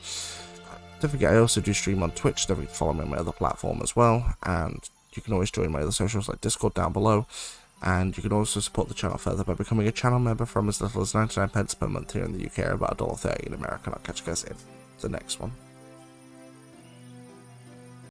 Don't forget, I also do stream on Twitch. Don't forget to follow me on my other platform as well. And you can always join my other socials like Discord down below. And you can also support the channel further by becoming a channel member from as little as 99 pence per month here in the UK, or about $1.30 in America. And I'll catch you guys in the next one.